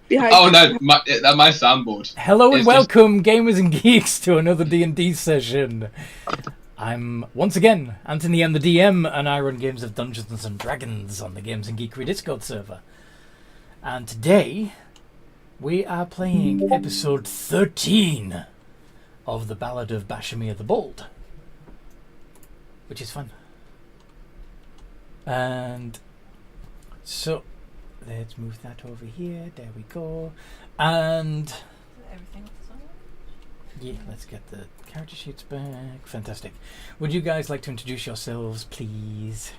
behind. Oh no, my soundboard. Hello and It's welcome, gamers and geeks, to another D&D session. I'm, once again, Anthony M. the DM, and I run games of Dungeons and Dragons on the Games and Geekery Discord server. And today, we are playing episode 13 of the Ballad of Bashemir the Bald, which is fun. And so, let's move that over here. There we go. And Everything yeah, let's get the character sheets back. Fantastic. Would you guys like to introduce yourselves, please?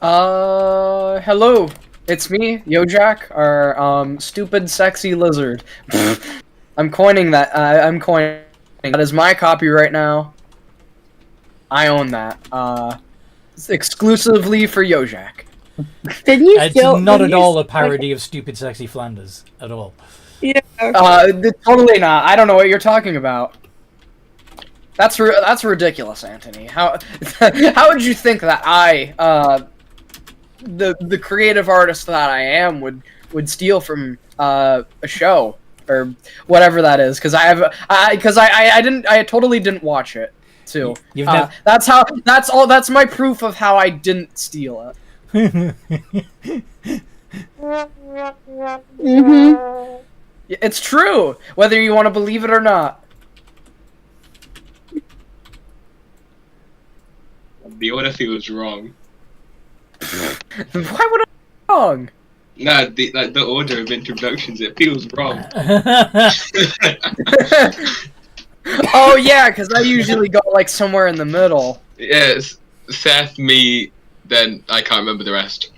Hello. It's me, Yojak, our stupid sexy lizard. I'm coining that. I'm coining. That is my copyright now. I own that. It's exclusively for Yojak. Didn't you It's still? not didn't at you all a still- parody of Stupid Sexy Flanders, at all. Yeah. Totally not. I don't know what you're talking about. That's ridiculous, Anthony. How how would you think that I, the creative artist that I am, would steal from a show or whatever that is? Because I totally didn't watch it too. You've never... That's my proof of how I didn't steal it. Mm-hmm. It's true, whether you want to believe it or not. The order feels wrong. Why would I be wrong? No, the order of introductions, it feels wrong. Oh yeah, because I usually go like somewhere in the middle. Yes, Seth, me, then I can't remember the rest.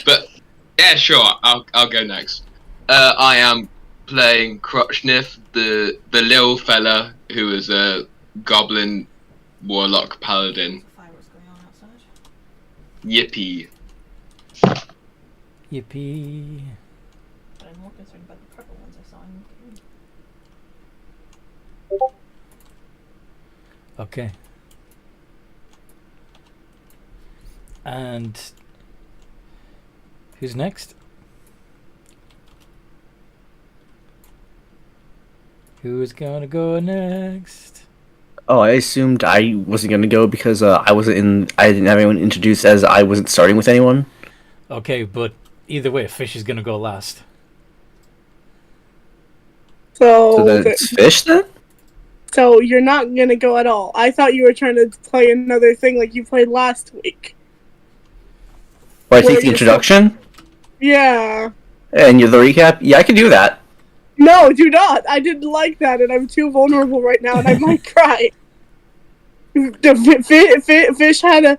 But yeah, sure, I'll go next. I am playing Crotchniff, the little fella who is a goblin warlock paladin. fireworks going on outside. Yippee. Yippee. But I'm more concerned about the purple ones I saw in the Okay. And who's next? Who's gonna go next? Oh, I assumed I wasn't gonna go because I didn't have anyone introduced as I wasn't starting with anyone. Okay, but either way, Fish is gonna go last. So So, then it's Fish then? so you're not gonna go at all. I thought you were trying to play another thing like you played last week. Or I Where take the you're- introduction Yeah. and you're the recap? Yeah, I can do that. No, do not. I didn't like that, and I'm too vulnerable right now, and I might cry. Fish had a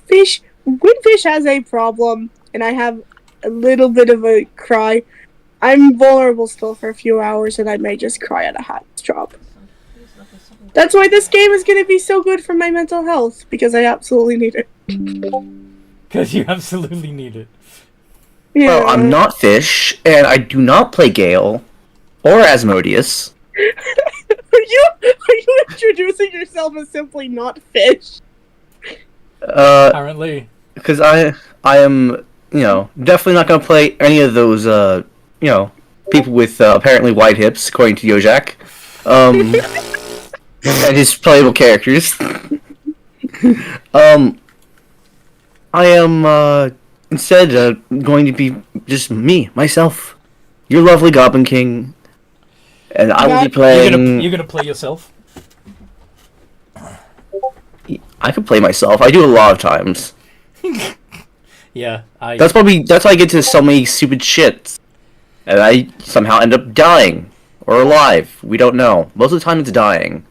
fish. When Fish has a problem, and I have a little bit of a cry, I'm vulnerable still for a few hours, and I may just cry at a hot drop. That's why this game is going to be so good for my mental health, because I absolutely need it. Because you absolutely need it. Yeah. Well, I'm not Fish, and I do not play Gale or Asmodeus. Are you introducing yourself as simply not Fish? Apparently. Because I am, definitely not gonna play any of those, people with apparently wide hips, according to Yojak. And his playable characters. I am instead going to be just me, myself, your lovely Goblin King, and I will be playing. You're gonna play yourself? I can play myself. I do a lot of times. Yeah, That's why I get to so many stupid shit, and I somehow end up dying or alive. We don't know. Most of the time, it's dying,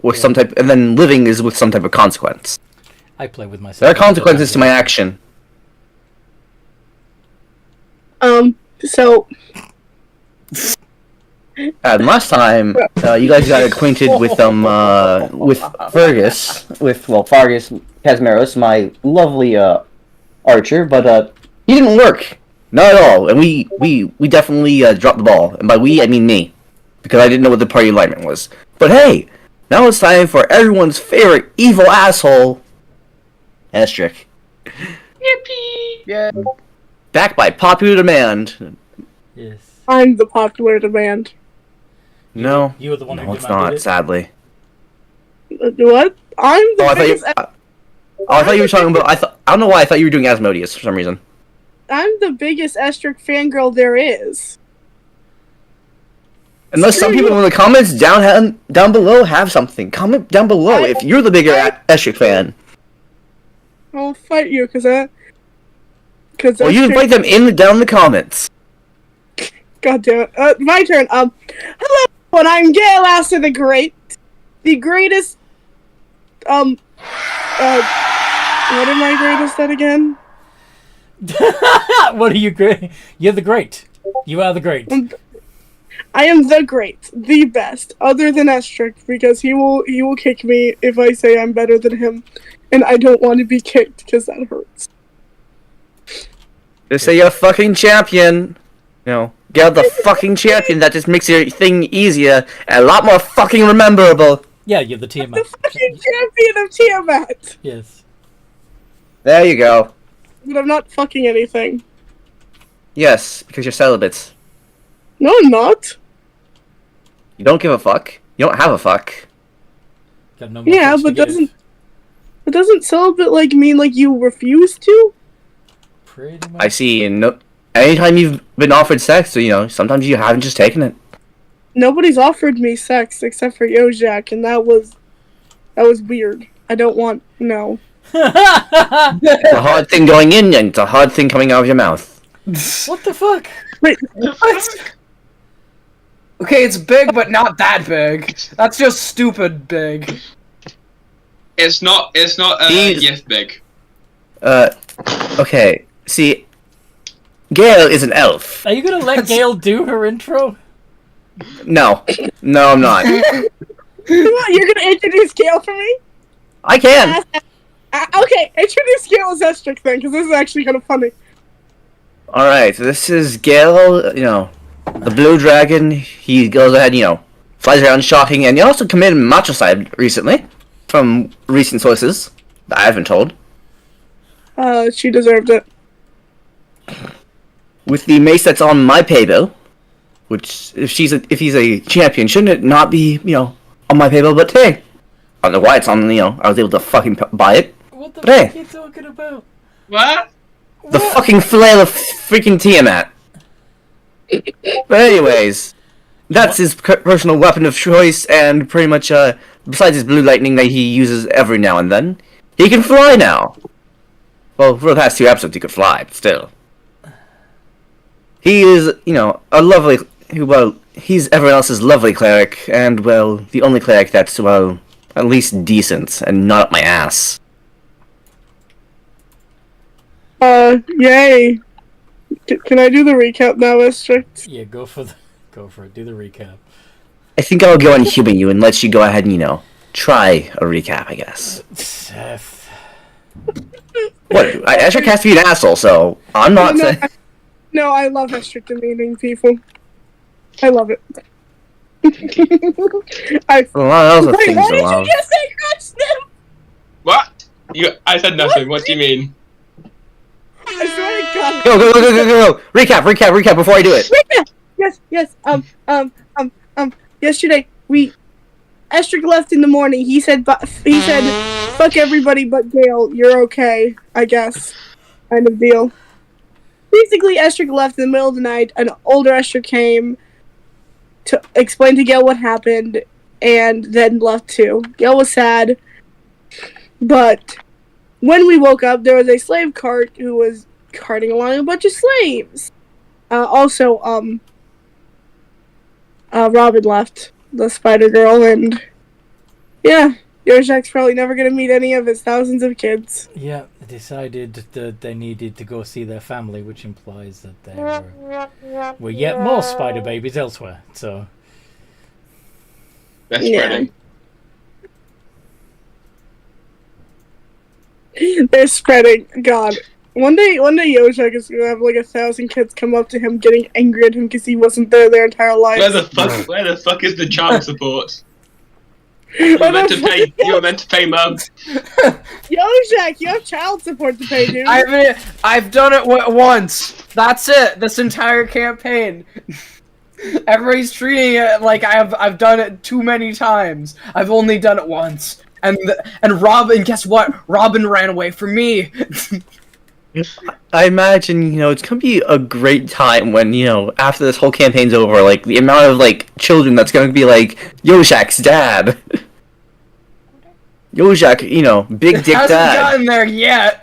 or some type, and then living is with some type of consequence. I play with myself. There are consequences to my action. So, And last time, you guys got acquainted with Fergus, Fargus Casmeros, my lovely archer, but he didn't work, not at all, and we definitely dropped the ball, and by we I mean me, because I didn't know what the party alignment was. But hey, now it's time for everyone's favorite evil asshole, Estrick. Yippee! Yeah. Backed by popular demand. Yes. I'm the popular demand. No. You were the one who No, it's demanded not, it. sadly. What? I'm the Oh, I thought you. biggest. I thought you were talking about. I don't know why I thought you were doing Asmodeus for some reason. I'm the biggest Estric fangirl there is. Unless some Screw people you. in the comments down below have something. Comment down below if you're the bigger Estric fan. I'll fight you because Or you invite them down in the comments. God damn it. My turn. Hello, everyone. I'm Gale Astor the Great. The greatest, what am I greatest at again? What are you great? You're the great. You are the great. I am the great, the best, other than Estric, because he will kick me if I say I'm better than him, and I don't want to be kicked because that hurts. Just say you're a fucking champion. You know, get the fucking champion. That just makes your thing easier and a lot more fucking rememberable. Yeah, you're the Tiamat. The fucking champion of Tiamat! Yes. There you go. But I'm not fucking anything. Yes, because you're celibates. No, I'm not. You don't give a fuck. You don't have a fuck. Got no more Yeah, fucks to but give. doesn't celibate like mean like you refuse to? Pretty much. I see. No, anytime you've been offered sex, so, you know, sometimes you haven't just taken it. Nobody's offered me sex except for Yojak, and that was weird. I don't want no. It's a hard thing going in, and it's a hard thing coming out of your mouth. What the fuck? Wait, What? Okay, it's big, but not that big. That's just stupid big. It's not These- gift big. Okay. See, Gale is an elf. Are you gonna let Gail do her intro? No. No, I'm not. what, you're gonna introduce Gale for me? I can. Okay, introduce Gale as Estric then, because this is actually kind of funny. Alright, this is Gale, you know, the blue dragon. He goes ahead, you know, flies around shocking, and he also committed matricide recently, from recent sources that I've been told. She deserved it. With the mace that's on my pay bill, which, if he's a champion, shouldn't it not be, you know, on my pay bill? But hey, I don't know why it's on, you know, I was able to fucking buy it. What the But hey. fuck are you talking about? What? The fucking flail of freaking Tiamat. But anyways, that's his personal weapon of choice, and pretty much, besides his blue lightning that he uses every now and then, he can fly now. Well, for the past 2 episodes he could fly, but still. He is, you know, a lovely, well, he's everyone else's lovely cleric, and, well, the only cleric that's, well, at least decent, and not up my ass. Yay. Can I do the recap now, Estric? Yeah, go for it. Do the recap. I think I'll go and human you and let you go ahead and, you know, try a recap, I guess. Seth. What? Estric has to be an asshole, so I'm not saying... No, I love Estric demeaning people. I love it. A lot of other Wait, things what did allow. you just say, Crotch Sniff? What? I said nothing. What do you mean? I swear to God. Go. Recap before I do it. Yes. Yesterday Estric left in the morning. He said, fuck everybody but Gale. You're okay, I guess. Kind of deal. Basically, Estric left in the middle of the night. An older Estric came to explain to Gale what happened, and then left too. Gale was sad, but when we woke up, there was a slave cart who was carting along a bunch of slaves. Robin left, the spider girl, and yeah, Yojak's probably never gonna meet any of his thousands of kids. Yeah, they decided that they needed to go see their family, which implies that there were yet more spider babies elsewhere. So That's Yeah. spreading. They're spreading. God, one day Yojak is gonna have like 1,000 kids come up to him, getting angry at him because he wasn't there their entire life. Where the fuck is the child support? You were meant to pay. You were meant to pay Mum. Yo, Jack, you have child support to pay, dude. I've done it once. That's it. This entire campaign. Everybody's treating it like I've done it too many times. I've only done it once. And Robin, guess what? Robin ran away from me. I imagine, it's gonna be a great time when, after this whole campaign's over, like, the amount of, like, children that's gonna be like, Yoshak's dad. Yoshak, big dick Hasn't dad. gotten there yet.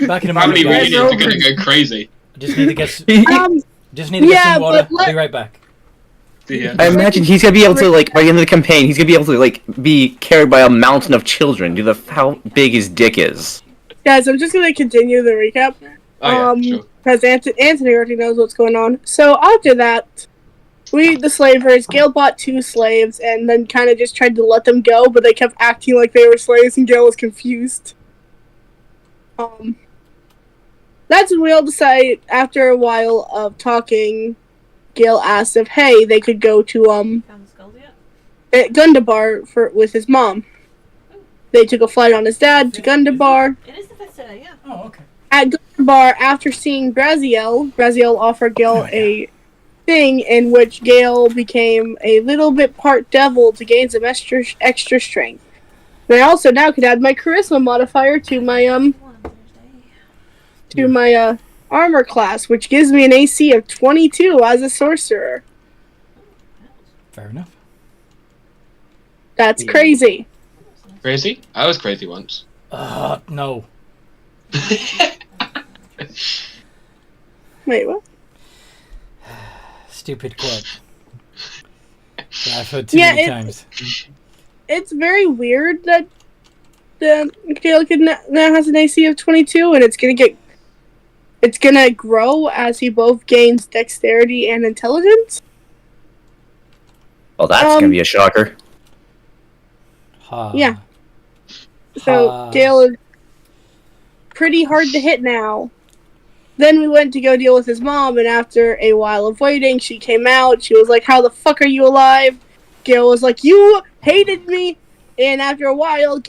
Back in a Family moment, guys. reunions are gonna go crazy. Just need to get Um, some water. I'll be right back. Yeah. I imagine he's gonna be able to, like, by the end of the campaign, he's gonna be able to, like, be carried by a mountain of children due to how big his dick is. guys, I'm just gonna continue the recap. Oh yeah, sure. Because Anthony already knows what's going on. So after that, the slavers, Gale bought 2 slaves and then kind of just tried to let them go, but they kept acting like they were slaves and Gale was confused. That's when we all decided, after a while of talking, Gale asked if, hey, they could go to, Found the skulls yet? Gundabar with his mom. They took a flight on his dad to Gundabar. It is the 5th today, yeah. Oh, okay. At Gundabar, after seeing Braziel offered Gale a thing in which Gale became a little bit part devil to gain some extra strength. And I also now could add my charisma modifier to my One Thursday. armor class, which gives me an AC of 22 as a sorcerer. Fair enough. That's crazy. Crazy? I was crazy once. No. Wait, what? Stupid quote. Yeah, I've heard too many times. It's very weird that Gale now has an AC of 22, and it's gonna grow as he both gains dexterity and intelligence. Well, that's gonna be a shocker. Yeah. So Gale is pretty hard to hit now. Then we went to go deal with his mom, and after a while of waiting, she came out. She was like, "How the fuck are you alive?" Gale was like, "You hated me." And after a while,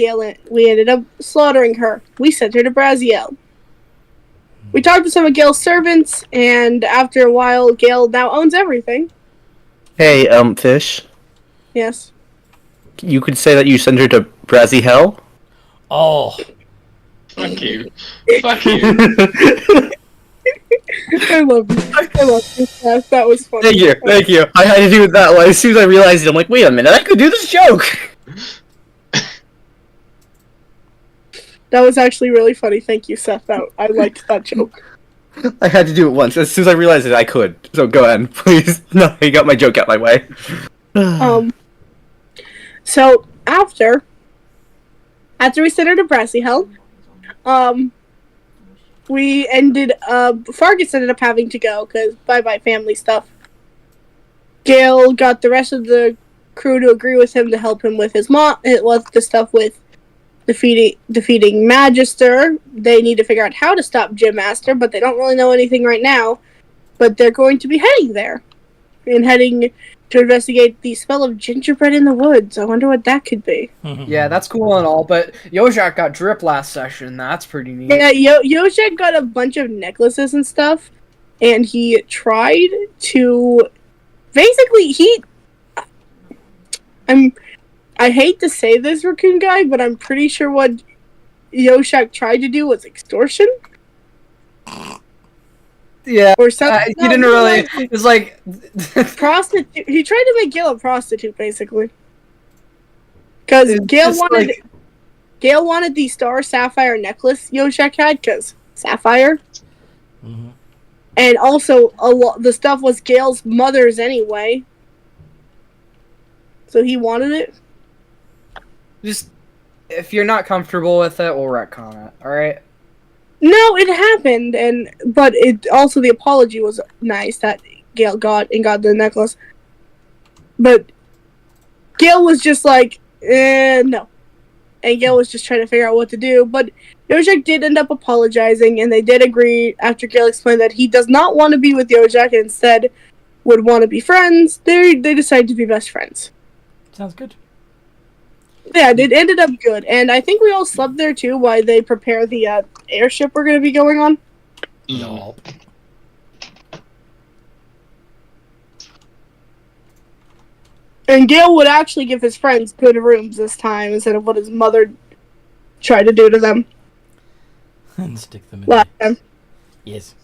we ended up slaughtering her. We sent her to Braziel. We talked to some of Gale's servants, and after a while, Gale now owns everything. Hey, Fish, Yes. you could say that you sent her to Braziel? Oh. Fuck you. Fuck you. I love you. Yes, that was funny. Thank you. I had to do it that way. As soon as I realized it, I'm like, wait a minute, I could do this joke! That was actually really funny. Thank you, Seth. I liked that joke. I had to do it once. As soon as I realized it, I could. So go ahead, please. No, you got my joke out my way. So after we sent her to Braziel, we Fargus ended up having to go, because bye-bye family stuff. Gale got the rest of the crew to agree with him to help him with his mom. It was the stuff with defeating Magister. They need to figure out how to stop Jim Master, but they don't really know anything right now. But they're going to be heading there. And heading to investigate the smell of gingerbread in the woods. I wonder what that could be. Yeah, that's cool and all, but Yojak got drip last session. That's pretty neat. Yeah, Yoshak got a bunch of necklaces and stuff, and he tried to... Basically, I hate to say this, Raccoon Guy, but I'm pretty sure what Yoshak tried to do was extortion. Yeah, Or something. he didn't really... It's like... Prostitute. He tried to make Gale a prostitute, basically. Because Gale wanted the Star Sapphire necklace Yoshak had, because Sapphire. Mm-hmm. And also, the stuff was Gale's mother's anyway. So he wanted it. Just... If you're not comfortable with it, we'll retcon it, alright? No, it happened, but it also, the apology was nice that Gale got the necklace. But Gale was just like, no. And Gale was just trying to figure out what to do. But Yoshak did end up apologizing, and they did agree after Gale explained that he does not want to be with Yoshak and instead would want to be friends. They decided to be best friends. Sounds good. Yeah, it ended up good, and I think we all slept there too while they prepare the airship we're going to be going on. Y'all. And Gale would actually give his friends good rooms this time instead of what his mother tried to do to them And stick them in last there. time Yes.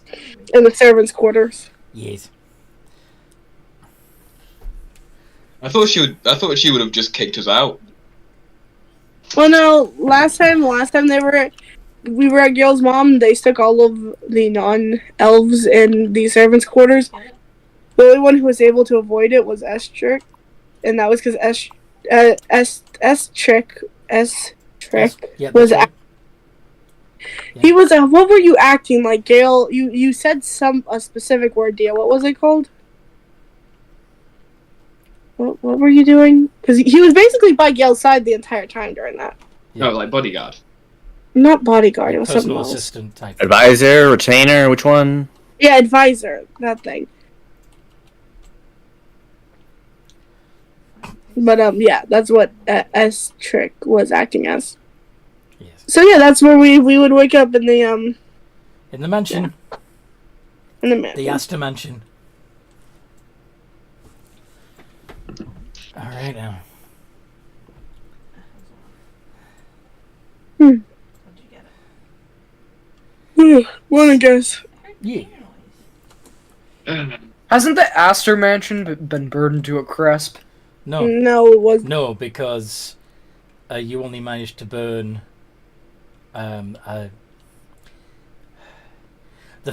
in the servants' quarters. Yes. I thought she would have just kicked us out. Well, no, last time we were at Gale's mom. They stuck all of the non-elves in the servants' quarters. The only one who was able to avoid it was Estrick, and that was because Estrick Yeah, was. that's right. He was. What were you acting like, Gale? You said a specific word, deal. What was it called? What were you doing? Because he was basically by Gale's side the entire time during that. Yeah. No, like bodyguard. Not bodyguard. It was something Personal else. assistant type. Advisor, retainer, which one? Yeah, advisor. That thing. But yeah, that's what Estrick was acting as. Yes. So yeah, that's where we would wake up in the In the mansion. in the mansion. The Astor Mansion. Alright now. How'd you get it? Wanna guess? Yeah. Hasn't the Astor Mansion been burned to a crisp? No. No, it was. No, because you only managed to burn the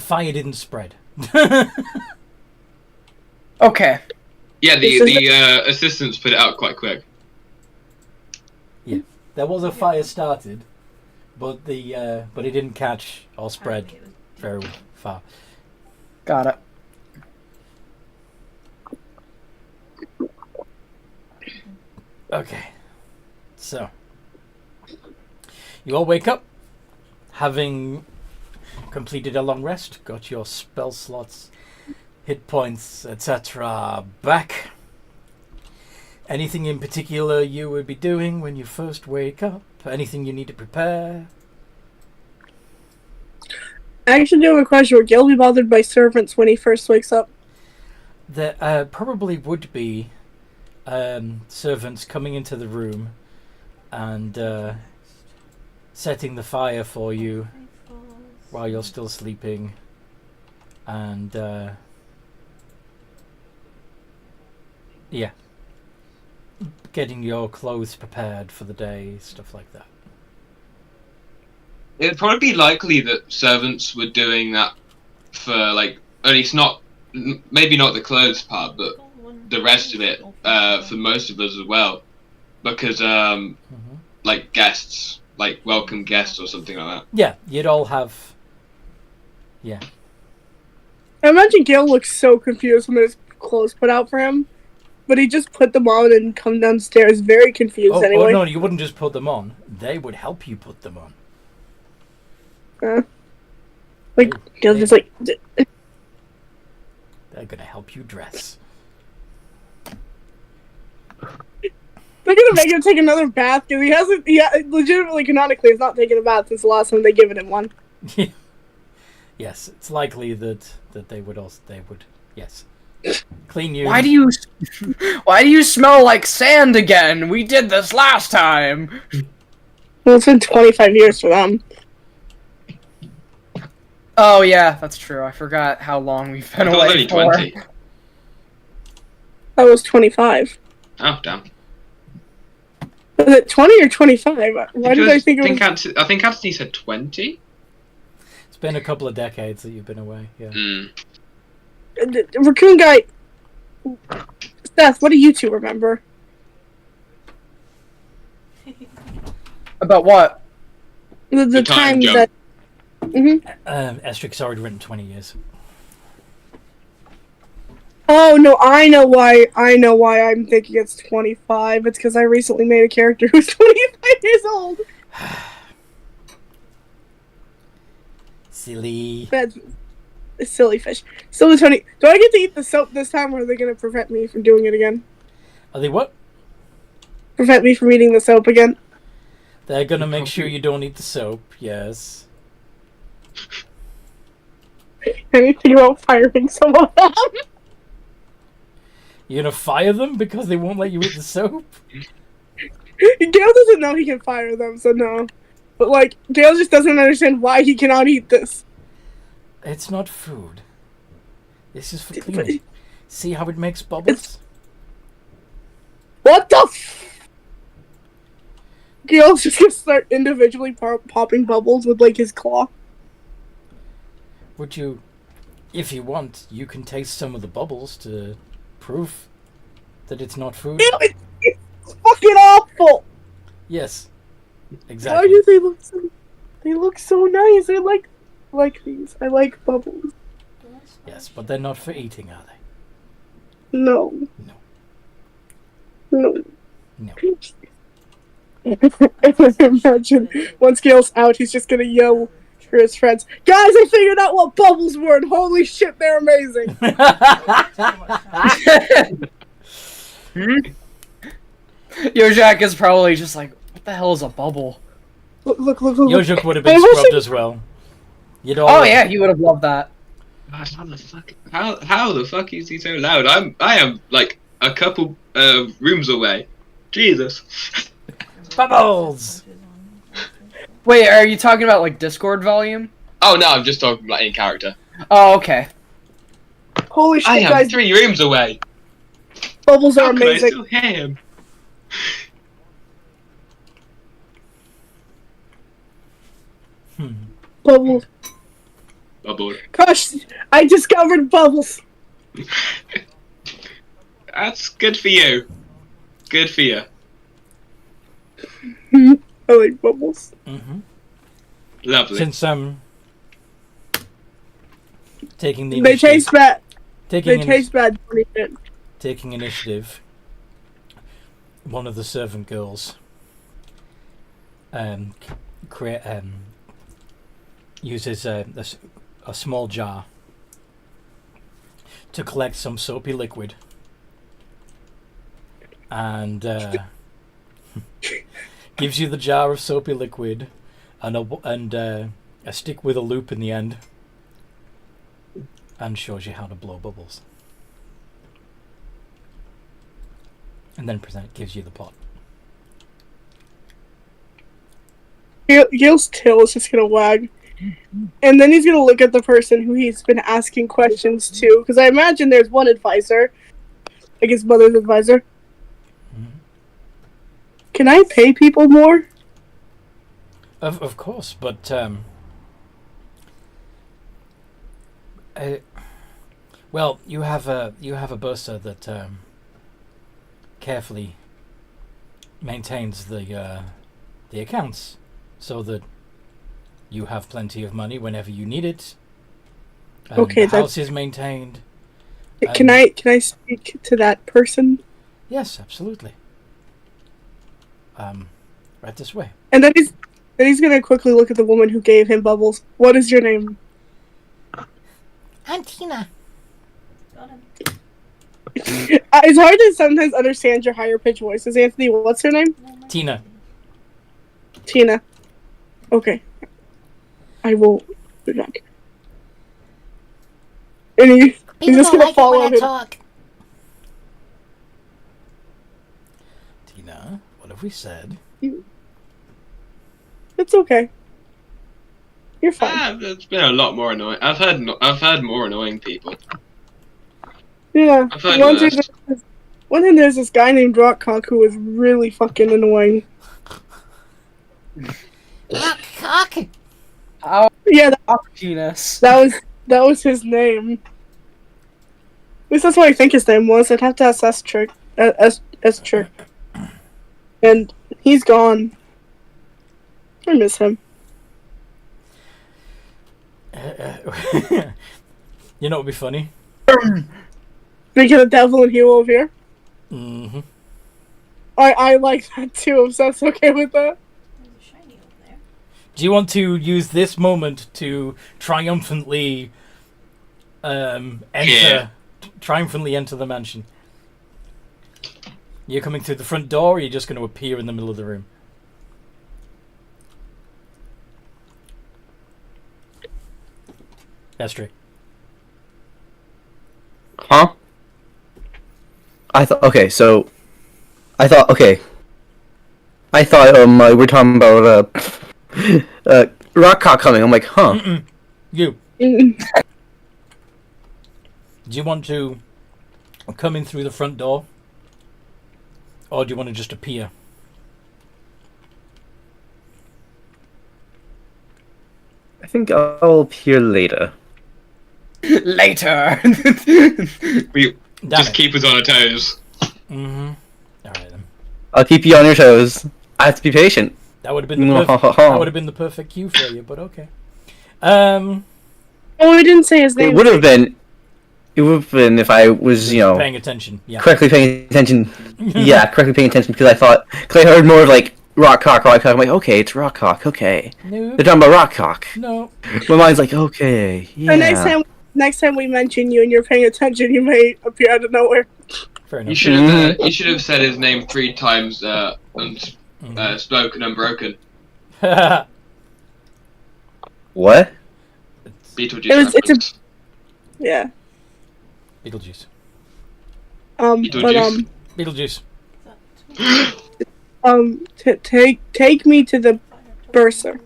fire didn't spread. Okay. Yeah, This is the assistants put it out quite quick. There was a fire started, but it didn't catch or spread Apparently it was- very far. Got it. Okay. So you all wake up having completed a long rest, got your spell slots, hit points, etc. back. Anything in particular you would be doing when you first wake up? Anything you need to prepare? I actually do have a question. Would Gale be bothered by servants when he first wakes up? There probably would be servants coming into the room and setting the fire for you while you're still sleeping, and yeah, getting your clothes prepared for the day, stuff like that. It'd probably be likely that servants were doing that for, like, at least not, maybe not the clothes part, but the rest of it for most of us as well, because like guests, like welcome guests or something like that. Yeah, you'd all have. Yeah, I imagine Gale looks so confused when his clothes put out for him, but he just put them on and come downstairs very confused anyway. Oh no, you wouldn't just put them on. They would help you put them on. Like Gale's just like. They're gonna help you dress. They're gonna make him take another bath because he hasn't. Legitimately, canonically, has not taken a bath since the last time they given him one. Yes, it's likely that they would also yes clean you. Why do you smell like sand again? We did this last time. Well, it's been 25 years for them. Oh yeah, that's true. I forgot how long we've been I thought away it was only for. 20. That was 25. Oh, damn. Was it 20 or 25? Why did I think it was... I think Anthony said 20? It's been a couple of decades that you've been away. Yeah. Raccoon guy... Seth, what do you two remember? About what? The time time jump. that... Mm-hmm. Estric's already written 20 years. Oh, no, I know why I'm thinking it's 25. It's because I recently made a character who's 25 years old. Silly. That's a silly fish. Still 20. Do I get to eat the soap this time, or are they going to prevent me from doing it again? Are they what? prevent me from eating the soap again. They're gonna make sure you don't eat the soap, yes. Anything about firing some of them? You're gonna fire them because they won't let you eat the soap? Gale doesn't know he can fire them, so no. But, like, Gale just doesn't understand why he cannot eat this. It's not food. This is for cleaning. See how it makes bubbles? What the f... Gale's just gonna start individually popping bubbles with, like, his claw. Would you... If you want, you can taste some of the bubbles to prove that it's not food. Ew, it's fucking awful! Yes. Why Exactly. do they look so... They look so nice. I like these. I like bubbles. Yes, but they're not for eating, are they? No. No. No. No. Imagine once Gale's out, he's just gonna yell for his friends, "Guys, I figured out what bubbles were, and holy shit, they're amazing!" Yojak is probably just like, what the hell is a bubble? Look. Yojuk would have been scrubbed as well. You'd all... Oh yeah, he would have loved that. Gosh, how the fuck is he so loud? I am like a couple rooms away. Jesus. Bubbles! Wait, are you talking about like Discord volume? Oh no, I'm just talking about in character. Oh, okay. Holy shit, I am guys, 3 rooms away. bubbles are How can I amazing. still hear him? Bubbles. Bubble. Gosh, I discovered bubbles. That's good for you. Good for you. I like bubbles. Mm-hmm. Lovely. Since taking the They initiative, taste bad. taking They in- taste bad. Don't eat it. taking initiative, one of the servant girls uses a small jar to collect some soapy liquid and gives you the jar of soapy liquid and a stick with a loop in the end and shows you how to blow bubbles. And then gives you the pot. Gale's tail is just gonna wag. And then he's gonna look at the person who he's been asking questions to, because I imagine there's one advisor, like his mother's advisor. Mhm. Can I pay people more? Of course, but well, you have a bursar that carefully maintains the accounts so that you have plenty of money whenever you need it. And Okay, the house is maintained. Can I speak to that person? Yes, absolutely. Right this way. And then he's gonna quickly look at the woman who gave him bubbles. What is your name? I'm Tina. Got him. It's hard to sometimes understand your higher pitched voices, Anthony. What's her name? Tina. Tina. Okay. I will do that. And he's just gonna follow him. Tina, what have we said? It's okay. You're fine. It's been a lot more annoying. I've had more annoying people. Yeah. I've heard One time there's this guy named Rockcock who was really fucking annoying. Rockcock. How Yeah, genus. that was his name. At least that's what I think his name was. I'd have to ask Esther. And he's gone. I miss him. You know what would be funny? Speaking of the devil and hero over here. Mm-hmm. I like that too, so that's okay with that. There's a shiny over there. Do you want to use this moment to triumphantly Yeah. triumphantly enter the mansion? You're coming through the front door, or are you just going to appear in the middle of the room? Astrid. Huh? I thought okay, so I thought okay. I thought we're talking about Rockcock coming. I'm like, huh. Mm-mm. You. Mm. Do you want to come in through the front door? Or do you want to just appear? I think I'll appear later. Later. We Damn just it. keep us on our toes. Mm-hmm. Alright then. I'll keep you on your toes. I have to be patient. That would have been the perfect cue for you, but okay. Oh, we didn't say his name. It would have been. It would have been if I was, Paying attention, yeah. correctly paying attention. Yeah, correctly paying attention because I heard more of like Rockcock. I'm like, okay, it's Rockcock. Okay, No. they're talking about Rockcock. No. My mind's like, okay, yeah. So next time we mention you and you're paying attention, you may appear out of nowhere. Fair You enough. should have said his name 3 times spoken unbroken. What? Beetlejuice. It's a- reference. Yeah. Beetlejuice. Beetlejuice. Beetlejuice. Take me to the bursar.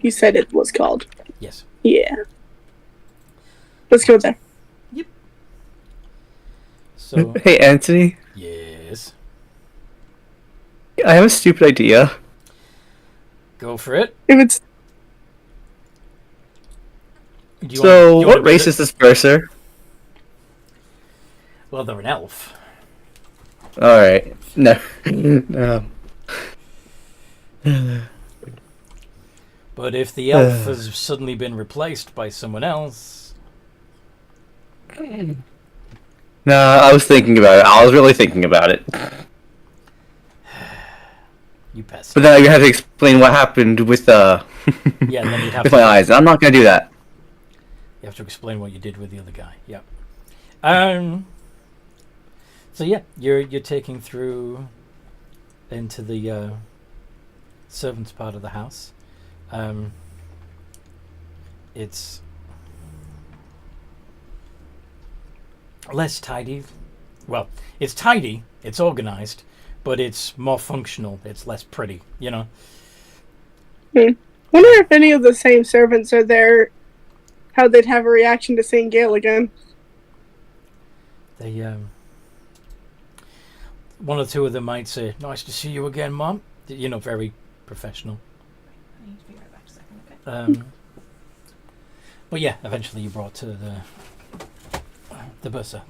You said it was called. Yes. Yeah. Let's go there. So, Hey, Anthony. yes. I have a stupid idea. Go for it. If it's Do you So, want what to be race is this bursar? Well, they're an elf. Alright. No. No. But if the elf has suddenly been replaced by someone else... No, I was thinking about it. I was really thinking about it. You pest. But then I had to explain what happened with Yeah, then you'd have with to... my eyes. I'm not gonna do that. You have to explain what you did with the other guy. Yeah. So yeah, you're taking through into the servants' part of the house. It's less tidy. Well, it's tidy. It's organized, but it's more functional. It's less pretty. You know. wonder if any of the same servants are there. How they'd have a reaction to seeing Gale again. They one or two of them might say, "Nice to see you again, Mom." You know, very professional. I need to be right back a second, okay? But yeah, eventually you brought to the bursar,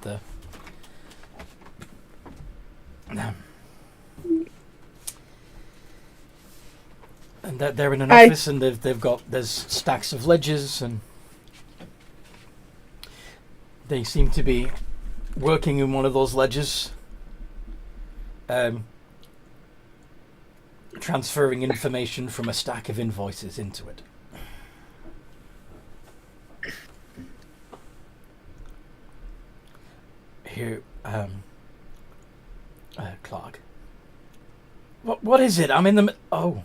and they're in an office, and there's stacks of ledgers, and they seem to be working in one of those ledgers, transferring information from a stack of invoices into it. Here, Clark. What is it? I'm in the... Oh,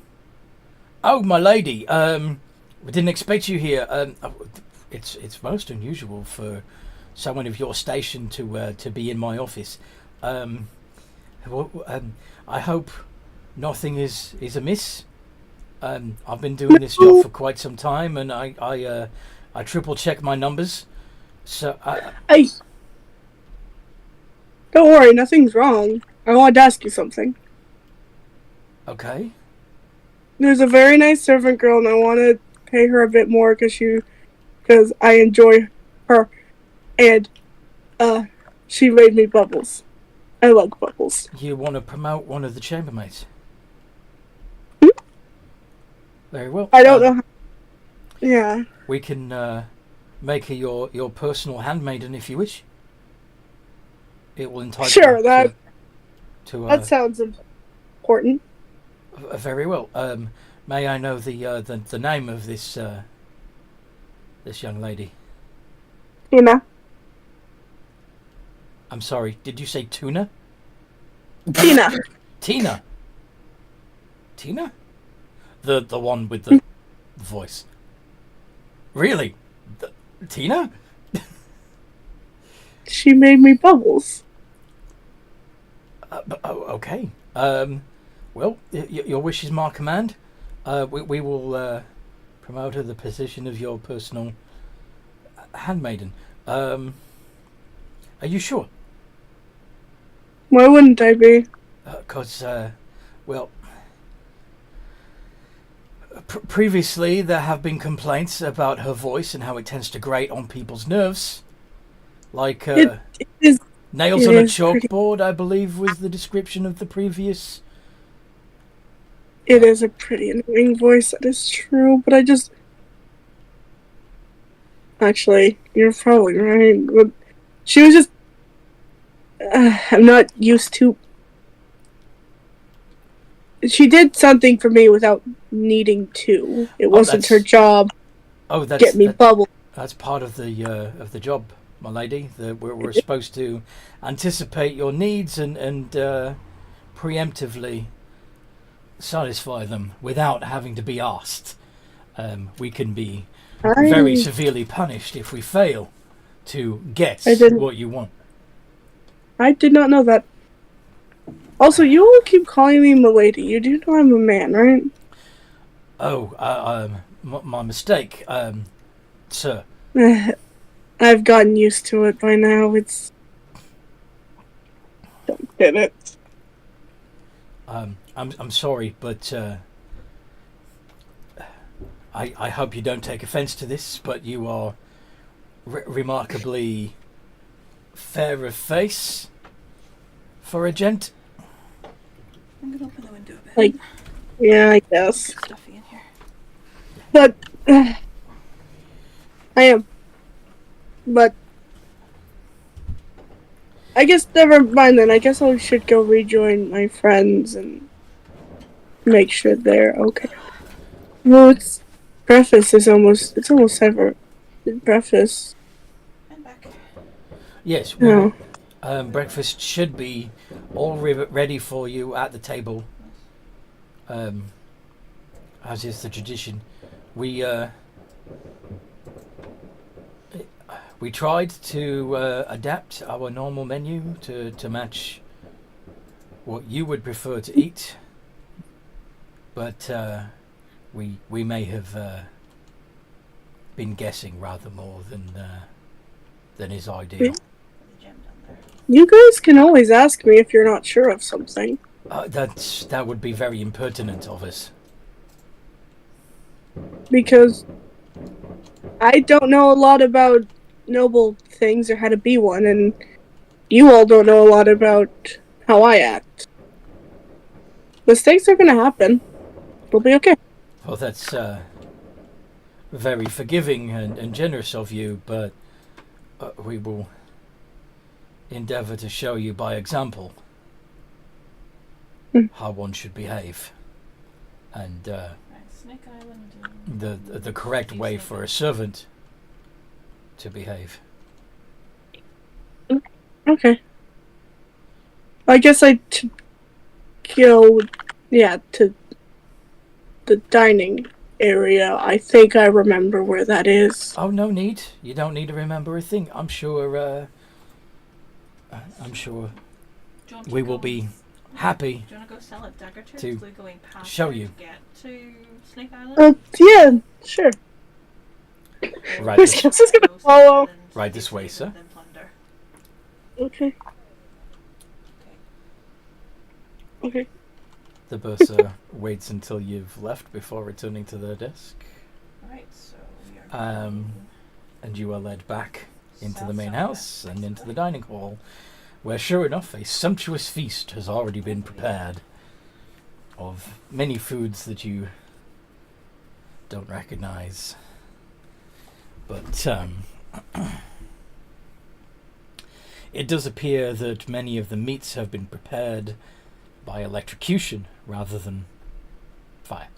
my lady. We didn't expect you here. It's most unusual for someone of your station to be in my office. I hope nothing is amiss. I've been doing this job for quite some time, and I triple check my numbers. So Don't worry, nothing's wrong. I wanted to ask you something. Okay. There's a very nice servant girl, and I want to pay her a bit more because I enjoy her, and she made me bubbles. I like bubbles. You want to promote one of the chambermaids? Very well. I don't know how... Yeah. We can make her your personal handmaiden if you wish. It will entitle Sure, you that to sounds important. very well. May I know the name of this this young lady? You know? I'm sorry. Did you say Tuna? Tina. Tina. Tina? The one with the voice. Really? Tina? She made me bubbles. Okay. Well, your wish is my command. We will promote her the position of your personal handmaiden. Are you sure? Why wouldn't I be? Because, well, previously there have been complaints about her voice and how it tends to grate on people's nerves. Like, It is. nails It on a is pretty- chalkboard, I believe, was the description of the previous. It is a pretty annoying voice, that is true, but I just... Actually, you're probably right, but she was just... I'm not used to... She did something for me without needing to. It wasn't her that's- job Oh, to get me bubbles. That's part of the job, my lady. We're supposed to anticipate your needs and preemptively satisfy them without having to be asked. We can be very severely punished if we fail to guess what you want. I did not know that. Also, you all keep calling me milady. You do know I'm a man, right? Oh, my mistake, sir. I've gotten used to it by now. It's... Don't get it. I'm sorry, but I hope you don't take offence to this, but you are remarkably fair of face for a gent. I'm gonna open the window a bit. Like, yeah, I guess. Stuffy in here. But... I am. But... I guess never mind then. I guess I should go rejoin my friends and make sure they're okay. Well, it's... Breakfast is almost... It's almost ever... Breakfast. I'm back. Yes, No. breakfast should be all ready for you at the table, as is the tradition. We tried to adapt our normal menu to match what you would prefer to eat, but we may have been guessing rather more than is ideal. The gem down there. You guys can always ask me if you're not sure of something. That would be very impertinent of us. Because I don't know a lot about noble things or how to be one, and you all don't know a lot about how I act. Mistakes are gonna happen. It'll be okay. Well, that's very forgiving and generous of you, but we will endeavour to show you by example how one should behave, and Right, Snake Island. the correct way for a servant to behave. Okay. I guess go, to the dining area. I think I remember where that is. Oh, no need. You don't need to remember a thing. I'm sure. We will be happy. Do you want to go sell a dagger to to us? Going past show her you. to get to Snake Island? Yeah, sure. Right, Who's this, just gonna Go Snake follow? Island, Right this Snake way, Island, sir. then plunder. Okay. Okay. the bursar waits until you've left before returning to their desk, Right, so we are and you are led back into the main south-southwest, house and into the dining hall, where sure enough a sumptuous feast has already been prepared of many foods that you don't recognize. But it does appear that many of the meats have been prepared by electrocution rather than fire.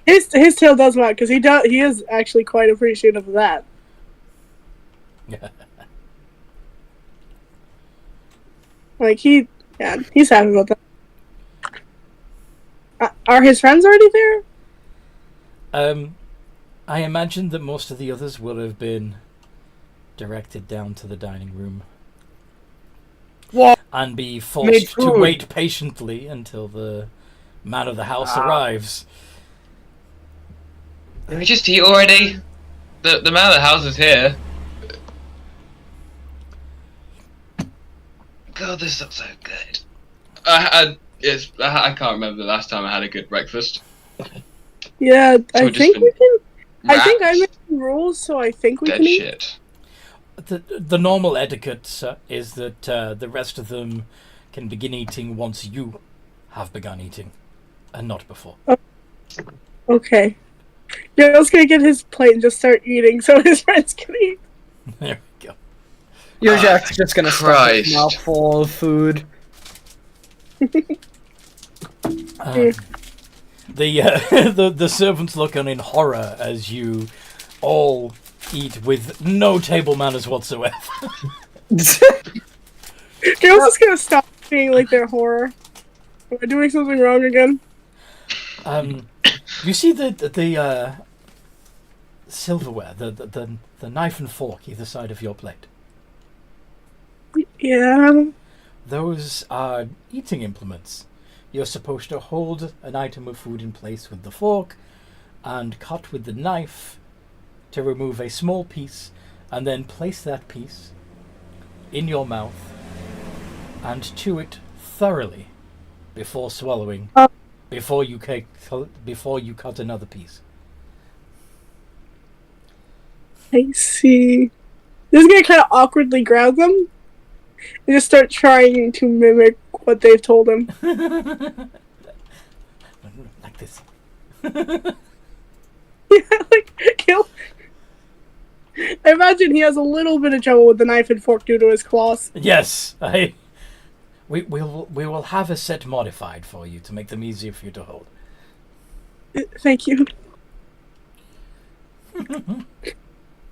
His tail does wag because he is actually quite appreciative of that. Like he's happy about that. Are his friends already there? I imagine that most of the others will have been directed down to the dining room. Well, And be Made forced to food. wait patiently until the man of the house arrives. Can we just eat already? The man of the house is here. God, this looks so good. I can't remember the last time I had a good breakfast. Yeah, So I we've just think been we can. I think I wrapped, made the rules, so I think we dead can eat. shit. The normal etiquette is that the rest of them can begin eating once you have begun eating, and not before. Okay. Joe's gonna get his plate and just start eating, so his friends can eat. There we go. Your Jack's just gonna stuff his Christ. mouth full of food. The servants look on in horror as you all eat with no table manners whatsoever. Joe's just gonna stop being like their horror. Am I doing something wrong again? You see the silverware, the knife and fork either side of your plate. Yeah. Those are eating implements. You're supposed to hold an item of food in place with the fork and cut with the knife to remove a small piece, and then place that piece in your mouth and chew it thoroughly before swallowing, before you cut another piece. I see. This is gonna kind of awkwardly grab them and just start trying to mimic what they've told him. Like this. Yeah, like kill. I imagine he has a little bit of trouble with the knife and fork due to his claws. Yes, we will have a set modified for you to make them easier for you to hold. Thank you.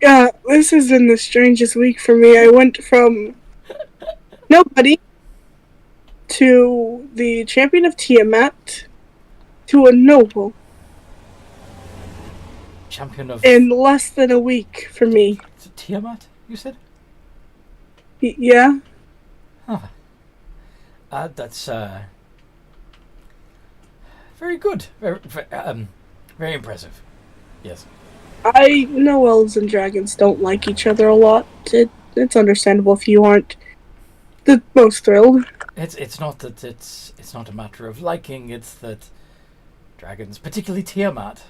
This has been the strangest week for me. I went from nobody to the champion of Tiamat to a noble Champion of in less than a week for me. Tiamat, you said? Yeah. That's very good. Very impressive. Yes. I know elves and dragons don't like each other a lot. It's understandable if you aren't the most thrilled. It's not that it's not a matter of liking. It's that dragons, particularly Tiamat,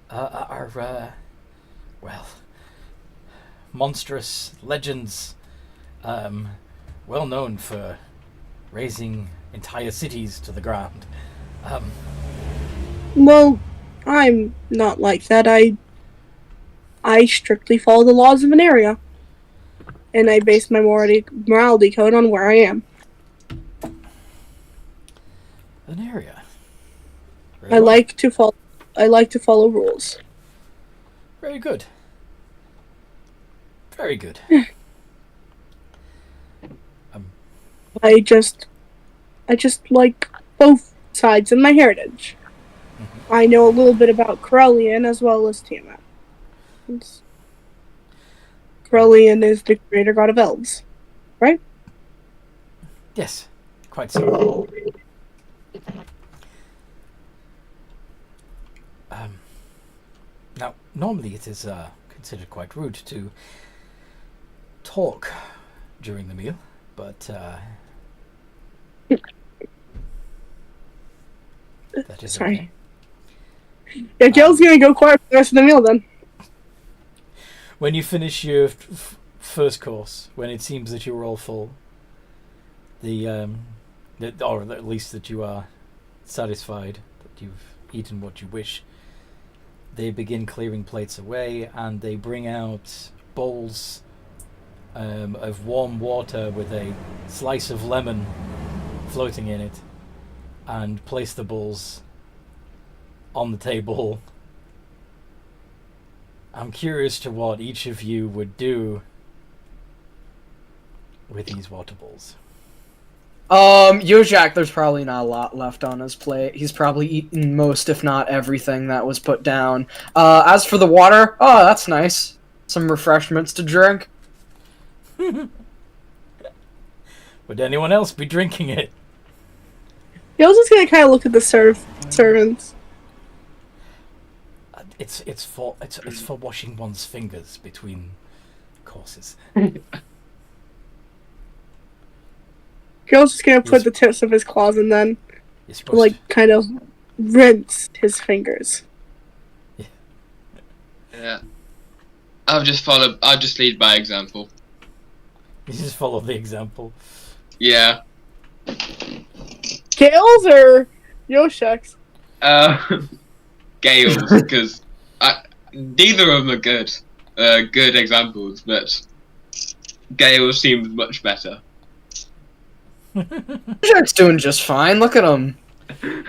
are well, monstrous legends, well known for razing entire cities to the ground. Well, I'm not like that. I strictly follow the laws of an area, and I base my morality code on where I am. An area. Very I well. like to follow rules. Very good. Very good. I just like both sides of my heritage. I know a little bit about Corellian as well as Tiamat. Corellian is the creator god of elves, right? Yes, quite so. Now, normally it is considered quite rude to talk during the meal, but that is Sorry. okay. Yeah, Gail's gonna go quiet for the rest of the meal then. When you finish your first course, when it seems that you're all full, or at least that you are satisfied that you've eaten what you wish, they begin clearing plates away, and they bring out bowls of warm water with a slice of lemon floating in it, and place the bowls on the table. I'm curious to what each of you would do with these water bowls. Yojak, there's probably not a lot left on his plate. He's probably eaten most, if not everything that was put down. As for the water, oh, that's nice. Some refreshments to drink. Would anyone else be drinking it? I was just gonna kind of look at the servants. It's for washing one's fingers between courses. Gil's just gonna put Yes. the tips of his claws and then, You're supposed like, kind of rinse his fingers. Yeah. I'll just lead by example. to just follow the example. Yeah. Gales or Yosheks? Gales, because neither of them are good. Good examples, but Gales seems much better. Yojak's doing just fine. Look at him.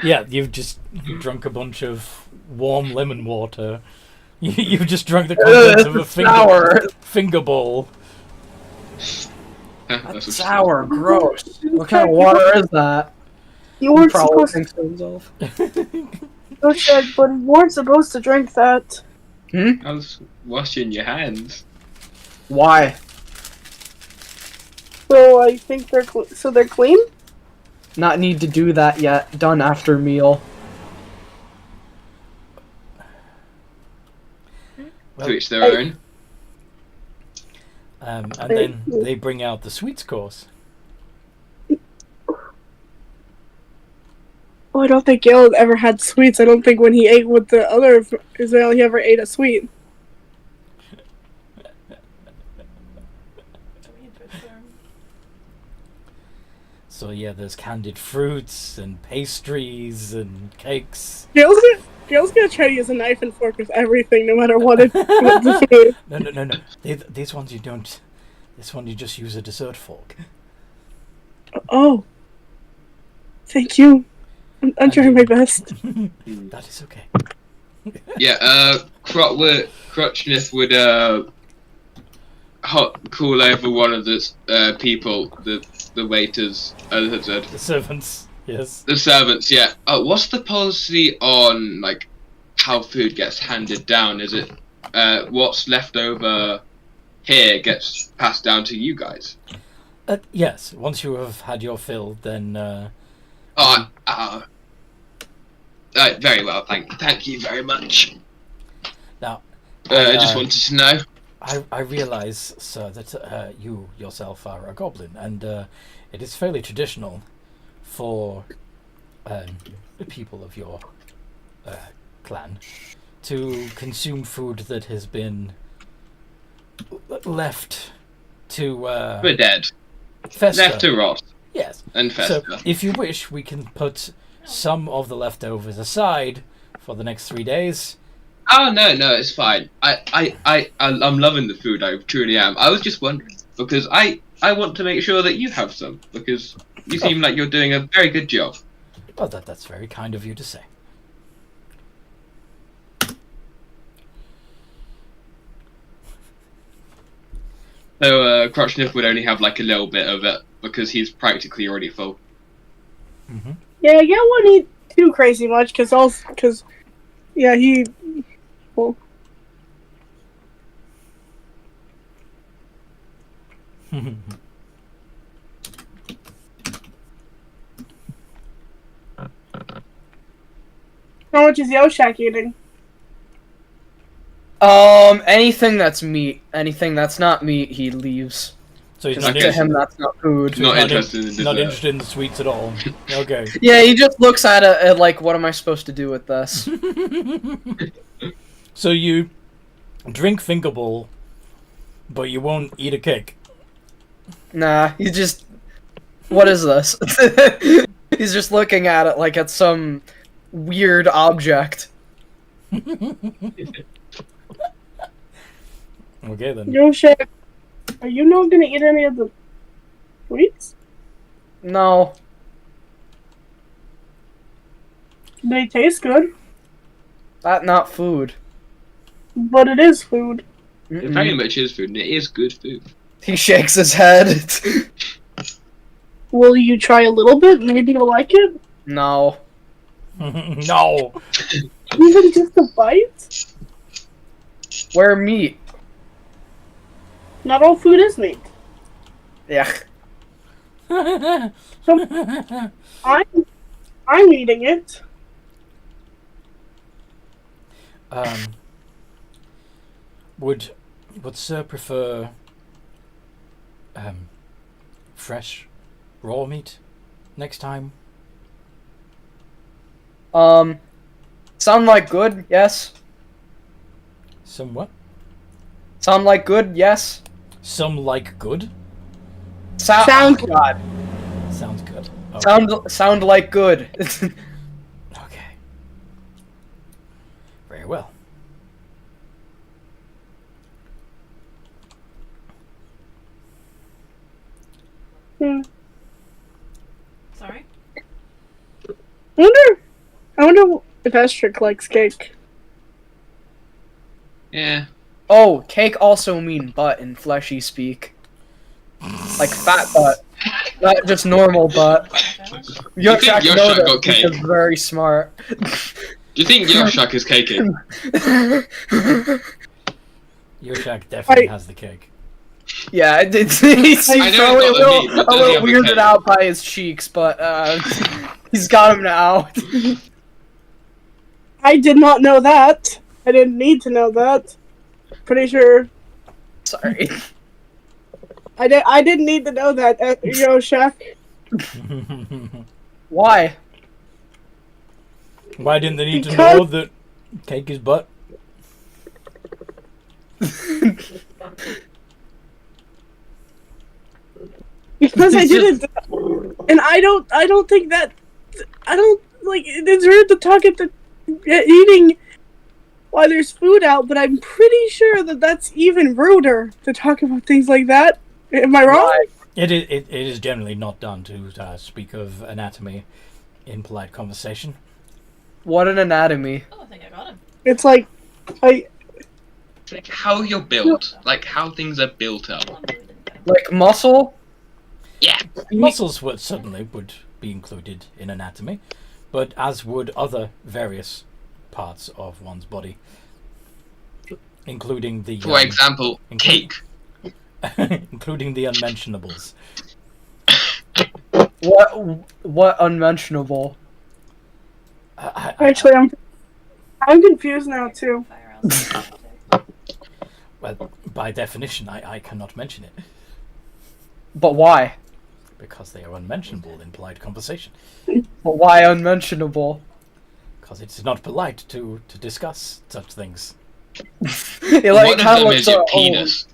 Yeah, you've just drunk a bunch of warm lemon water. You've just drunk the contents of a sour. finger bowl. That's sour. Gross. What kind of water is that? You He weren't probably supposed thinks to himself. Yoshek, but you weren't supposed to drink that. I was washing your hands. Why? So I think they're clean? Not need to do that yet. Done after meal. To each their own. And then they bring out the sweets course. Oh, I don't think Gale ever had sweets. I don't think when he ate with the other Israel he ever ate a sweet. So yeah, there's candied fruits and pastries and cakes. Gale's gonna try to use a knife and fork with everything, no matter what it's the food. No. These ones you don't. This one you just use a dessert fork. Oh. Thank you. I'm trying my best. That is okay. Yeah, Crotchness would call over one of the people, the waiters, The servants, yes. the servants. Yeah. What's the policy on like how food gets handed down? Is it what's left over here gets passed down to you guys? Yes, once you have had your fill, then Very well. Thank you very much. now I just wanted to know. I realise, sir, that you yourself are a goblin, and it is fairly traditional for the people of your clan to consume food that has been left to We're dead. fester. Left to rot Yes. and So, fester. if you wish, we can put some of the leftovers aside for the next 3 days. Oh no, it's fine. I'm loving the food. I truly am. I was just wondering because I want to make sure that you have some because you seem like you're doing a very good job. Well, that's very kind of you to say. So Crotchniff would only have like a little bit of it because he's practically already full. Mm-hmm. Yeah, Gale won't eat too crazy much, because yeah, he... Well, how much is Yoshak eating? Anything that's meat. Anything that's not meat, he leaves. So he's Just not, to him, that's not food. Not in- interested in not dessert. interested in the sweets at all. Okay. Yeah, he just looks at it like, what am I supposed to do with this? So you drink Fingerball, but you won't eat a cake. Nah, he just... What is this? He's just looking at it like it's some weird object. Okay then. Yoshak, are you not gonna eat any of the sweets? No. They taste good, That not food. but it is food. It very much is food, and it is good food. He shakes his head. will you try a little bit? Maybe you'll like it? No. No. Even just a bite? We're meat. Not all food is meat. Yeah. I'm eating it. Would Sir prefer fresh raw meat next time? Sound like good? Yes. Some what? Sound like good? Yes. Some like good? Sound Oh, God. Sounds good. Okay. Sound like good. Okay. Very well. Sorry? I wonder if Estrick likes cake. Yeah. Oh, cake also mean butt in fleshy speak. Like fat butt. Not just normal butt. You think Yoshak Yoshak got cake? is very smart. Do you think Yoshak is caking? Yoshak definitely has the cake. Yeah, he's I know probably it's not a meat, but a does he little have a weirded cake? out by his cheeks, but he's got him now. I did not know that. I didn't need to know that. Pretty sure Sorry. I didn't need to know that, Yoshak. Why? Why didn't they need to Because- know that cake is butt? Because I It's didn't, and I don't think that, I don't, like, it's rude to talk at the eating while there's food out, but I'm pretty sure that that's even ruder to talk about things like that. Am I wrong? Why? It is generally not done to speak of anatomy in polite conversation. What an anatomy. Oh, I think I got him. It's like, It's like how you're built. Like how things are built up. One really didn't go. Like muscle? Yeah. Muscles would be included in anatomy, but as would other various parts of one's body, including the For example, cake. including the unmentionables. What unmentionable? actually, I'm confused now too. Fire else. Well, by definition, I cannot mention it But why? because they are unmentionable in polite conversation. But why unmentionable? Because it's not polite to discuss such things. It One of kinda them looks is your so- penis.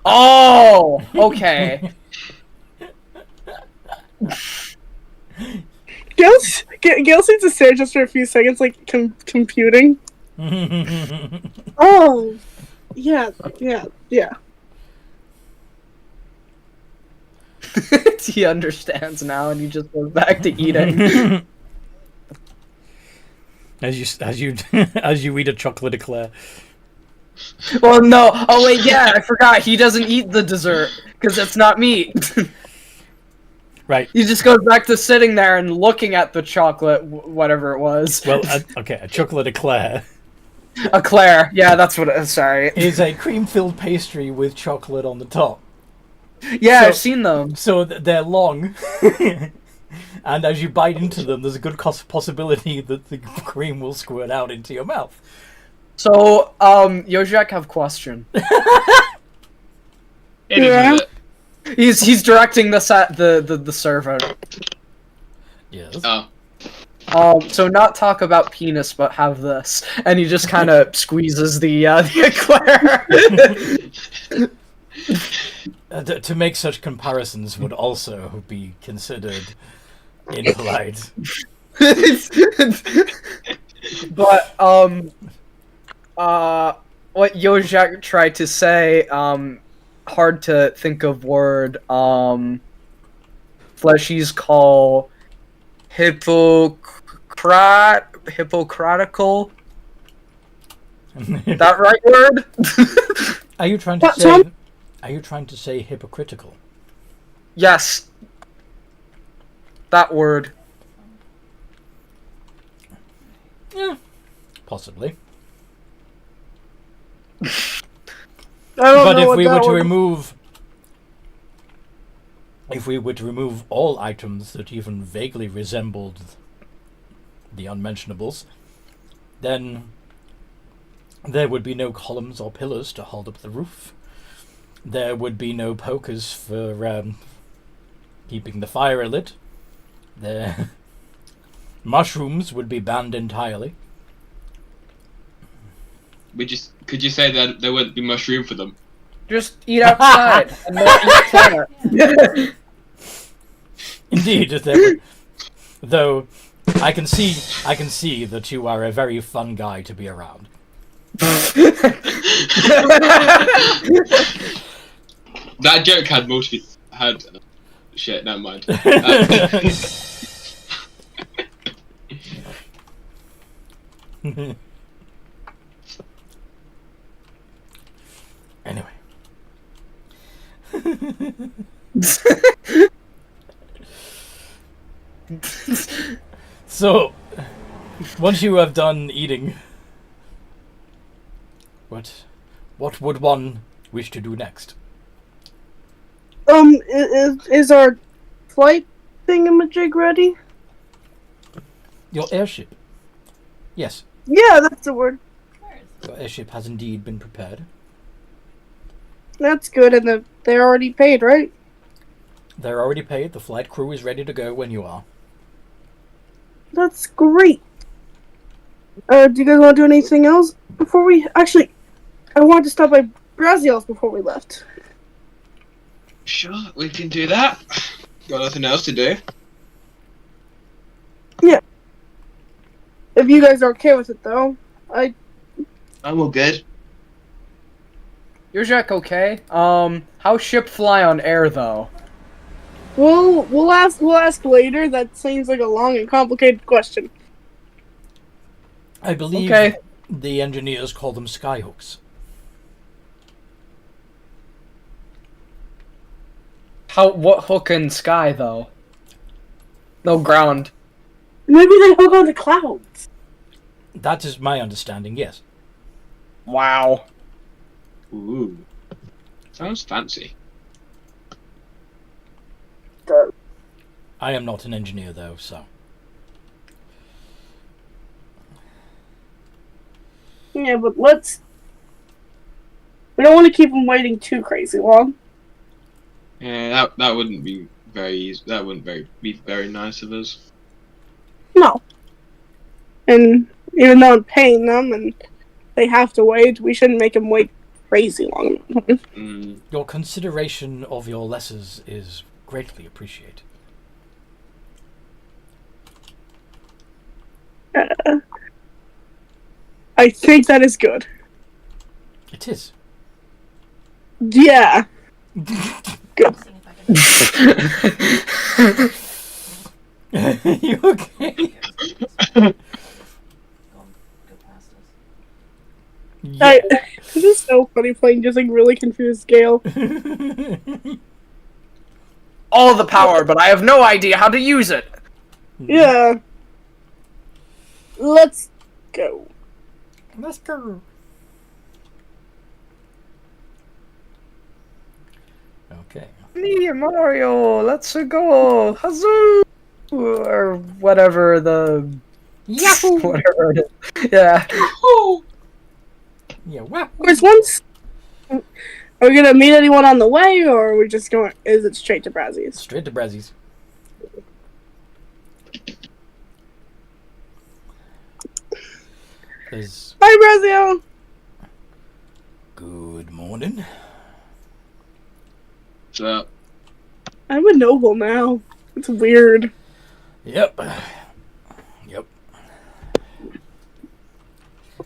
Oh, okay. Gail seems to stare just for a few seconds, like computing. Oh, yeah. He understands now, and he just goes back to eating. as you eat a chocolate eclair. Well, no. Oh wait, yeah, I forgot. He doesn't eat the dessert because it's not meat. Right. He just goes back to sitting there and looking at the chocolate, whatever it was. Well, a chocolate eclair Eclair. Yeah, that's what it is. Sorry. is a cream-filled pastry with chocolate on the top. Yeah, So- I've seen them. So they're long, and as you bite into them, there's a good possibility that the cream will squirt out into your mouth. So, Yoshak have question. It is Yeah. with it. He's directing this at the servant. Yes. Oh. So not talk about penis, but have this, and he just kind of squeezes the eclair. To make such comparisons would also be considered impolite. But what Yoshak tried to say, hard to think of word. Fleshies call hypocritical. That right word? Are you trying to That's say? one- Are you trying to say hypocritical? Yes. that word. Yeah, possibly. I don't But know if what we that were to would- remove, if we were to remove all items that even vaguely resembled the unmentionables, then there would be no columns or pillars to hold up the roof. There would be no pokers for keeping the fire lit. The mushrooms would be banned entirely. Could you say that there wouldn't be much room for them? Just eat outside and not eat planet. Indeed, there would, though I can see that you are a very fun guy to be around. That joke had shit. Never mind. Anyway. So, once you have done eating, what would one wish to do next? Is our flight thingamajig ready? Your airship. Yes, Yeah, that's the word. Where is your airship has indeed been prepared. That's good, and they're already paid, right? They're already paid. The flight crew is ready to go when you are. That's great. Do you guys want to do anything else before we... Actually, I wanted to stop by Braziel's before we left. Sure, we can do that. Got nothing else to do. If you guys are okay with it, though. I'm all good. You're Jack, okay? How ship fly on air though? We'll ask later. That seems like a long and complicated question. I believe Okay. the engineers call them skyhooks. What hook in sky though? No ground. Maybe they hook on the clouds. That is my understanding, yes. Wow. Ooh, sounds fancy. I am not an engineer, though, so... Yeah, but let's... We don't want to keep them waiting too crazy long. Yeah, that wouldn't be very easy. That wouldn't be very nice of us. No. And even though I'm paying them and they have to wait, we shouldn't make them wait crazy long. Mm. Your consideration of your lessers is greatly appreciated. I think that is good. It is. Yeah. it? Seeing if I can You okay? go past us. Yeah. This is so funny playing just like really confused Gale. All the power, but I have no idea how to use it. Yeah. Let's go. Let's go. Okay. Me and Mario, let's go. Hazoo! Or whatever the... Yahoo! Whatever it is. Yeah. Yeah, wow. There's once. Are we gonna meet anyone on the way, or are we just going? Is it straight to Brazi's? Straight to Brazies. There's... Hi, Brazio. Good morning. So, I'm a noble now. It's weird. Yep. Yep.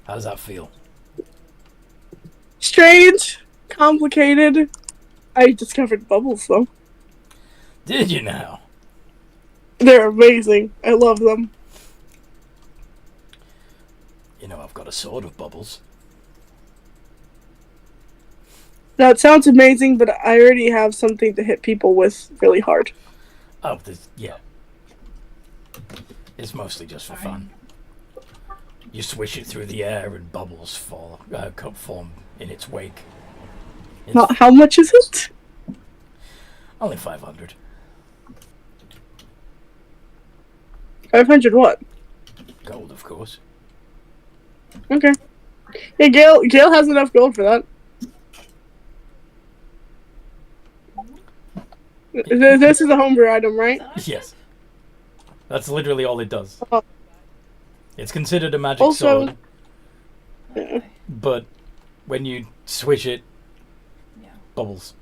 How does that feel? Strange, complicated. I discovered bubbles though. Did you now? They're amazing. I love them. You know, I've got a sword of bubbles. Now it sounds amazing, but I already have something to hit people with really hard. Oh, there's... yeah. It's mostly just for fun. You swish it through the air and bubbles form in its wake. It's How much is it? only 500. 500 what? Gold, of course. Okay. Yeah, Gail has enough gold for that. This is a homebrew item, right? Yes. That's literally all it does. Oh. It's considered a magic Also- sword, Yeah. but when you swish it, Yeah. bubbles.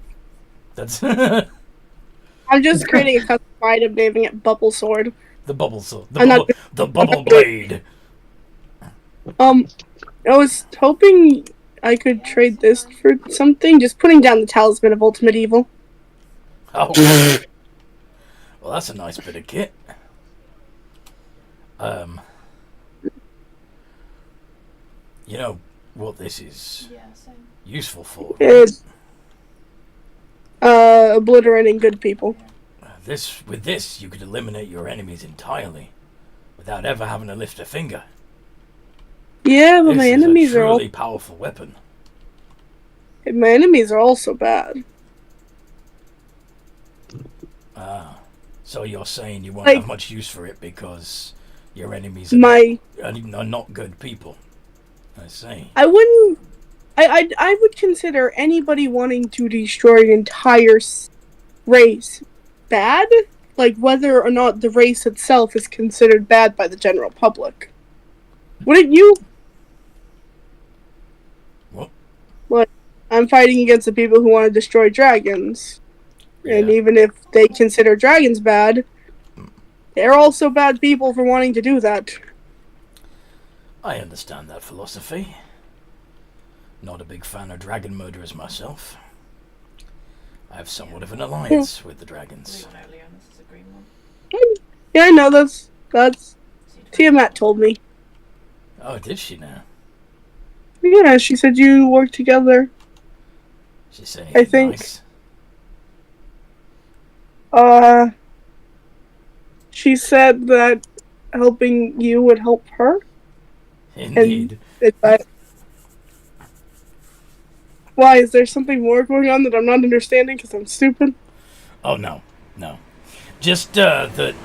That's I'm just creating a custom item, naming it Bubble Sword. the bubble sword. I'm not- The bubble blade. I was hoping I could trade this for something. Just putting down the Talisman of Ultimate Evil. Oh. Well, that's a nice bit of kit. You know what this is Yeah, same. useful for? It's obliterating good people. With this, you could eliminate your enemies entirely, without ever having to lift a finger. Yeah, but This my is enemies a are all truly powerful weapon. my enemies are also bad. Ah, so you're saying you won't Like- have much use for it because your enemies are not good people. I see. I wouldn't. I would consider anybody wanting to destroy an entire race bad, like whether or not the race itself is considered bad by the general public. Wouldn't you? What? Like, I'm fighting against the people who want to destroy dragons, and Yeah. even if they consider dragons bad, they're also bad people for wanting to do that. I understand that philosophy. Not a big fan of dragon murderers myself. I have somewhat of an alliance with the dragons. Blue one earlier, and this is a green one. Yeah, I know that's So you don't- Tiamat told me. Oh, did she now? Yeah, she said you work together. She say I think- nice? She said that helping you would help her. Indeed. Why, is there something more going on that I'm not understanding because I'm stupid? Oh, no. Just that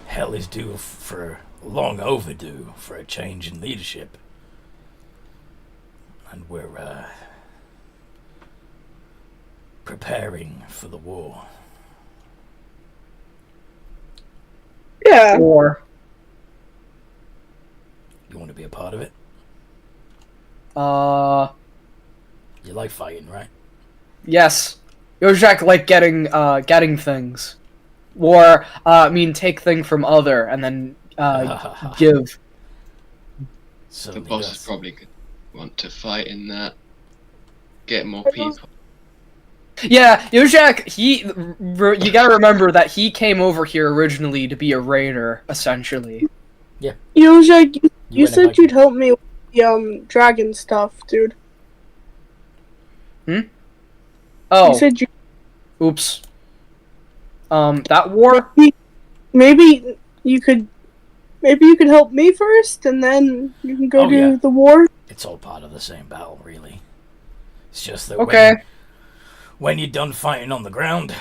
hell is due for long overdue for a change in leadership. And we're preparing for the war. Yeah. Or You want to be a part of it? You like fighting, right? yes. Yojak like getting things. Or take thing from other and then give. The Certainly boss does. probably could want to fight in that. Get more people. Yeah, Yojak, you gotta remember that he came over here originally to be a raider, essentially. Yojak, you went said and you'd help me with the dragon stuff, dude. You Oh, said you oops. That war? maybe you could help me first, and then you can go Oh, do yeah. the war. It's all part of the same battle, really. It's just that Okay. when you're done fighting on the ground,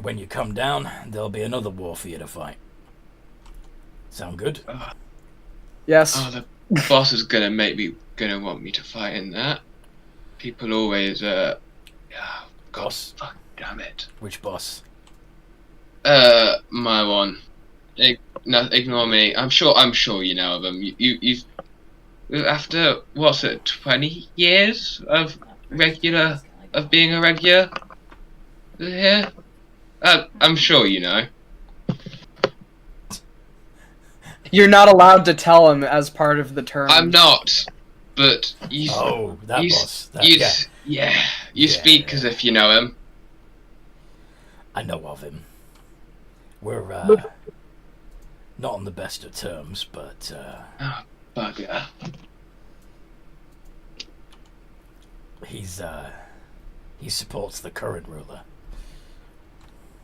when you come down, there'll be another war for you to fight. Sound good? Yes. Oh, the boss is gonna want me to fight in that. People always, God, Boss? fuck, damn it. Which boss? My one. No, ignore me. I'm sure you know of them. You after what's it? 20 years of being a regular here. I'm sure you know. You're not allowed to tell him as part of the term. I'm not, but you. Oh, that you, boss. you, Yeah, yeah. You Yeah. speak as if you know him. I know of him. We're not on the best of terms, but Oh, bugger. he supports the current ruler.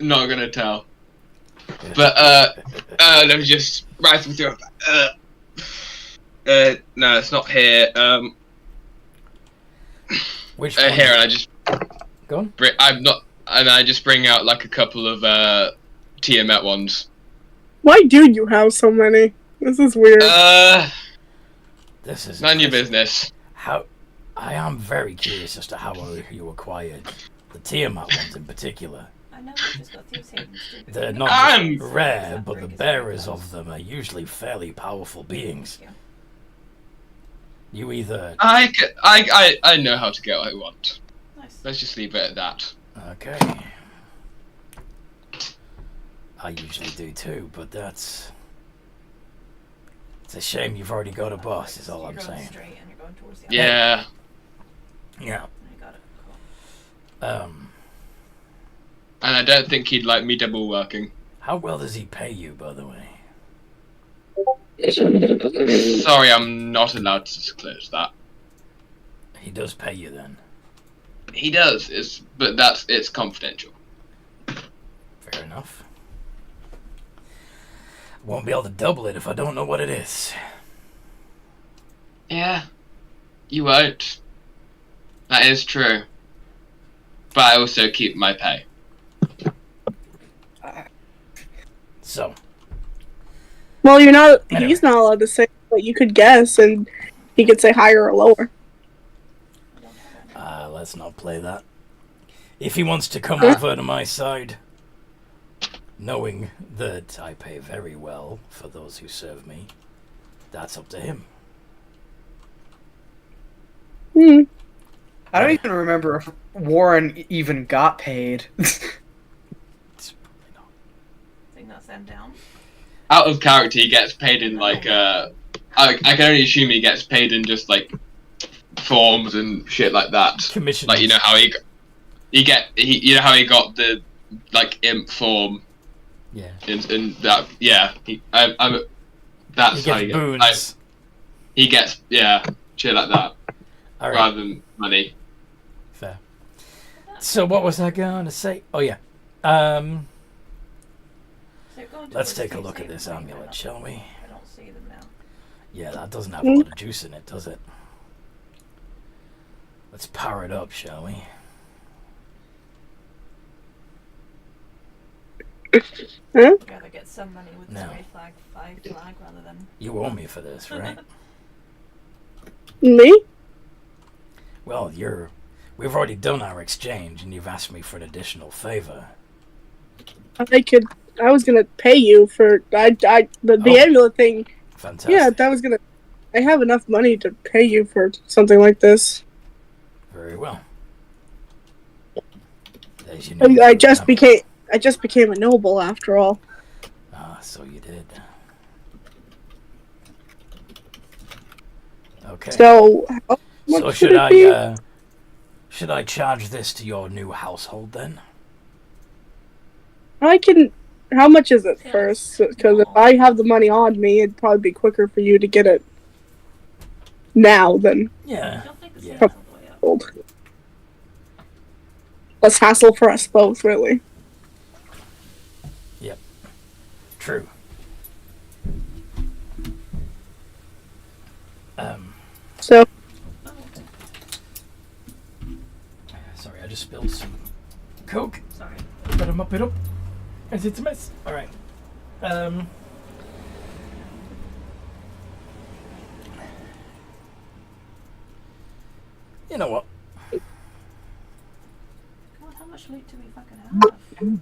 not gonna tell. But let me just rifle through. No, it's not here. Which one? Here, and I just Go on. I'm not, and I just bring out like a couple of Tiamat ones. Why do you have so many? This is weird. This is None of your impressive. business. How? I am very curious as to how you acquired the Tiamat ones in particular. I know we just got thieves' havens too. They're not I'm- just rare, but the bearers of them are usually fairly powerful beings. Yeah. You either I know how to get what I want. Nice. Let's just leave it at that. okay. I usually do too, but it's a shame you've already got a boss. Is all You're I'm going saying. straight and you're going towards the Yeah. Yeah. I got it. Cool. And I don't think he'd like me double working. How well does he pay you, by the way? Sorry, I'm not allowed to disclose that. He does pay you then. He does, but it's confidential. Fair enough. Won't be able to double it if I don't know what it is. Yeah, you won't. That is true. But I also keep my pay. So, Well, you're not. Anyway. He's not allowed to say, but you could guess, and he could say higher or lower. let's not play that. If he wants to come over to my side, knowing that I pay very well for those who serve me, that's up to him. Hmm. I don't even remember if Warren even got paid. It's probably not. Thing not sent down. Out of character, he gets paid in like I can only assume he gets paid in just like forms and shit like that. Commission. Like you know how you know how he got the like imp form Yeah. in that that's He how gets you get boons. he gets shit like that All right. rather than money. Fair. So what was I going to say? Oh yeah. So you're going Let's towards take a thieves' look at haven, this right? amulet, shall we? I don't see them now. Yeah, that doesn't have a lot of juice in it, does it? Let's power it up, shall we? I'd rather get some money with No. this red flag, 5 flag, rather than. You owe me for this, right? Me? Well, we've already done our exchange, and you've asked me for an additional favor. I was gonna pay you for the Oh. amulet thing. Fantastic. Yeah, that was gonna. I have enough money to pay you for something like this. Very well. There's your I new just amulet. became a noble after all. Ah, so you did. Okay. So how much So should it be? should I charge this to your new household then? I can. How much is it Yeah. first? Because if I have the money on me, it'd probably be quicker for you to get it now than Yeah. I don't think the Yeah. sale's all the way up. old. Less hassle for us both, really. True. So Oh, Sorry, I just spilled some Coke. sorry. Better mop it up. As it's a mess. Alright. You know what? God, how much loot do we fucking have?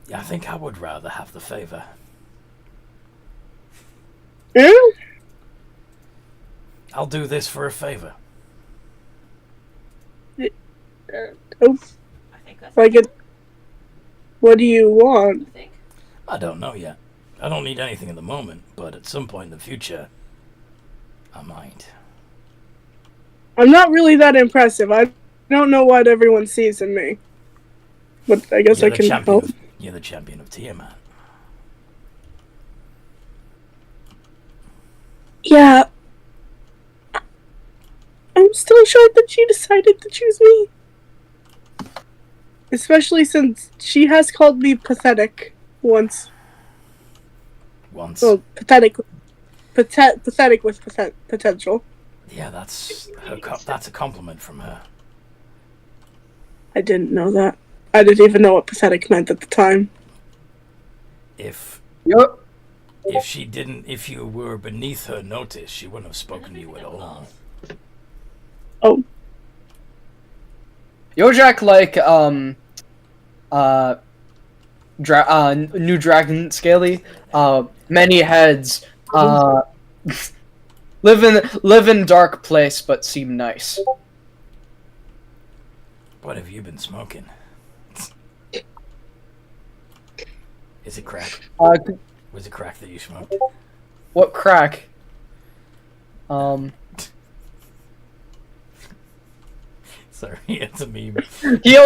Yeah, I think I would rather have the favor. yeah, I'll do this for a favor. oh, I think that's. I get. What do you want? I think. I don't know yet. I don't need anything at the moment, but at some point in the future, I might. I'm not really that impressive. I don't know what everyone sees in me, but I guess You're I the can champion help. of, you're the champion of Tiamat. Yeah. I'm still shocked that she decided to choose me. Especially since she has called me pathetic once. Once. Well, pathetic with potential. Yeah, that's that's a compliment from her. I didn't know that. I didn't even know what pathetic meant at the time. If Yup. if you were beneath her notice, she wouldn't have spoken to you at all. Oh, Yojak like New Dragon Scaly, many heads, live in dark place but seem nice. What have you been smoking? Is it crack? Was it crack that you smoked? What crack? Sorry, it's a meme. He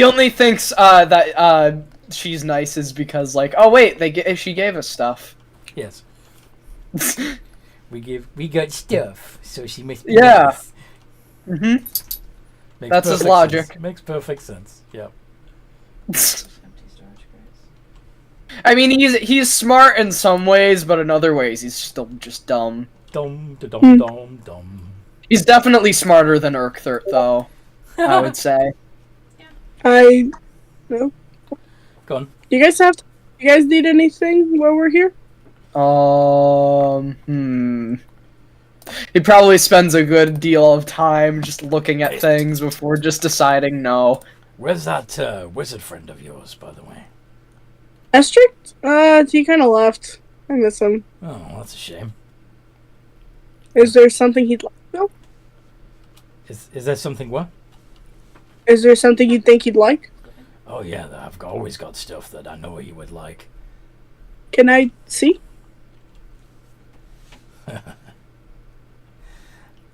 only thinks that she's nice is because like, oh wait, she gave us stuff. Yes. We got stuff, so she must be Yeah. nice. Mm-hmm. Makes That's his perfect logic. sense. Makes perfect sense. Yeah. Empty storage crates. I mean, he's smart in some ways, but in other ways he's still just dumb. Dum da dum dum dum. He's definitely smarter than Urkthert, though. I would say. I. No. Go on. You guys need anything while we're here? He probably spends a good deal of time just looking at things before just deciding no. Where's that wizard friend of yours, by the way? Estrict? He kind of left. I miss him. Oh, that's a shame. Is there something he'd like? No. Is there something what? Is there something you think he'd like? Oh yeah, always got stuff that I know he would like. Can I see?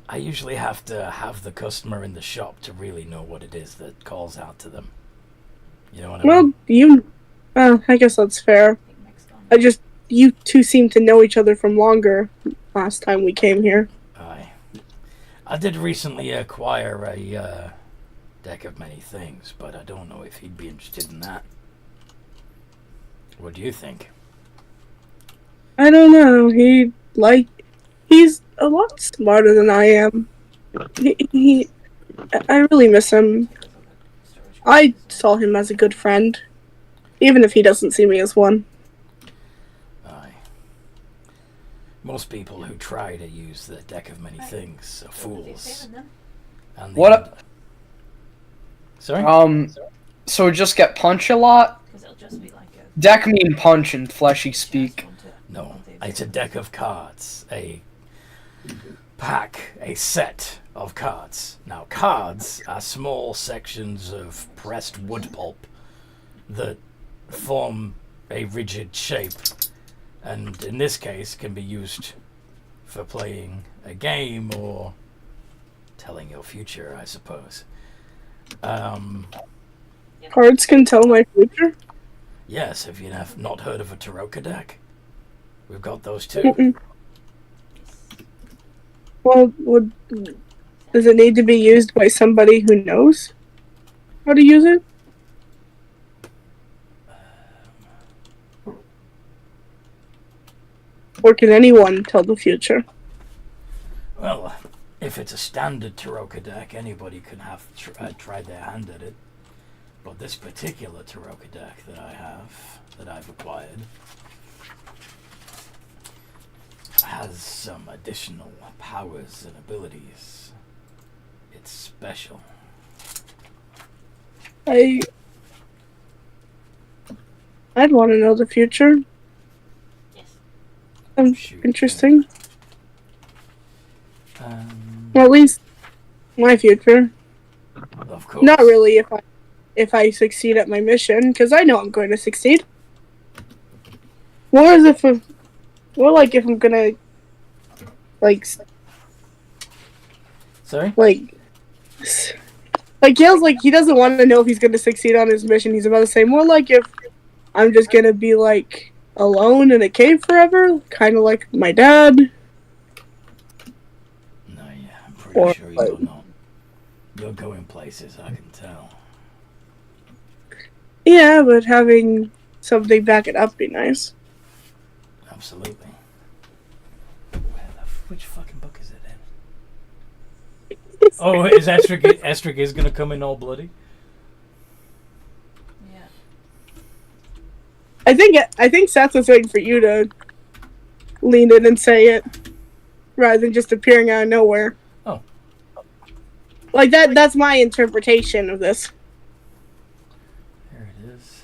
I usually have to have the customer in the shop to really know what it is that calls out to them. You know what I mean? Well, I guess that's fair. You two seem to know each other from longer last time we came here. Aye. I did recently acquire a deck of many things, but I don't know if he'd be interested in that. What do you think? I don't know. He's a lot smarter than I am. I really miss him. I saw him as a good friend, even if he doesn't see me as one. Aye. Most people who try to use the deck of many things are fools. And What? Sorry? So just get punch a lot? Because it'll just be like a Deck mean punch in fleshy speak. No, it's a deck of cards. A pack, a set of cards. Now, cards are small sections of pressed wood pulp that form a rigid shape, and in this case can be used for playing a game or telling your future, I suppose. Cards can tell my future? Yes, if you have not heard of a Taroka deck, we've got those too. Mm-mm. Well, does it need to be used by somebody who knows how to use it? Or can anyone tell the future? Well, if it's a standard Taroka deck, anybody can have tried their hand at it. But this particular Taroka deck that I've acquired, has some additional powers and abilities. It's special. I'd want to know the future. yes. Interesting. Um, Well, at least my future. of course. Not really if I succeed at my mission, because I know I'm going to succeed. More as if if I'm gonna Sorry? Gail's like he doesn't want to know if he's gonna succeed on his mission. He's about to say more like if I'm just gonna be like alone in a cave forever, kind of like my dad. No, yeah, I'm pretty Or, sure you're not. You're going places, I can tell. Yeah, but having something back it up be nice. Absolutely. Which fucking book is it in? Oh, is Estric is gonna come in all bloody? Yeah. I think Seth was waiting for you to lean in and say it, rather than just appearing out of nowhere. Oh. Like that's my interpretation of this. There it is.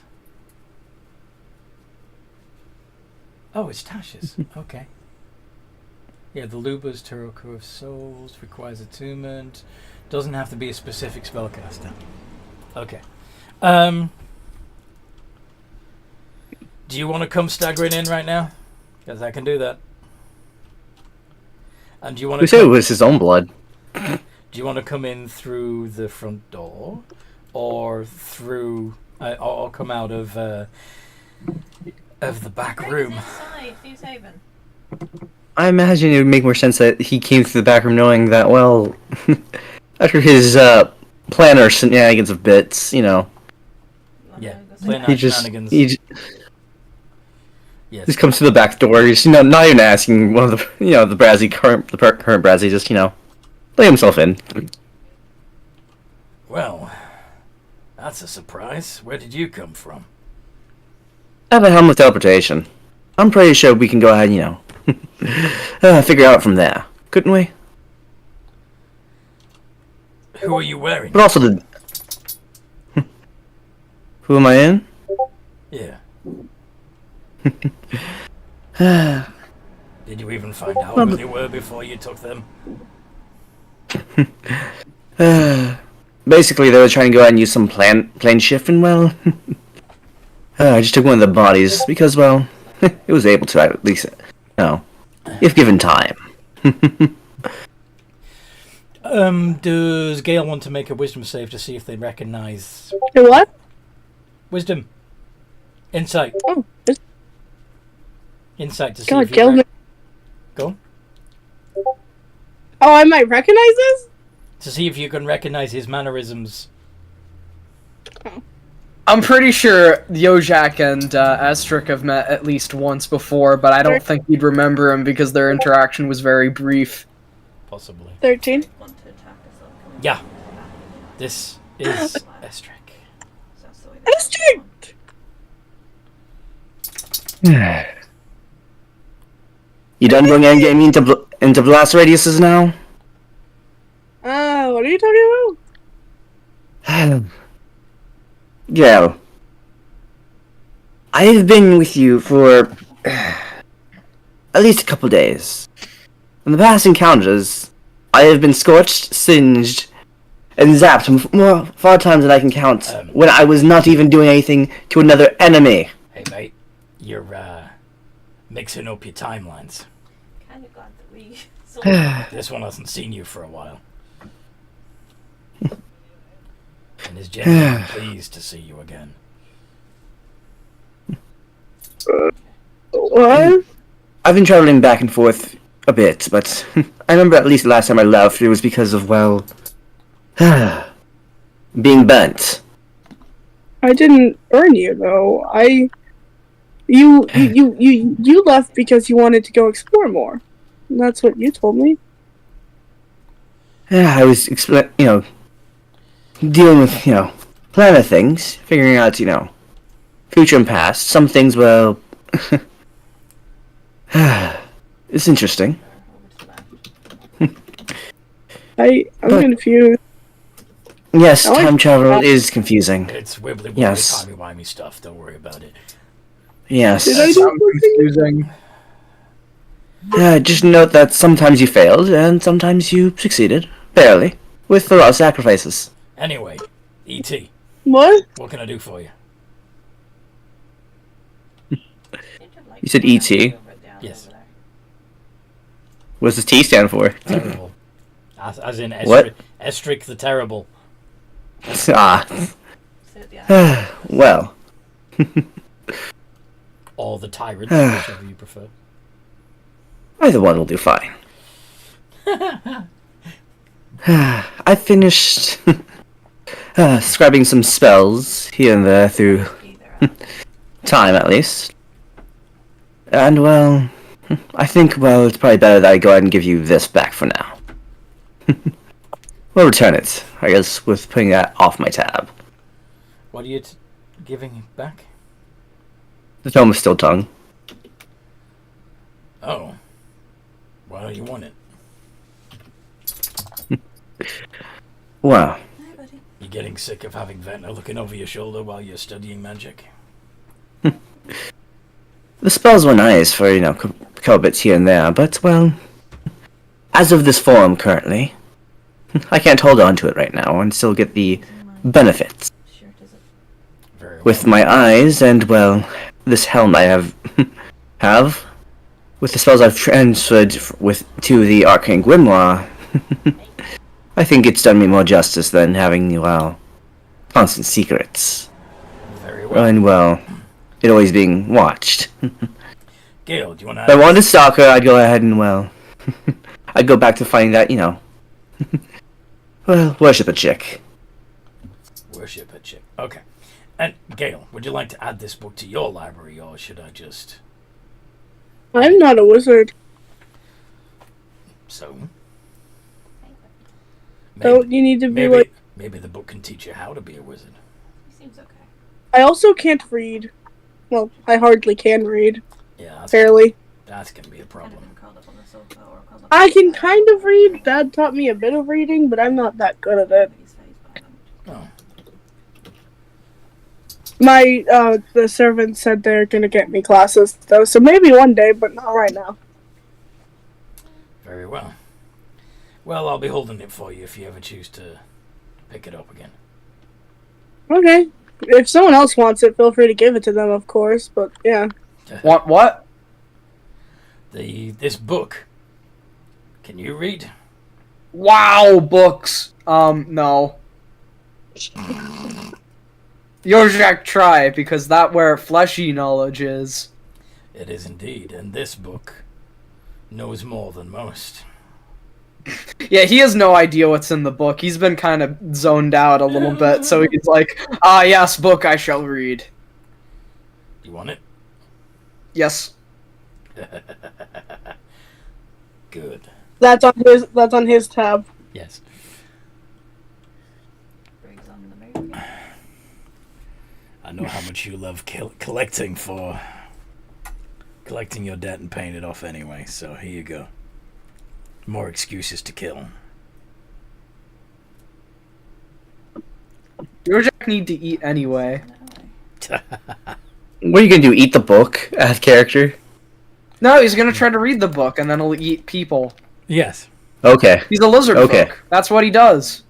Oh, it's Tasha's. Okay. Yeah, the Luba's Tarot of Souls requires attunement. Doesn't have to be a specific spellcaster. Okay. Do you want to come staggering in right now? Because I can do that. And do you want Who to? said it was his own blood? Do you want to come in through the front door, or through, or come out of the back room? Inside, Thieves Haven. I imagine it would make more sense that he came through the back room knowing that, well, after his planner shenanigans of bits, you know, Yeah, Go plan he out just shenanigans. Yes. just comes to the back door. He's, not even asking one of the, the current Brazzy, just, let himself in. Well, that's a surprise. Where did you come from? I have a helm of teleportation. I'm pretty sure we can go ahead and, figure out from there, couldn't we? Who are you wearing? But also the... Who am I in? Yeah. Did you even find out who they were before you took them? Basically, they were trying to go ahead and use some plane shift, and well, I just took one of the bodies because, well, it was able to at least, if given time. Does Gale want to make a wisdom save to see if they recognize The what? wisdom? Insight. Oh, Insight to see God, if you Gale. Go on. Oh, I might recognize this. To see if you can recognize his mannerisms. I'm pretty sure Yojak and Estric have met at least once before, but I don't think you'd remember him because their interaction was very brief. Possibly. 13. Want to attack us all coming Yeah. back. This is Estric. So that's the way that Estric! You done bringing me into blast radiuses now? What are you talking about? Yeah. I have been with you for at least a couple days. In the past encounters, I have been scorched, singed, and zapped more far times than I can count when I was not even doing anything to another enemy. Hey mate, you're mixing up your timelines. kind of glad that we saw This one hasn't seen you for a while. And is genuinely pleased to see you again. What? I've been traveling back and forth a bit, but I remember at least the last time I left, it was because of, well, being burnt. I didn't burn you though. You left because you wanted to go explore more. That's what you told me. Yeah, I was, dealing with, planning things, figuring out, future and past. Some things, well, it's interesting. I'm confused. Yes, I like time travel that. is confusing. It's wibbly wobbly, Yes. timey-wimey stuff, don't worry about it. Yes. Did I do Sounds something? confusing. Just note that sometimes you failed, and sometimes you succeeded. Barely. With a lot of sacrifices. Anyway, E.T., What? what can I do for you? You said E.T.? Yes. What does the T stand for? Terrible. As in What? Estric the Terrible. Ah. Well. Or the Tyrant, whichever you prefer. Either one will do fine. I finished scribing some spells here and there through Either. time, at least. And, well, I think, well, it's probably better that I go ahead and give you this back for now. We'll return it, I guess, with putting that off my tab. What are you giving it back? The tome of Still Tongue. Oh. Why do you want it? Wow. Hi, buddy. You getting sick of having Ventnor looking over your shoulder while you're studying magic? The spells were nice for, a couple bits here and there, but, well, as of this form currently, I can't hold on to it right now and still get the benefits. Shirt is it? Very well. With my eyes and, well, this helm I have, with the spells I've transferred to the Arcane Grimoire, I think it's done me more justice than having, well, constant secrets. Very well. And, well, it always being watched. Gale, do you want to If I wanted to stalk her, I'd go ahead and, well, I'd go back to finding that, well, worship a chick. worship a chick? Okay. And Gale, would you like to add this book to your library, or should I just... I'm not a wizard. So? So you need to be maybe, like. maybe the book can teach you how to be a wizard. He seems okay. I also can't read. Well, I hardly can read. Yeah, Barely. that's going to be a Kind problem. of been curled up on the sofa or curled up I on the can sofa. kind of read. Dad taught me a bit of reading, but I'm not that good at it. His face, but I don't. Oh, The servant said they're gonna get me classes though, so maybe one day, but not right now. very well. Well, I'll be holding it for you if you ever choose to pick it up again. Okay. If someone else wants it, feel free to give it to them, of course, but yeah. What? This book. Can you read? Wow, books. No. Yojak, try, because that where fleshy knowledge is. It is indeed, and this book knows more than most. Yeah, he has no idea what's in the book. He's been kind of zoned out a little bit, so he's like, yes, book I shall read. You want it? Yes. Good. That's on his tab. Yes. Briggs on the move. I know how much you love collecting your debt and paying it off anyway, so here you go. More excuses to kill. Yojak need to eat anyway. What are you gonna do, eat the book as character? No, he's gonna try to read the book, and then he'll eat people. Yes. Okay. He's a lizard Okay. folk. That's what he does.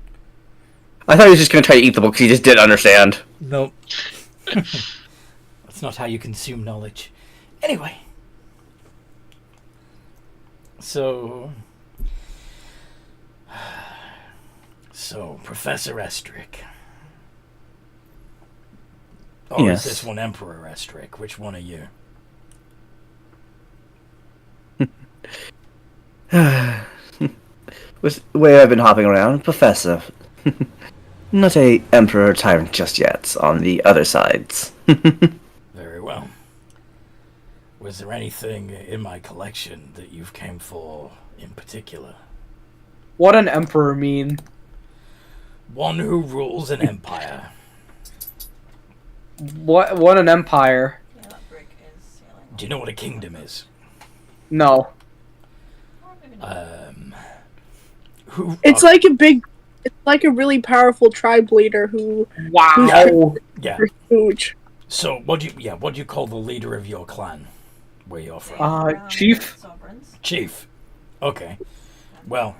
I thought he was just gonna try to eat the book because he just didn't understand. Nope. That's not how you consume knowledge. Anyway. So, Professor Estrick. Or Yes. is this one Emperor Estrick? Which one are you? With the way I've been hopping around, Professor. Not a Emperor Tyrant just yet, on the other sides. Very well. Was there anything in my collection that you've came for in particular? What an emperor mean? One who rules an empire. What an empire? Yeah, that brick is sailing. Do you know what a kingdom is? No. Or maybe not. Who? It's like a really powerful tribe leader who Wow. Yeah. huge. So, what do you call the leader of your clan? Where you're from? Brown Chief? Sovereigns. Chief. Okay. Well,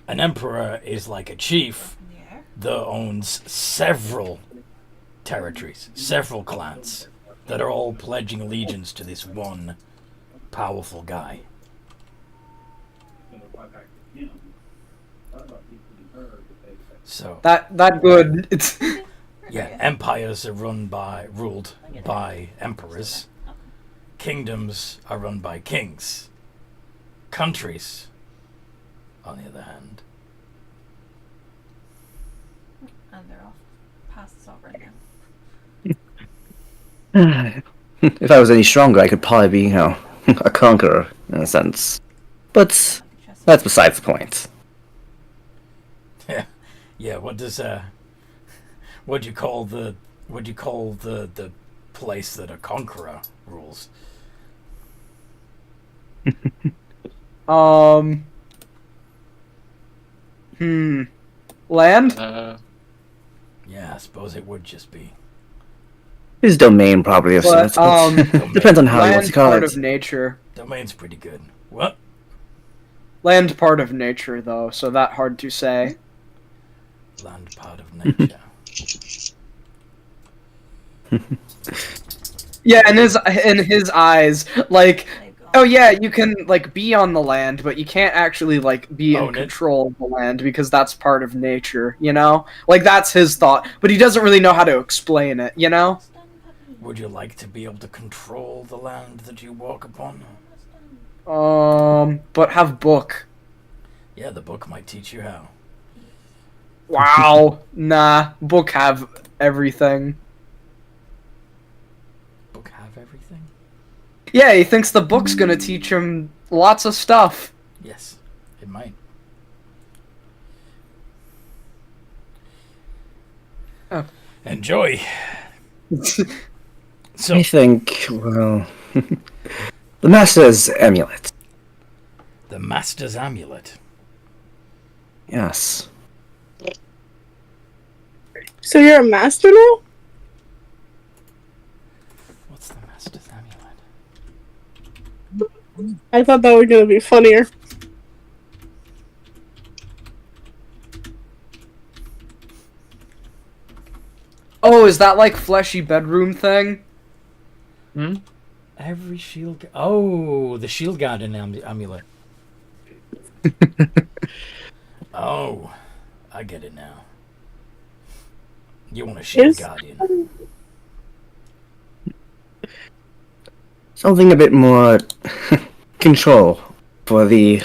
an emperor is like a chief In the air. that owns several territories, several clans that are all pledging allegiance to this one powerful guy. So, That good. It's yeah, empires are ruled by emperors. Kingdoms are run by kings. Countries, on the other hand, And they're off past sovereign now. If I was any stronger, I could probably be, a conqueror in a sense. But that's besides the point. Yeah, what do you call the place that a conqueror rules? Land? Yeah, I suppose it would just be. His domain probably of But, sorts, but depends on how he wants Land to call part it. of nature. Domain's pretty good. What? Land part of nature, though, so that hard to say. Land part of nature. Yeah, in his eyes, like, They've gone. oh yeah, you can like be on the land, but you can't actually like be Own in it. control of the land because that's part of nature, you know? Like that's his thought, but he doesn't really know how to explain it, you know? Almost done, puppy. Would you like to be able to control the land that you walk upon? Almost done. But have book. Yeah, the book might teach you how. Wow. Nah, book have everything. Book have everything? Yeah, he thinks the book's gonna teach him lots of stuff. Yes, it might. Oh. Enjoy. So, I think, well, the Master's amulet. the Master's Amulet. Yes. So you're a master now? What's the Master's Amulet? I thought that was gonna be funnier. Oh, is that like fleshy bedroom thing? Every shield. Oh, the shield guardian amulet. Oh, I get it now. You want a shield Yes. guardian? Something a bit more control for the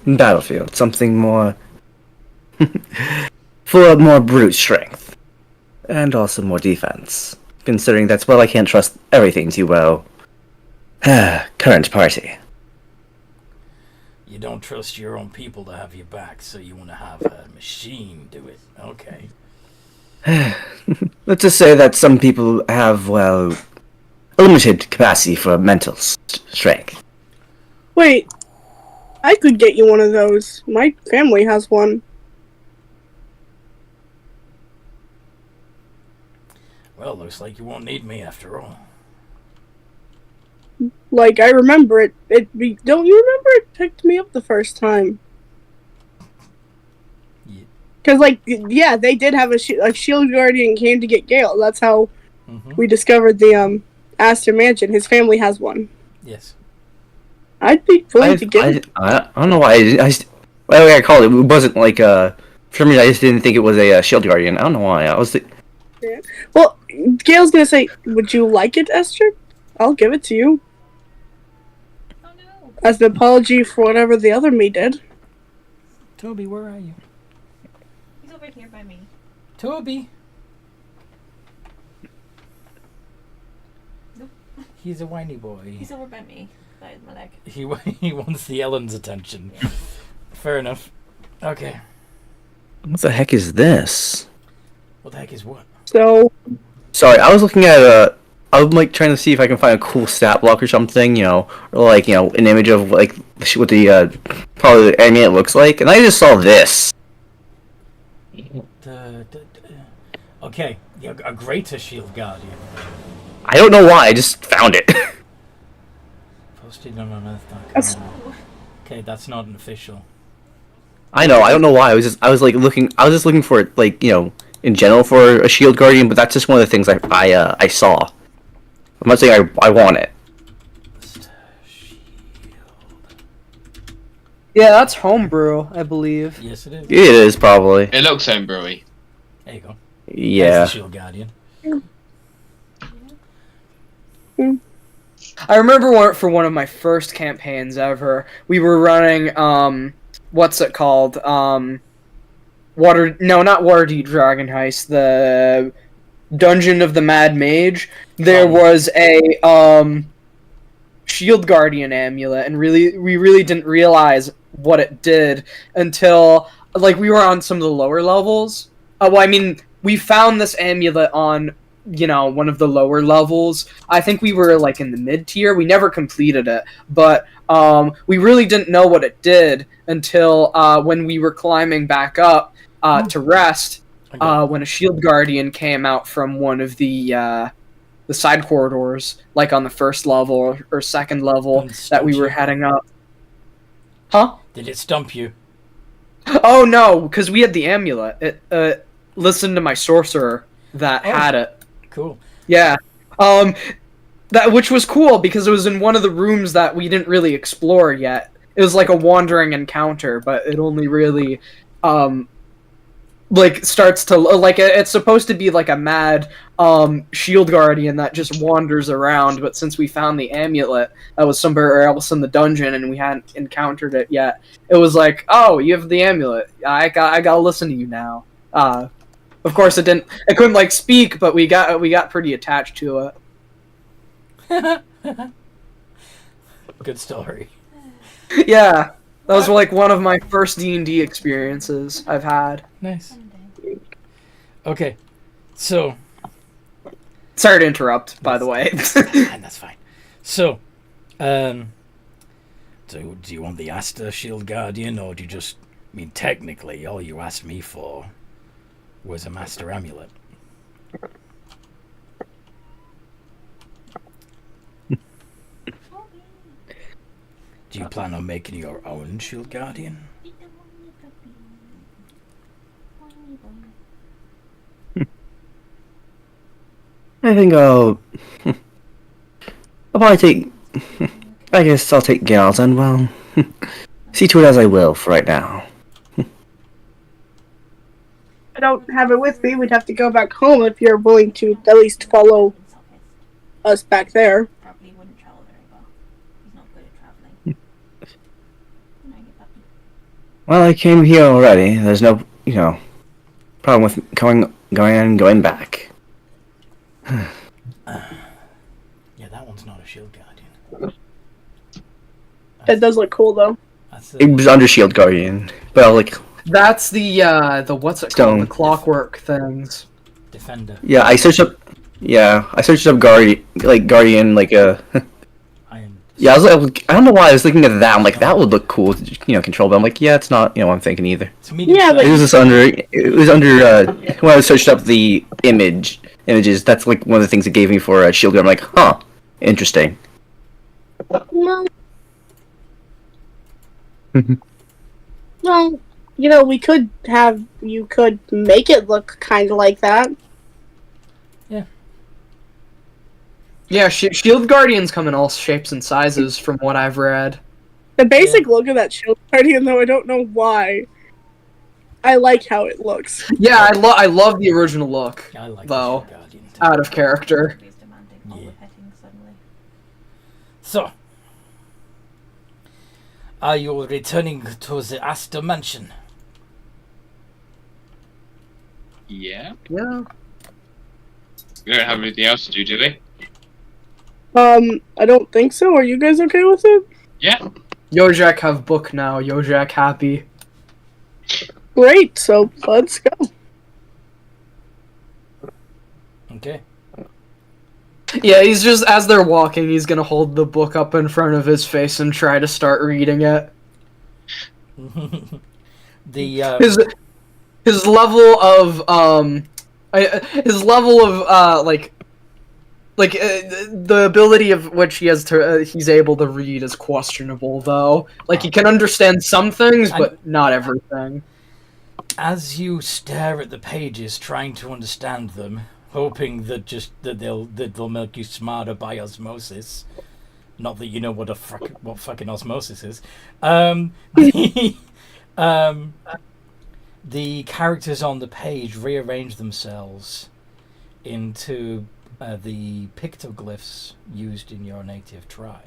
battlefield. Something more for more brute strength. And also more defense. Considering that, well, I can't trust everything too well. Current party. You don't trust your own people to have your back, so you want to have a machine do it. Okay. Let's just say that some people have, well, a limited capacity for mental strength. Wait, I could get you one of those. My family has one. Well, looks like you won't need me after all. Like, I remember it. Don't you remember it picked me up the first time? Yeah. Because, like, yeah, they did have a shield guardian came to get Gale. That's how we discovered the Astor Mansion. His family has one. Yes. I'd be willing to get it. I don't know why I called it. It wasn't like for some reason I just didn't think it was a shield guardian. I don't know why. I was. Well, Gail's gonna say, "Would you like it, Esther? I'll give it to you Oh no. as an apology for whatever the other me did." Toby, where are you? He's over here by me. Toby! Nope. He's a whiny boy. He's over by me. By my leg. He wants the Ellen's attention. Fair enough. Okay. What the heck is this? What the heck is what? So, Sorry, I was looking at I'm like trying to see if I can find a cool stat block or something, or like an image of like what the probably the amulet looks like, and I just saw this. Okay, yeah, a greater shield guardian. I don't know why. I just found it. Posted on That's- unearth.com. Okay, that's not an official. I know. I don't know why. I was just looking for it, like in general for a shield guardian, but that's just one of the things I saw. I'm not saying I want it. Shield. Yeah, that's homebrew, I believe. Yes, it is. It is probably. It looks homebrewy. There you go. Yeah. There's the shield guardian. I remember for one of my first campaigns ever, we were running what's it called? Not Waterdeep Dragon Heist, the Dungeon of the Mad Mage, there Fun. was a Shield Guardian amulet, and we really didn't realize what it did until like we were on some of the lower levels. Well, I mean, we found this amulet on one of the lower levels. I think we were like in the mid tier. We never completed it, but we really didn't know what it did until when we were climbing back up to rest. When a Shield Guardian came out from one of the side corridors, like on the first level or second level that we were heading up. Huh? Did it stump you? Oh no, because we had the amulet. It listened to my sorcerer that had it. Cool. Yeah. That which was cool because it was in one of the rooms that we didn't really explore yet. It was like a wandering encounter, but it only really like starts to like it's supposed to be like a mad Shield Guardian that just wanders around, but since we found the amulet that was somewhere else in the dungeon and we hadn't encountered it yet, it was like, oh, you have the amulet, I gotta listen to you now. Of course it couldn't like speak, but we got pretty attached to it. Good story. Yeah, that was like one of my first D&D experiences I've had. Nice. Okay, so sorry to interrupt, by the way. that's fine. So, do you want the Astor Shield Guardian, or do you just? I mean, technically, all you asked me for was a Master Amulet. Do you plan on making your own Shield Guardian? I think I'll probably take. I guess I'll take Gal's and well, see to it as I will for right now. I don't have it with me. We'd have to go back home if you're willing to at least follow us back there. Probably wouldn't travel very well. He's not good at traveling. Well, I came here already. There's no, problem with going and going back. Yeah, that one's not a Shield Guardian. It does look cool though. That's It was under Shield Guardian, but like. That's the what's it Stone. called? The clockwork things. Defender. Yeah, I searched up Guardian, Iron. Yeah, I don't know why I was looking at that. I'm like, that would look cool to, control, but I'm like, yeah, it's not, what I'm thinking either. It's a medium Yeah, but- size. It was under, when I searched up the images, that's like one of the things it gave me for Shield Guard. I'm like, huh, interesting. Well, you could make it look kind of like that. Yeah, Shield Guardians come in all shapes and sizes from what I've read. The basic look of that Shield Guardian, though, I don't know why. I like how it looks. Yeah, I love the original look, I like though. the Shield Guardian too. Out of character. He's demanding all the petting suddenly. So, are you returning to the Astor Mansion? Yeah. Yeah. We don't have anything else to do, do we? I don't think so. Are you guys okay with it? Yeah. Yojak have book now. Yojak happy. Great, so let's go. Okay. Yeah, he's just, as they're walking, he's gonna hold the book up in front of his face and try to start reading it. The His level of the ability of which he has to he's able to read is questionable, though. Like, he can understand some things, but not everything. as you stare at the pages, trying to understand them, hoping that they'll make you smarter by osmosis. Not that you know what fucking osmosis is. The characters on the page rearrange themselves into the pictoglyphs used in your native tribe.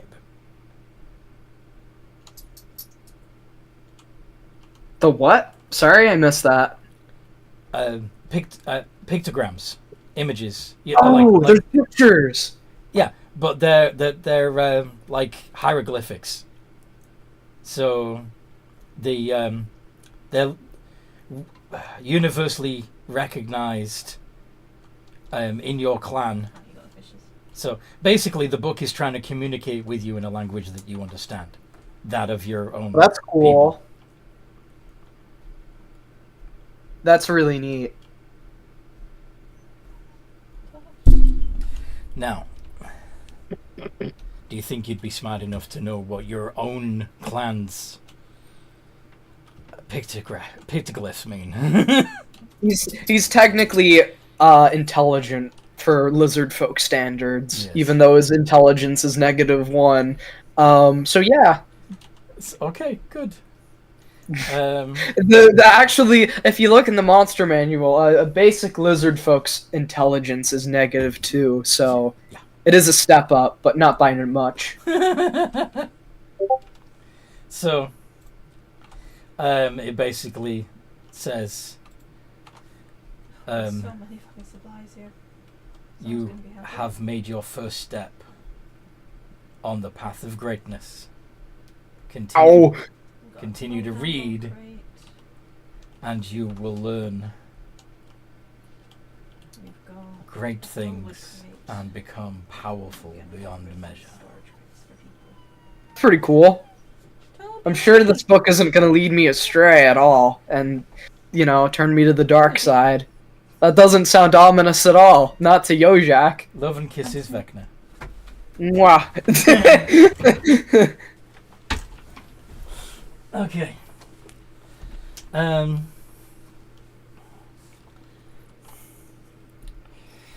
The what? Sorry, I missed that. Pictograms. images. There's pictures. Yeah, but they're like hieroglyphics. So they're universally recognized in your clan. You got the fishes. So basically, the book is trying to communicate with you in a language that you understand, that of your own. That's cool. people. That's really neat. Now, do you think you'd be smart enough to know what your own clan's pictoglyphs mean? He's technically intelligent for lizard folk standards, Yes. even though his intelligence is -1. So yeah, Okay, good. the actually, if you look in the monster manual, a basic lizard folk's intelligence is -2. So Yeah. it is a step up, but not by much. So, it basically says, There's so many fucking supplies here. Someone's you gonna be happy. have made your first step on the path of greatness. Continue, Ow! We've got continue to a read. crate. and you will learn We've got great a things crate. and become powerful We've got beyond storage measure. crates for people. Pretty cool. Toby! I'm sure this book isn't going to lead me astray at all, and turn me to the dark side. That doesn't sound ominous at all. Not to Yojak. Love and kisses, Vecna. Mwah. Okay.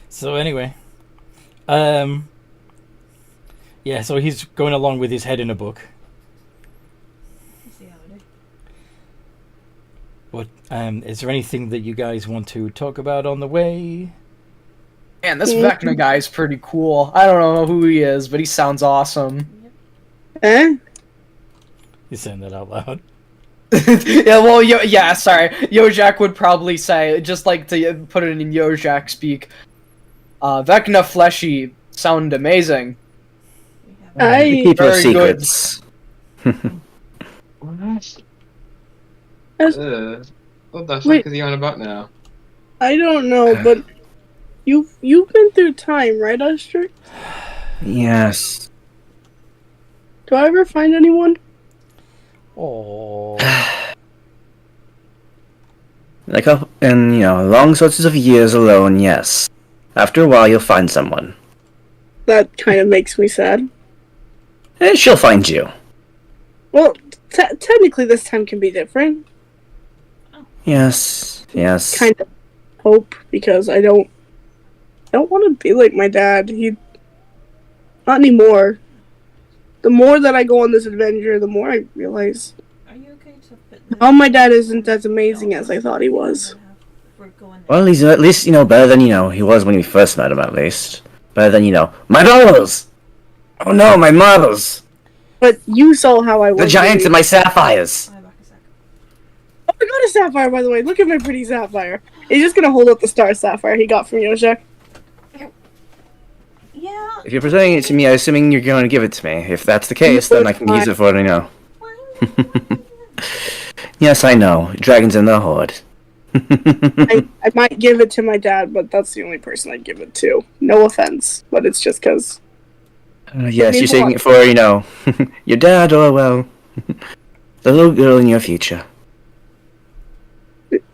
So anyway, yeah. So he's going along with his head in a book. You see how I do? What? Is there anything that you guys want to talk about on the way? Man, this Vecna guy's pretty cool. I don't know who he is, but he sounds awesome. Eh? You're saying that out loud. Yeah, well, sorry. Yojak would probably say, just like to put it in Yojak speak, Vecna Fleshy sound amazing. We have I Keep your Very good. secrets. What As- the fuck Wait. is he on about now? I don't know, but you've been through time, right, Astor? Yes. Do I ever find anyone? Oh. And long stretches of years alone, yes. After a while, you'll find someone. That kind of makes me sad. And she'll find you. Well, technically this time can be different. Yes. Kind of hope, because I don't want to be like my dad. Not anymore. The more that I go on this adventure, the more I realize Are you okay to put the... how my dad isn't as amazing as I thought he was. We're going Well, he's at least, better than, he was when we first met him, at least. Better than, my marbles! Oh no, my marbles! But you saw how I was. The giants really. and my sapphires! I'll be back a sec. Oh, I got a sapphire, by the way. Look at my pretty sapphire. He's just gonna hold up the star sapphire he got from Yoshak. Yeah. If you're presenting it to me, I'm assuming you're going to give it to me. If that's the case, then I can use it for what I know. Yes, I know. Dragons in the Horde. I might give it to my dad, but that's the only person I'd give it to. No offense, but it's just because. Yes, mean, you're saying what? it for, your dad or, well, the little girl in your future.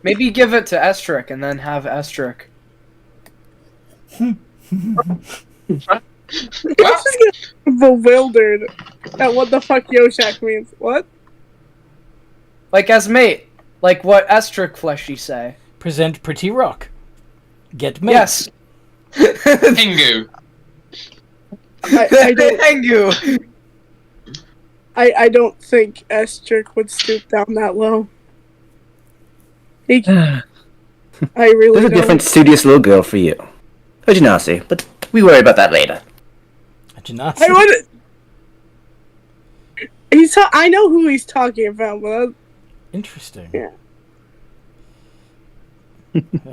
Maybe give it to Estric and then have Estric. He's just getting bewildered at what the fuck Yoshak means. What? Like as mate. Like what Estric Fleshy say. Present pretty rock. Get made. Yes. Pingu! I don't. Thank you. I don't think Estric would stoop down that low. I really There's a don't. different studious little girl for you. A Genasi, but we worry about that later. A Genasi. I would. I know who he's talking about, but Interesting. Yeah.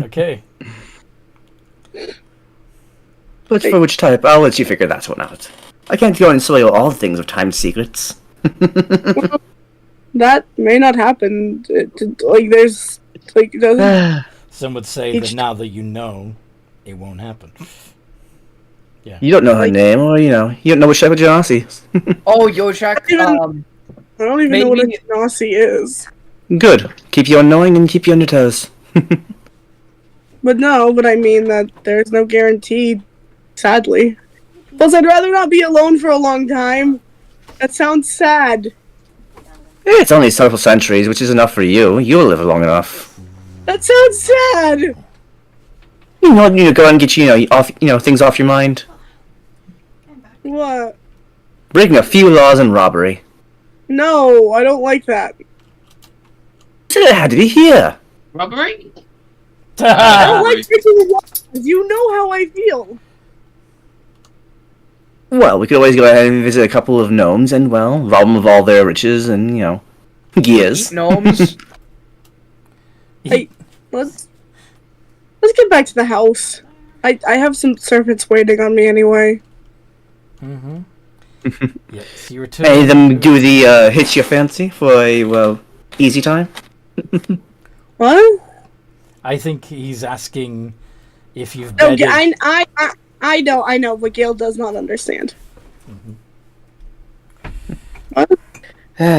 Okay. But for which type, I'll let you figure that one out. I can't go and soil all things of time secrets. That may not happen. There's doesn't. Some would say that now that you know, it won't happen. You don't know her name, or you don't know which type of Genasi. Oh, Yojak, I don't even know what a Genasi is. Good. Keep you on knowing and keep you on your toes. But I mean that there's no guarantee, sadly. Plus, I'd rather not be alone for a long time. That sounds sad. It's only several centuries, which is enough for you. You'll live long enough. That sounds sad. You need to go and get off, things off your mind. What? Breaking a few laws and robbery. No, I don't like that. So it had to be here. Robbery? I don't like taking the laws. You know how I feel. Well, we could always go ahead and visit a couple of gnomes and, rob them of all their riches and, gears. Eat gnomes. Hey, let's get back to the house. I have some servants waiting on me anyway. Mm-hmm. Yes, you return. Any of them do the hit your fancy for a easy time? What? I think he's asking if you've Okay, bedded... I know, but Gale does not understand. Mm-hmm. What?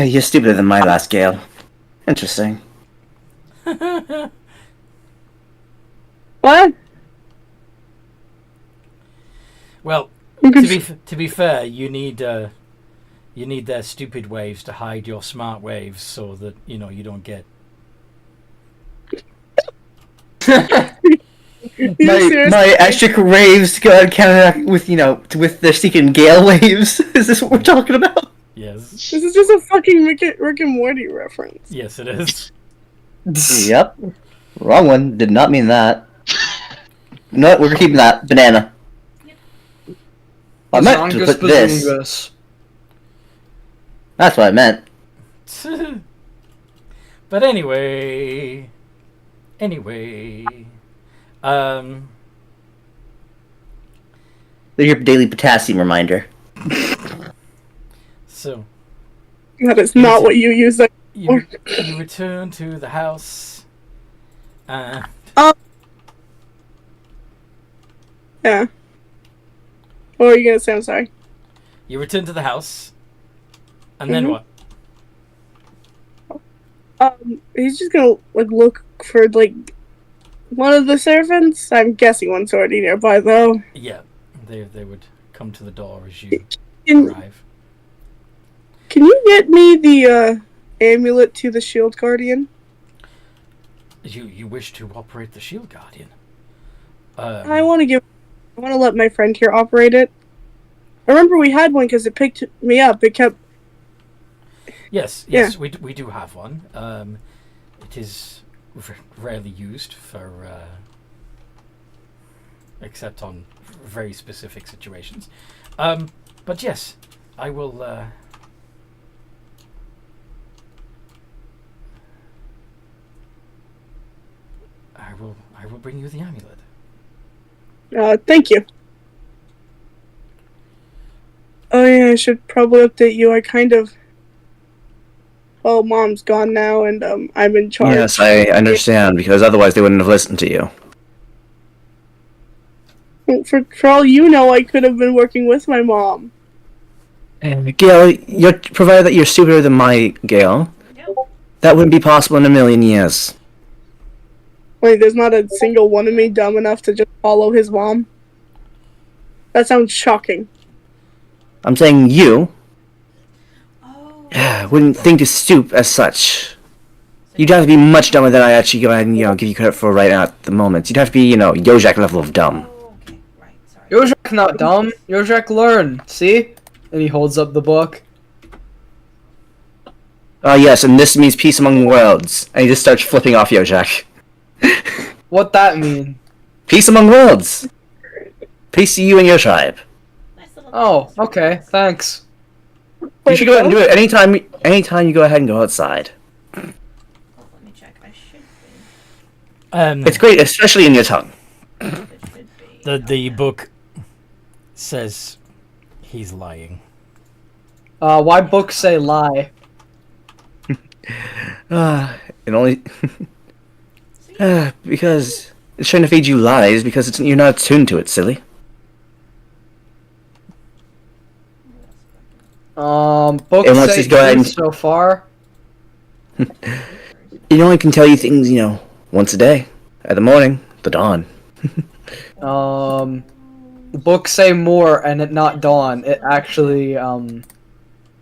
You're stupider than my last Gale. Interesting. What? Well, to be fair, you need their stupid waves to hide your smart waves, so that you don't get. my extra waves to go and counteract with with their seeking Gale waves. Is this what we're talking about? Yes. This is just a fucking Rick and Morty reference. Yes, it is. Yep. Wrong one. Did not mean that. No, we're keeping that. Banana. I meant to put this. That's what I meant. But anyway, They're your daily potassium reminder. So That is not what you use that you for. return to the house, and Yeah. What were you gonna say? I'm sorry. you return to the house, and then what? He's just gonna look for one of the servants. I'm guessing one's already nearby though. Yeah, they would come to the door as you Can arrive. you get me the amulet to the shield guardian? You wish to operate the shield guardian? I want to let my friend here operate it. I remember we had one because it picked me up. It kept. Yes, Yeah. we do have one. It is rarely used for, except on very specific situations. But yes, I will. I will bring you the amulet. Thank you. Oh yeah, I should probably update you. I kind of. Well, Mom's gone now, and I'm in charge. Yes, I understand, because otherwise they wouldn't have listened to you. For all you know, I could have been working with my mom. Gale, provided that you're stupider than my Gale, that wouldn't be possible in a million years. Wait, there's not a single one of me dumb enough to just follow his mom? That sounds shocking. I'm saying you Oh. wouldn't think to stoop as such. You'd have to be much dumber than I actually go ahead and give you credit for right now at the moment. You'd have to be Yojak level of dumb. Oh, okay, right, sorry. Yojak not dumb. Yojak learn. See? And he holds up the book. Yes, and this means peace among worlds. And he just starts flipping off Yojak. What that mean? Peace among worlds. Peace to you and your tribe. Nice little Oh, dance. okay. Thanks. You should go ahead and do it anytime you go ahead and go outside. Oh, let me check. I should be. It's great, especially in your tongue. It should be. The book says he's lying. Why books say lie? It only because it's trying to feed you lies because you're not attuned to it, silly. Books And let's say just go ahead good and- so far. It only can tell you things, once a day, at the morning, the dawn. The books say more, and it not dawn. It actually,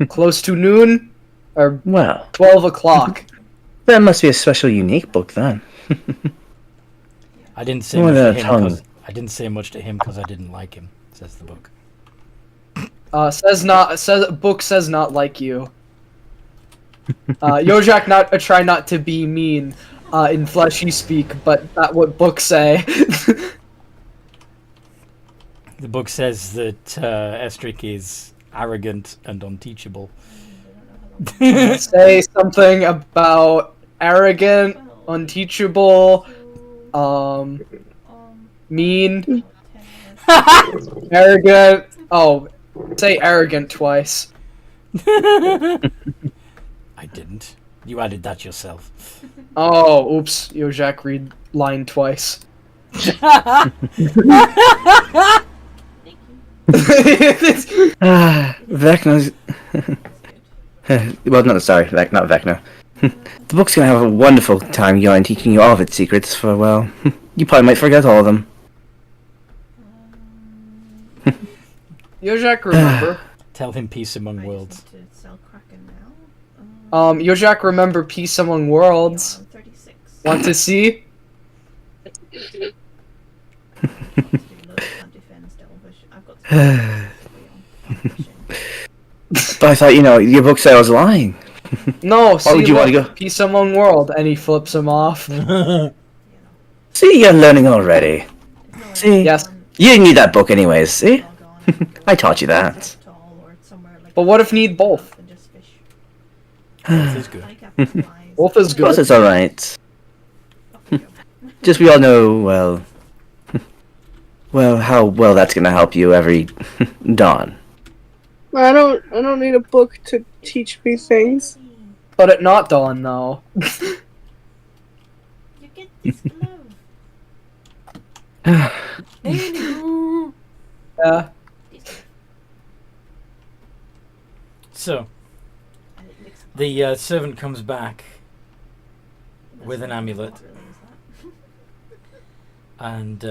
close to noon, or Well, 12 o'clock. that must be a special, unique book then. I didn't say More much than to a him tongue. because I didn't say much to him because I didn't like him. Says the book. Book says not like you. Yojak try not to be mean, in fleshy speak, but that what books say. The book says that Estrik is arrogant and unteachable. Say something about arrogant, unteachable, mean, arrogant. Oh, say arrogant twice. I didn't. You added that yourself. Oh, oops. Yojak read line twice. Vecna's... well, no, sorry, not Vecna. The book's gonna have a wonderful time going teaching you all of its secrets for, well, you probably might forget all of them. Yojak, remember. Tell him peace among worlds. To sell Kraken now. Yojak, remember peace among worlds. 36. Want to see? But I thought, your book said I was lying. No, see, would you want to look, go? peace among world, and he flips him off. See, you're learning already. See? Yes. You didn't need that book anyways, see? I taught you that. But what if need both? This is good. Both is Of course good. it's alright. Just we all know, well, how well that's gonna help you every dawn. I don't need a book to teach me things. But it not dawn, though. You get this glove. Yeah. So, the servant comes back with an amulet and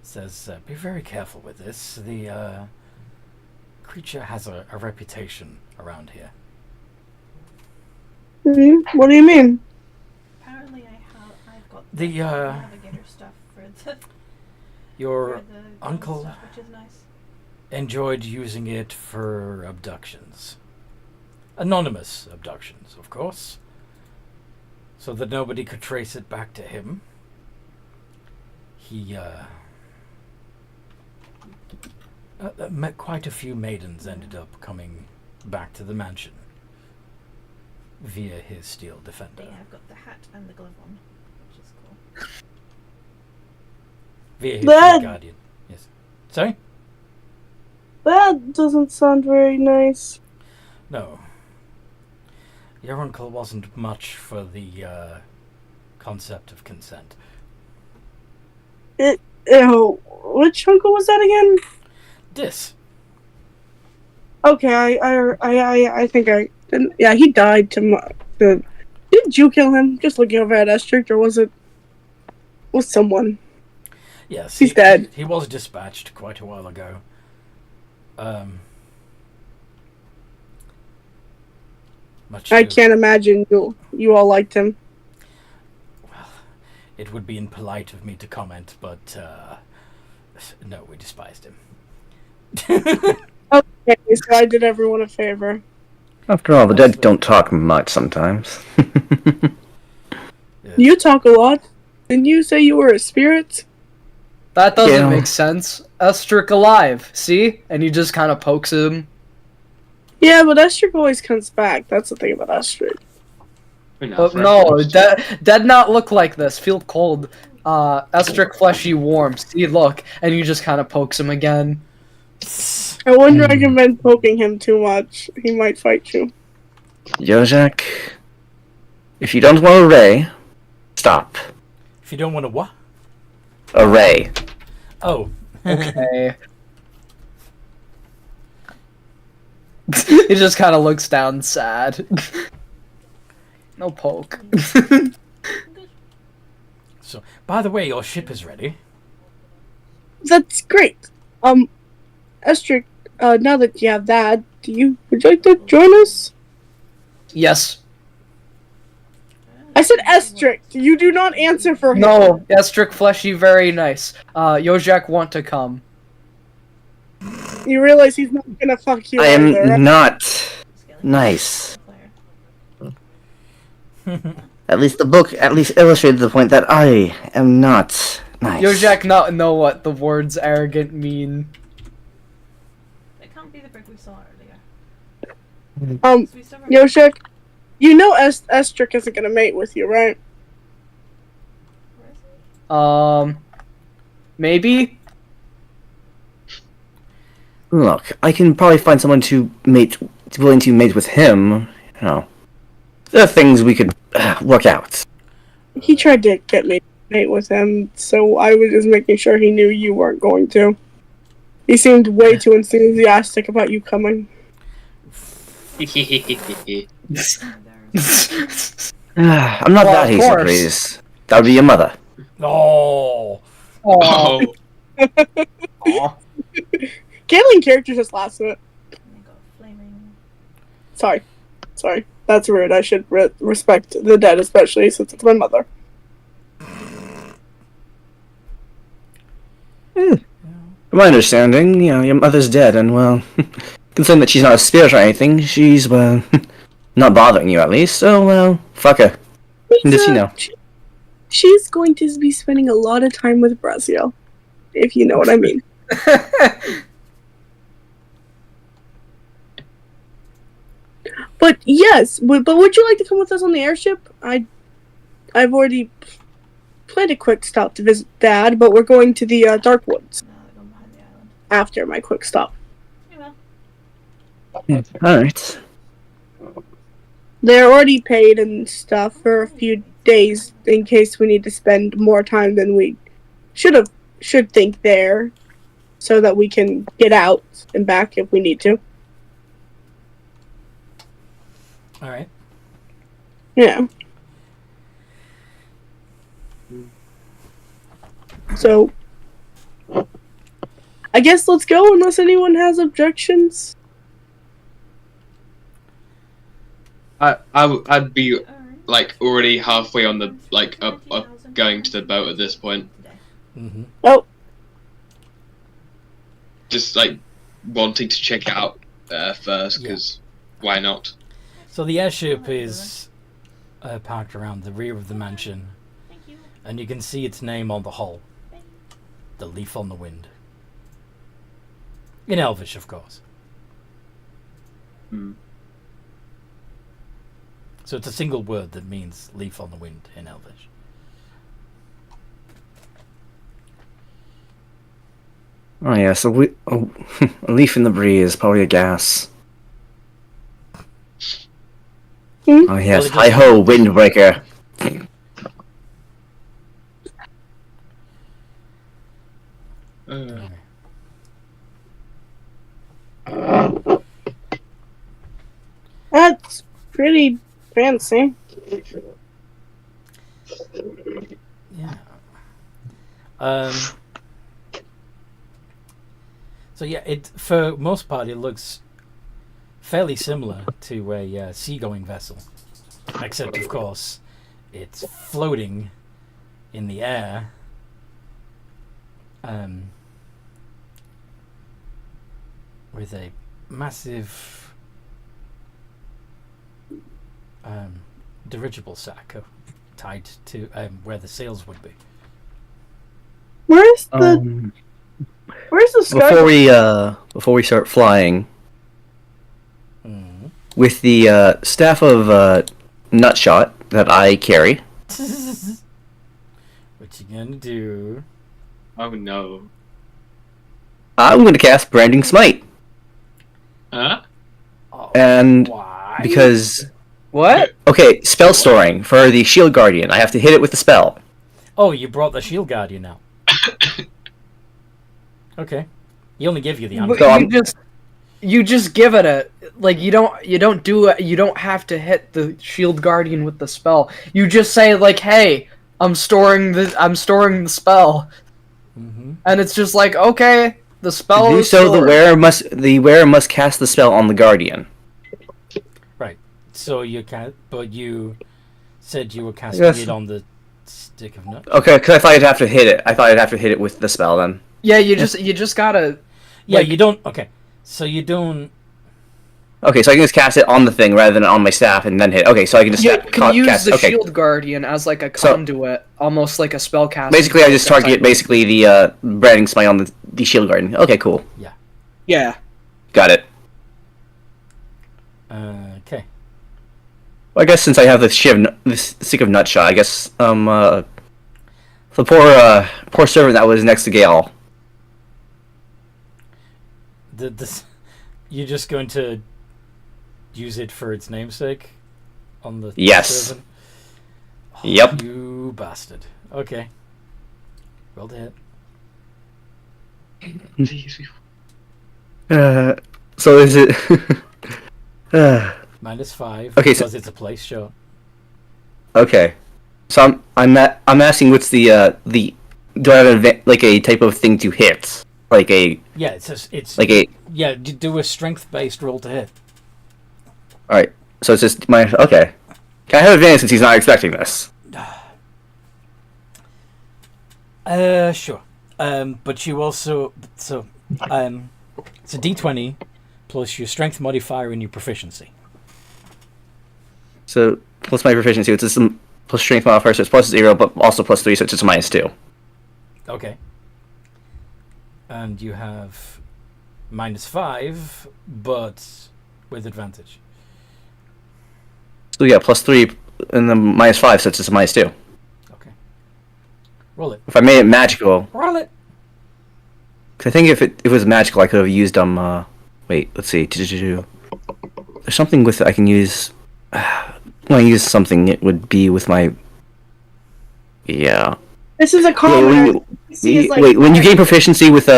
says, be very careful with this. The creature has a reputation around here. What do you mean? Apparently I've got The, navigator stuff for Your the gun uncle stuff, which is nice. enjoyed using it for abductions. Anonymous abductions, of course. So that nobody could trace it back to him. He, met quite a few maidens ended up coming back to the mansion via his steel defender. Yeah, I've got the hat and the glove on, which is cool. Via his That- steel guardian. Yes. Sorry? That doesn't sound very nice. No. Your uncle wasn't much for the concept of consent. Ew, which uncle was that again? Dis. Okay, I think I didn't. Yeah, he died didn't you kill him? Just looking over at Estrict, or was someone? Yes, He's dead. He was dispatched quite a while ago. Much I to- can't imagine you all liked him. Well, it would be impolite of me to comment, but no, we despised him. Okay, so I did everyone a favor. After all, the dead don't talk much sometimes. Yes. You talk a lot. Didn't you say you were a spirit? That doesn't Yeah. make sense. Estric alive, see? And he just kind of pokes him. Yeah, but Estric always comes back. That's the thing about Estric. No, dead not look like this. Feel cold. Estric fleshy warm. See, look, and you just kind of pokes him again. I wouldn't recommend poking him too much. He might fight you. Yojak, if you don't want a ray, stop. If you don't want to what? A ray. Oh. Okay. He just kind of looks down sad. No poke. So, by the way, your ship is ready. That's great. Estric, now that you have that, would you like to join us? Yes. I said Estric. You do not answer for him. No, Estric fleshy, very nice. Yojak want to come. You realize he's not gonna fuck you I am either, right? not nice. At least the book illustrated the point that I am not nice. Yojak not know what the words arrogant mean. It can't be the brick we saw earlier. So we still remember- Yoshik, you know Estric isn't gonna mate with you, right? Where is it? Maybe? Look, I can probably find someone willing to mate with him. You know, there are things we could work out. He tried to get me to mate with him, so I was just making sure he knew you weren't going to. He seemed way too enthusiastic about you coming. I'm not Well, that of easy, course. please. That would be your mother. Oh. Oh. Oh, Gambling characters just last minute. And they got flaming. Sorry. That's rude. I should respect the dead, especially since it's my mother. From my understanding, you know, your mother's dead, and well, considering that she's not a spirit or anything, she's, well, not bothering you at least, so, well, fuck her. Just, you know. She's going to be spending a lot of time with Brazil, if you know what I mean. But yes, but would you like to come with us on the airship? I've already planned a quick stop to visit Dad, but we're going to the Dark Woods No, they're going behind the island. after my quick stop. Yeah, well. Alright. They're already paid and stuff for a few days in case we need to spend more time than we should think there, so that we can get out and back if we need to. All right. Yeah. So, I guess let's go unless anyone has objections. I'd be Alright. like already halfway on the up going to the boat at this point. Mm-hmm. Oh, Just like wanting to check it out first, because why not? So the airship is parked around the rear of the mansion, Thank you. and you can see its name on the hull. The Leaf on the Wind. In Elvish, of course. Hmm. So it's a single word that means leaf on the wind in Elvish. Oh yes, a leaf in the breeze is probably a gas. Oh yes, Well, it hi-ho, windbreaker. that's pretty fancy. Yeah. So yeah, for most part it looks fairly similar to a seagoing vessel, except of course it's floating in the air. With a massive dirigible sack tied to where the sails would be. Where's the sky? Before we start flying, Mm. with the staff of Nutshot, that I carry. What you gonna do? Oh no. I'm going to cast Branding Smite. Huh? Oh, And why? because... What? Okay, spell storing. For the Shield Guardian, I have to hit it with the spell. Oh, you brought the shield guardian now. Okay. He only gave you the But undead. you just give it a like you don't do it. You don't have to hit the shield guardian with the spell. You just say like, "Hey, I'm storing the spell," Mm-hmm. and it's just like, okay, the spell. To do is so, stored. the wearer must cast the spell on the Guardian. Right. So you can't. But you said you were casting Yes. it on the stick of nuts. Okay, because I thought I'd have to hit it. I thought I'd have to hit it with the spell then. Yeah, you just gotta. Yeah, Like- you don't. Okay. So you don't. Okay, so I can just cast it on the thing rather than on my staff and then hit. Okay, so I can just You can use cast. the Okay, shield guardian as like a So- conduit, almost like a spell cast. basically I just target basically the Branding Smite on the Shield Guardian. Okay, cool. Yeah. Got it. Okay. Well, I guess since I have the stick of Nutshot, I guess the poor servant that was next to Gale. You're just going to use it for its namesake on the Yes. servant? Oh, Yep. You bastard. Okay. Roll to hit. So is it? -5. Okay, so- because it's a place shot. Okay, so I'm asking what's the do I have like a type of thing to hit, like a Yeah, it's like a yeah. Do a strength-based roll to hit. all right. So it's just my okay. Can I have advantage since he's not expecting this? Sure. But you also it's a D20 plus your strength modifier and your proficiency. So plus my proficiency, it's just some plus strength modifier, so it's +0, but also +3, so it's just -2. Okay. And you have -5, but with advantage. So yeah, +3 and then -5, so it's just -2. Okay. Roll it. If I made it magical, Roll it. because I think if it was magical, I could have used wait, let's see. There's something with it I can use. When I use something, it would be with my. Yeah. This is a common. Wait, when you gain proficiency with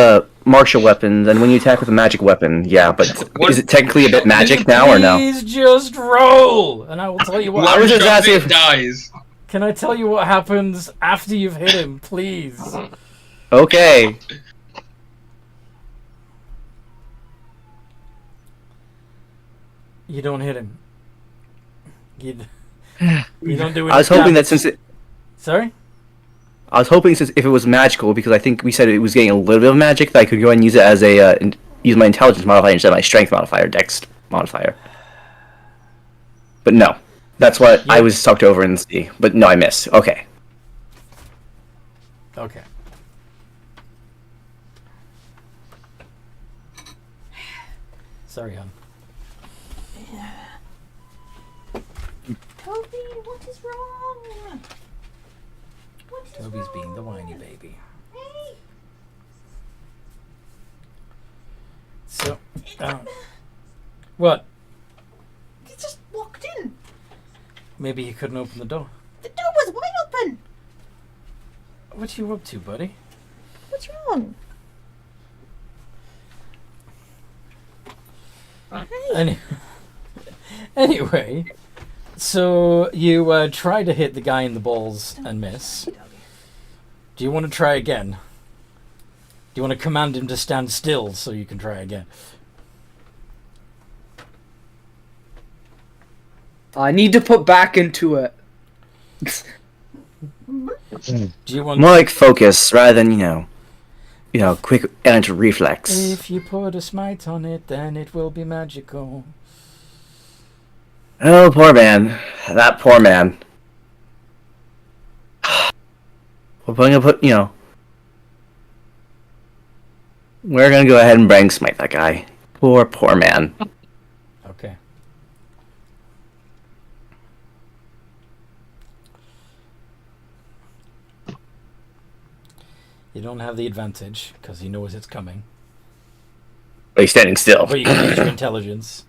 martial weapons, and when you attack with a magic weapon, yeah, but is it technically a bit magic now or no? Please just roll, and I will tell you what. I was just One-shot, asking it if- dies. Can I tell you what happens after you've hit him, please? Okay. You don't hit him. You don't do it. I was hoping that since Sorry? I was hoping since if it was magical, because I think we said it was getting a little bit of magic, that I could go ahead and use it as a use my intelligence modifier instead of my strength modifier, dex modifier. But no, that's what I was sucked over in the sea. But no, I missed. Okay. Okay. Sorry, hon. Toby, what is wrong? What is Toby's wrong? being the whiny baby. Hey, So, what? he just walked in. Maybe he couldn't open the door. The door was wide open. What are you up to, buddy? What's wrong? Anyway, so you try to hit the guy in the balls and miss. Do you want to try again? Do you want to command him to stand still so you can try again? I need to put back into it. Do you want? More like focus rather than quick energy reflex. If you put a smite on it, then it will be magical. Oh, poor man. That poor man. We're going to put, we're going to go ahead and Brang Smite that guy. Poor man. Okay. You don't have the advantage because he knows it's coming. But he's standing still. But you can use your intelligence.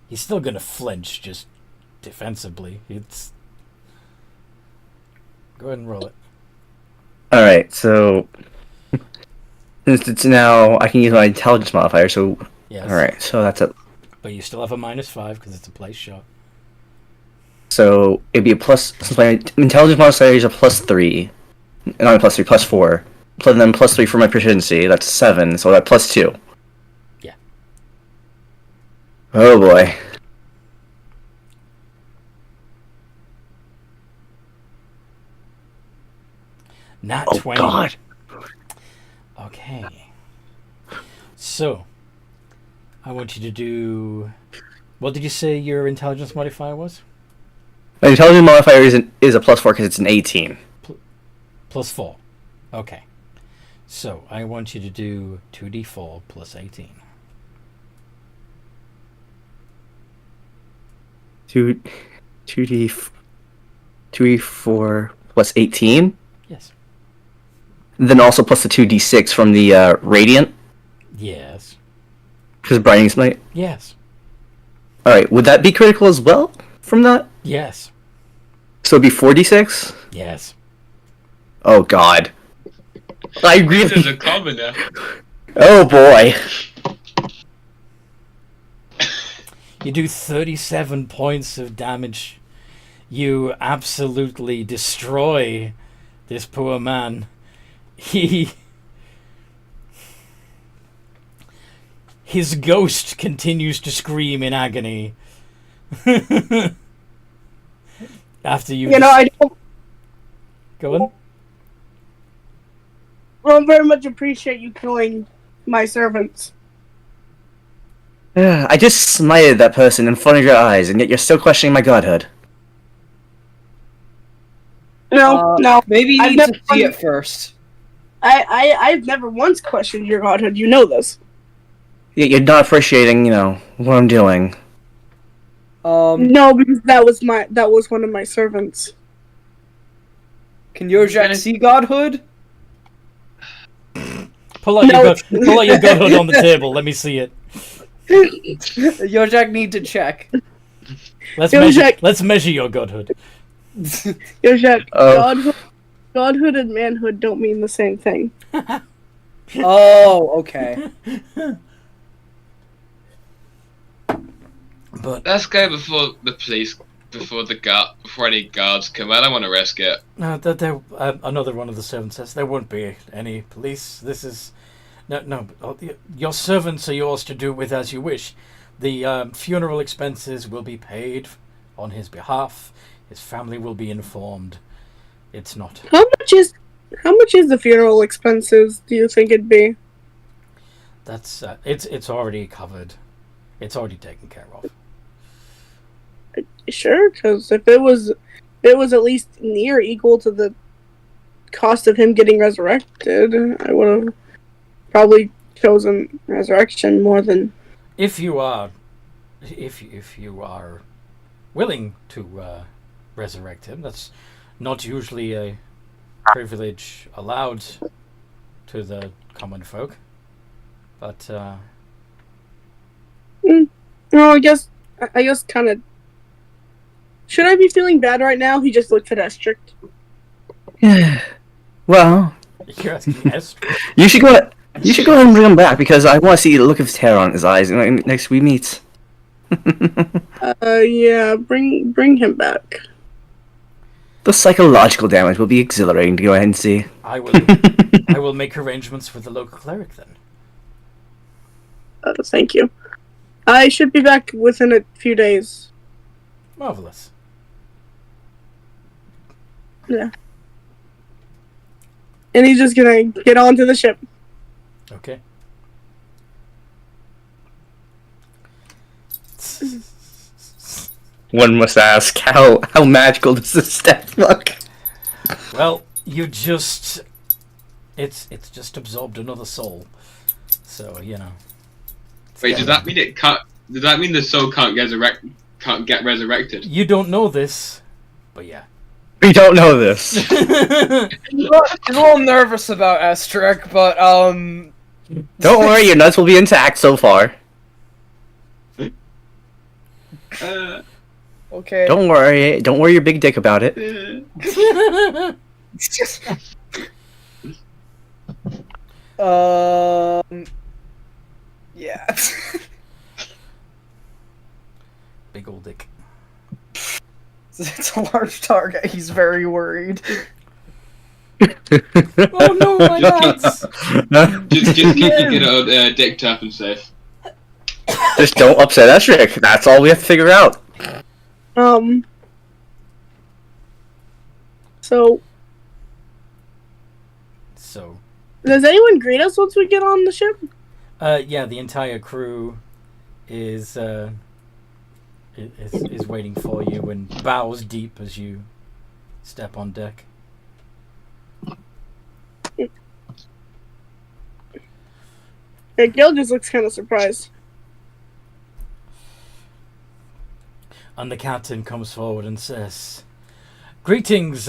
He's still gonna flinch, just defensively. It's. Go ahead and roll it. Alright, so since it's now I can use my intelligence modifier, so Yes. alright, so that's it. But you still have a -5 because it's a place shot. So it'd be a plus since my intelligence modifier is a +3. Not a +3, +4. Plus then +3 for my proficiency, that's 7, so that +2. Yeah. Oh boy. Nat Oh 20. god. Okay. So, I want you to do. What did you say your intelligence modifier was? My intelligence modifier is a +4 because it's an 18. +4. Okay. So, I want you to do 2d4 plus 18. 2d4 plus 18. Yes. Then also plus the 2d6 from the radiant Yes. because Brining Smite. Yes. All right, would that be critical as well from that? Yes. So it'd be 4d6. Yes. Oh god. I This is a really. commoner. Oh boy. You do 37 points of damage. You absolutely destroy this poor man. His ghost continues to scream in agony. After you, I don't, go on. don't very much appreciate you killing my servants. I just smited that person in front of your eyes, and yet you're still questioning my godhood. No, no. Maybe you I've need to never see done- it first. I've never once questioned your godhood. You know this. Yet you're not appreciating, what I'm doing. No, because that was one of my servants. Can Yojak see godhood? Pull out your godhood on the table. Let me see it. Yojak need to check. Let's measure your godhood. Yojak, Oh. godhood and manhood don't mean the same thing. Oh, okay. But Let's go before the police, before any guards come. I don't want to risk it. another one of the servants says there won't be any police. This is no. Your servants are yours to do with as you wish. The funeral expenses will be paid on his behalf. His family will be informed. It's not. How much is the funeral expenses? Do you think it'd be? That's it's already covered. It's already taken care of. Sure, because if it was at least near equal to the cost of him getting resurrected, I would have probably chosen resurrection more than. If you are willing to resurrect him, that's not usually a privilege allowed to the common folk. But No, I guess kind of. Should I be feeling bad right now? He just looked pedestrian. Well, you're asking yes. you should go ahead and bring him back because I want to see the look of terror on his eyes next we meet. Yeah, bring him back. The psychological damage will be exhilarating to go ahead and see. I will make arrangements with the local cleric then. Thank you. I should be back within a few days. Marvelous. Yeah. And he's just gonna get onto the ship. Okay. One must ask, how magical does this step look? Well, you just it's just absorbed another soul. So, Wait, does that mean it can't? Does that mean the soul can't get resurrected? You don't know this, but yeah. We don't know this. He's a little nervous about Estrick, but Don't worry, your nuts will be intact so far. Okay. Don't worry your big dick about it. Yeah. Big old dick. It's a large target. He's very worried. Oh no, my nuts! Just keep your good old dick tough and safe. Just don't upset Estrick. That's all we have to figure out. So, does anyone greet us once we get on the ship? Yeah, the entire crew is waiting for you and bows deep as you step on deck. Yeah, Gil just looks kind of surprised. And the captain comes forward and says, "Greetings,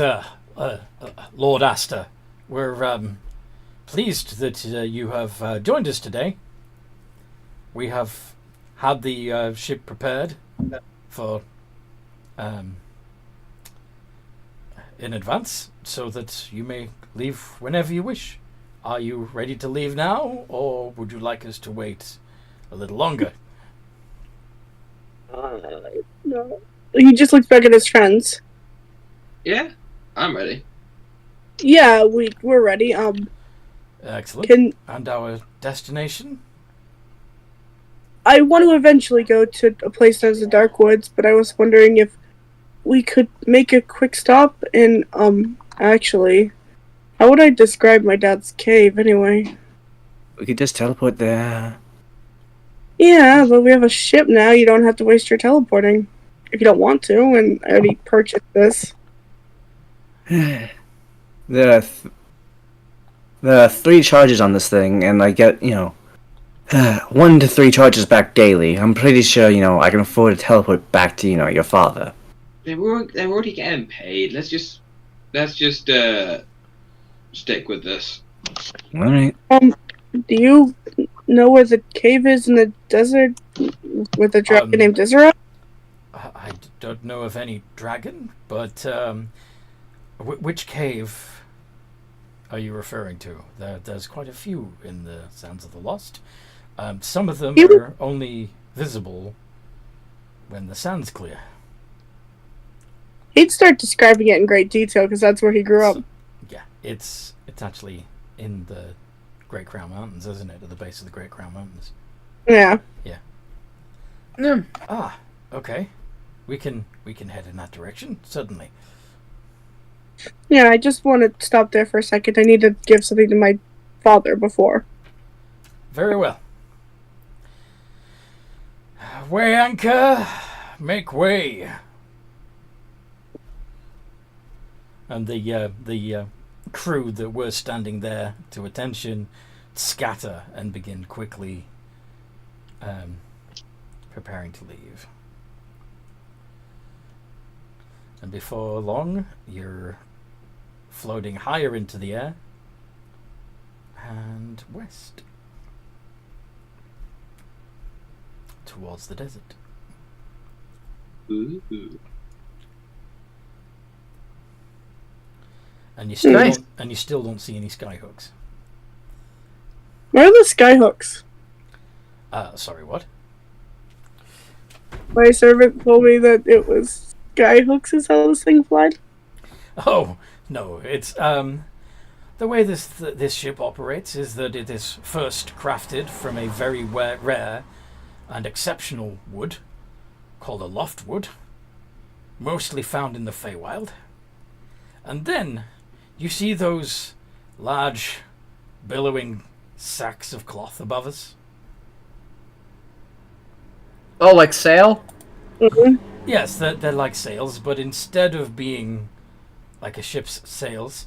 Lord Astor. We're pleased that you have joined us today. We have had the ship prepared for in advance so that you may leave whenever you wish. Are you ready to leave now, or would you like us to wait a little longer?" No. He just looks back at his friends. Yeah, I'm ready. Yeah, we're ready. Excellent. And our destination? I want to eventually go to a place known as the Dark Woods, but I was wondering if we could make a quick stop in, actually, how would I describe my dad's cave anyway? We could just teleport there. Yeah, but we have a ship now. You don't have to waste your teleporting. If you don't want to, and I already purchased this. There are 3 charges on this thing, and I get, 1 to 3 charges back daily. I'm pretty sure, I can afford to teleport back to, your father. They're already getting paid. Let's just stick with this. Alright. Do you know where the cave is in the desert with the dragon named Deseret? I don't know of any dragon, but which cave are you referring to? There's quite a few in the Sands of the Lost. Some of them are only visible when the sand's clear. He'd start describing it in great detail because that's where he grew up. Yeah, it's actually in the Great Crown Mountains, isn't it? At the base of the Great Crown Mountains. Yeah. Yeah. Mm. Ah, okay. We can head in that direction, certainly. Yeah, I just want to stop there for a second. I need to give something to my father before. Very well. Weigh anchor, make way. And the crew that were standing there to attention scatter and begin quickly preparing to leave. And before long, you're floating higher into the air and west towards the desert. Ooh. And you still Nice. don't see any skyhooks. Where are the skyhooks? Sorry, what? My servant told me that it was skyhooks is how this thing flied. Oh no, it's the way this ship operates is that it is first crafted from a very rare and exceptional wood called a loftwood, mostly found in the Feywild, and then you see those large, billowing sacks of cloth above us. Oh, like sail? Mm-hmm. Yes, they're like sails, but instead of being like a ship's sails,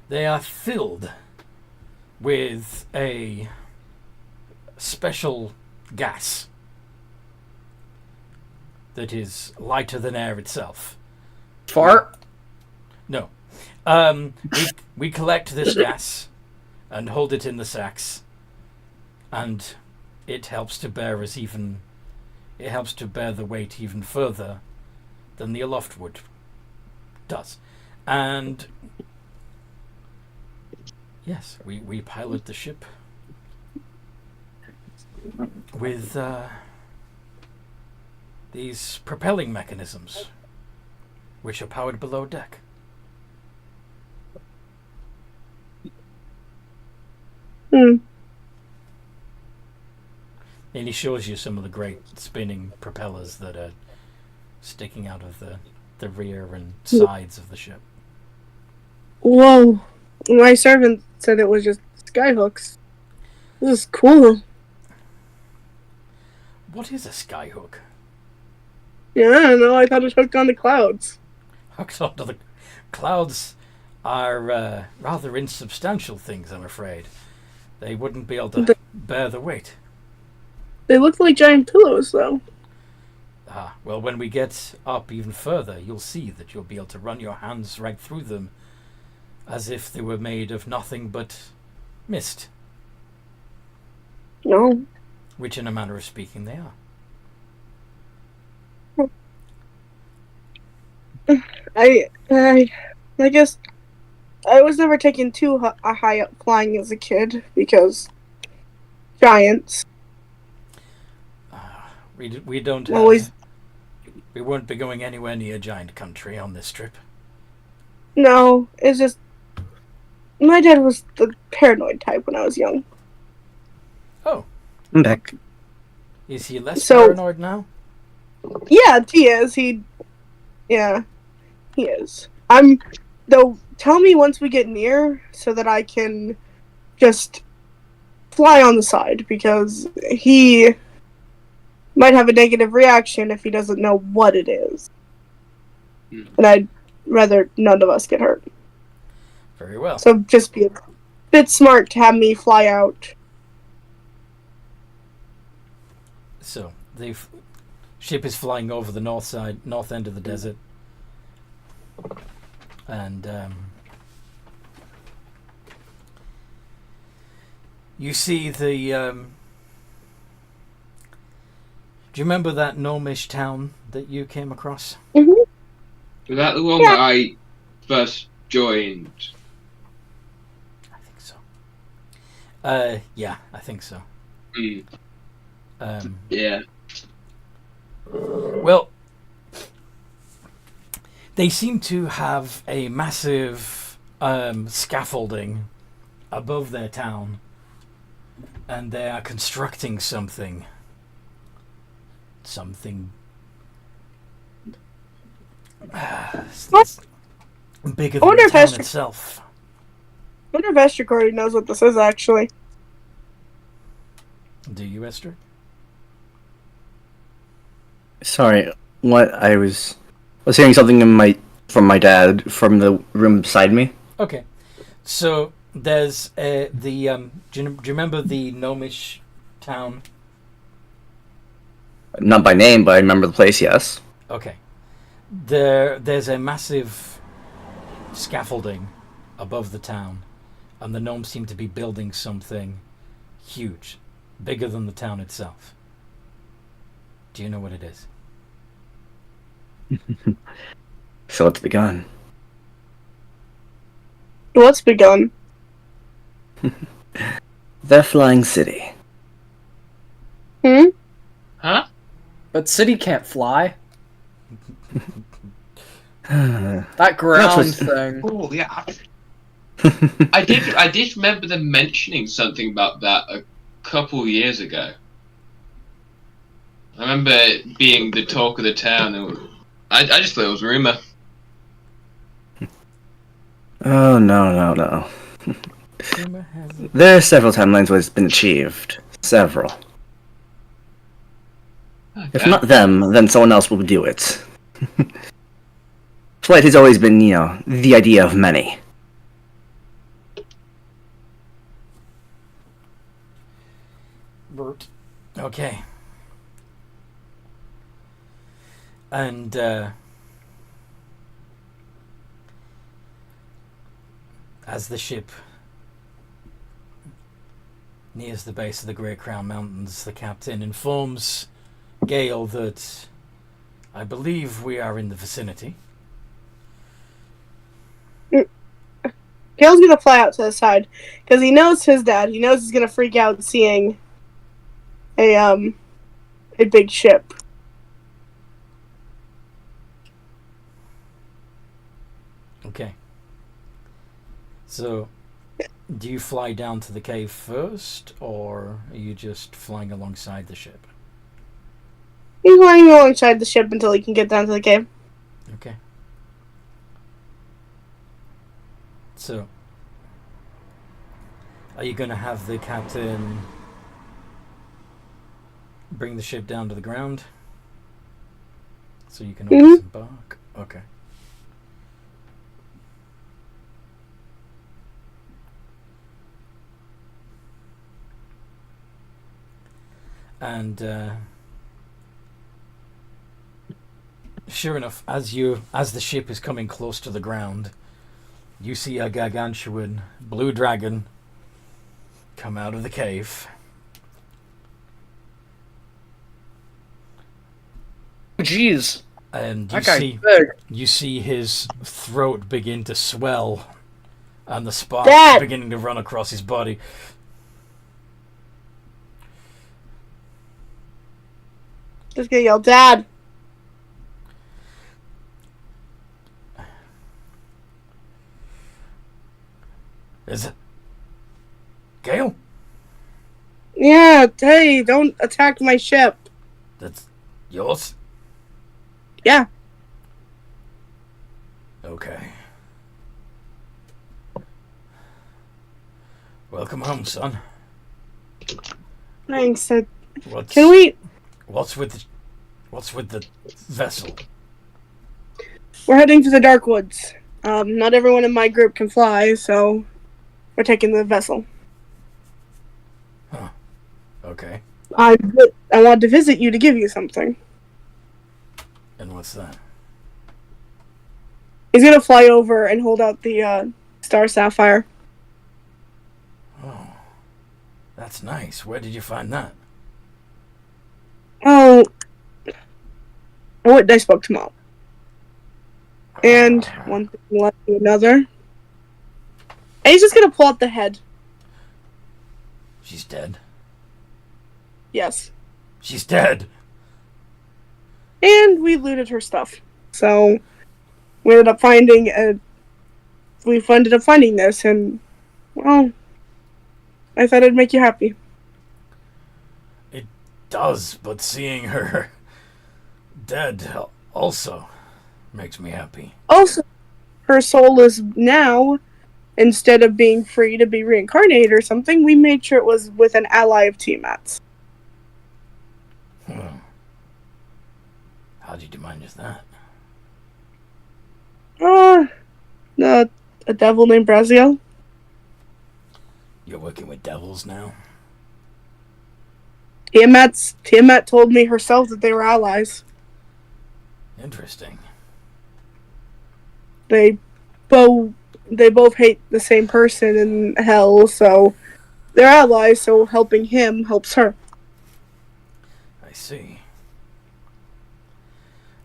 they are filled with a special gas that is lighter than air itself. Fart? No. We collect this gas and hold it in the sacks, and it helps to bear us even. It helps to bear the weight even further than the aloft wood does, and yes, we pilot the ship with these propelling mechanisms, which are powered below deck. Hmm. And he shows you some of the great spinning propellers that are sticking out of the rear and sides of the ship. Whoa. My servant said it was just skyhooks. This is cool. What is a skyhook? Yeah, I don't know. I thought it hooked on the clouds. Hooked onto the clouds are rather insubstantial things, I'm afraid. They wouldn't be able to bear the weight. They look like giant pillows, though. Ah, well, when we get up even further, you'll see that you'll be able to run your hands right through them as if they were made of nothing but mist, No. which in a manner of speaking they are. I guess I was never taken too high up flying as a kid because giants. We don't have... Always. We won't be going anywhere near giant country on this trip. No, it's just my dad was the paranoid type when I was young. Oh, I'm back. is he less So- paranoid now? Yeah, he is. He is. Though. Tell me once we get near so that I can just fly on the side because he might have a negative reaction if he doesn't know what it is. And I'd rather none of us get hurt. Very well. So just be a bit smart to have me fly out. So the ship is flying over the north end of the desert, and you see the. Do you remember that gnomish town that you came across? Mm-hmm. Was that the one Yeah. that I first joined? I think so. Yeah, I think so. Mm, Um, yeah. Well, they seem to have a massive scaffolding above their town, and they are constructing something What? bigger I than wonder the if town Esther- itself. I wonder if Esther already knows what this is, actually. Do you, Esther? Sorry, what I was hearing something from my dad from the room beside me. Okay, so there's do you remember the gnomish town? Not by name, but I remember the place. Yes. Okay, there's a massive scaffolding above the town, and the gnomes seem to be building something huge, bigger than the town itself. Do you know what it is? So it's begun. What's begun? The Flying City. Hmm? Huh? But city can't fly. That's That ground what's- thing. Oh yeah. I did remember them mentioning something about that a couple years ago. I remember it being the talk of the town. And I just thought it was a rumor. Oh no. Rumor has it. There are several timelines where it's been achieved. Several. If Okay. not them, then someone else will do it. Flight has always been, the idea of many. Bert. Okay. And As the ship nears the base of the Great Crown Mountains, the captain informs Gale that I believe we are in the vicinity. Gale's gonna fly out to the side because he knows his dad. He knows he's gonna freak out seeing a big ship. Okay. So, do you fly down to the cave first, or are you just flying alongside the ship? He's flying alongside the ship until he can get down to the cave. Okay. So, are you going to have the captain bring the ship down to the ground so you can disembark? Okay. And sure enough, as the ship is coming close to the ground, you see a gargantuan blue dragon come out of the cave. Jeez. And you see his throat begin to swell and the sparks Dad! beginning to run across his body. Just gonna yell, Dad! Is it Gale? Yeah, hey, don't attack my ship. That's yours? Yeah. Okay. Welcome home, son. Thanks. What's Can we... What's with the vessel? We're heading to the Dark Woods. Not everyone in my group can fly, so we're taking the vessel. Huh. Okay. I wanted to visit you to give you something. And what's that? He's gonna fly over and hold out the Star Sapphire. Oh. That's nice. Where did you find that? Oh, I spoke to Mom. And one thing led to another. And he's just gonna pull out the head. She's dead. Yes. She's dead. And we looted her stuff. So we ended up finding this, and well, I thought it'd make you happy. It does, but seeing her dead also makes me happy. Also, her soul is now, instead of being free to be reincarnated or something, we made sure it was with an ally of Tiamat's. How did you manage that? A devil named Braziel. You're working with devils now? Tiamat told me herself that they were allies. Interesting. They both hate the same person in hell, so they're allies, so helping him helps her. I see.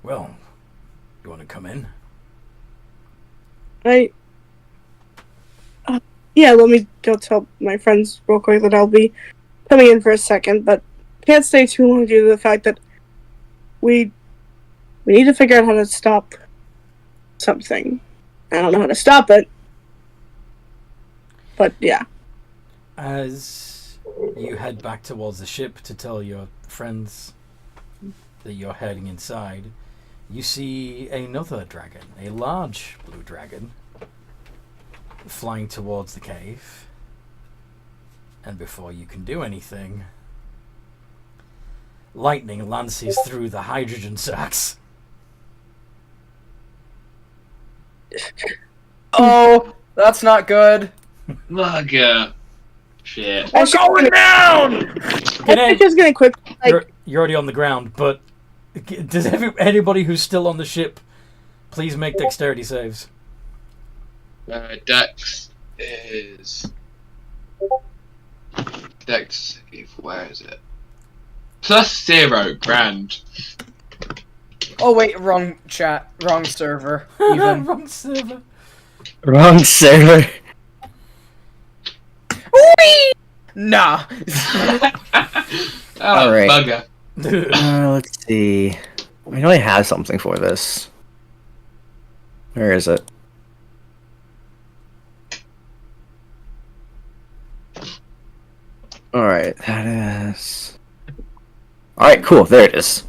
Well, you want to come in? Yeah, let me go tell my friends real quick that I'll be coming in for a second, but can't stay too long due to the fact that we need to figure out how to stop something. I don't know how to stop it, but yeah. As you head back towards the ship to tell your friends that you're heading inside, you see another dragon, a large blue dragon, flying towards the cave. And before you can do anything, lightning lances through the hydrogen sacks. Oh, that's not good. Bugger. Shit. We're going down! I'm just gonna quick, You're already on the ground, but does anybody who's still on the ship please make dexterity saves? Dex is Dex. Where is it? +0 grand. Oh wait, wrong chat, wrong server. Even. Wrong server. Wrong server. Whee! Nah. Oh, Alright. bugger. Let's see. I know I have something for this. Where is it? Alright, that is... Alright, cool, there it is.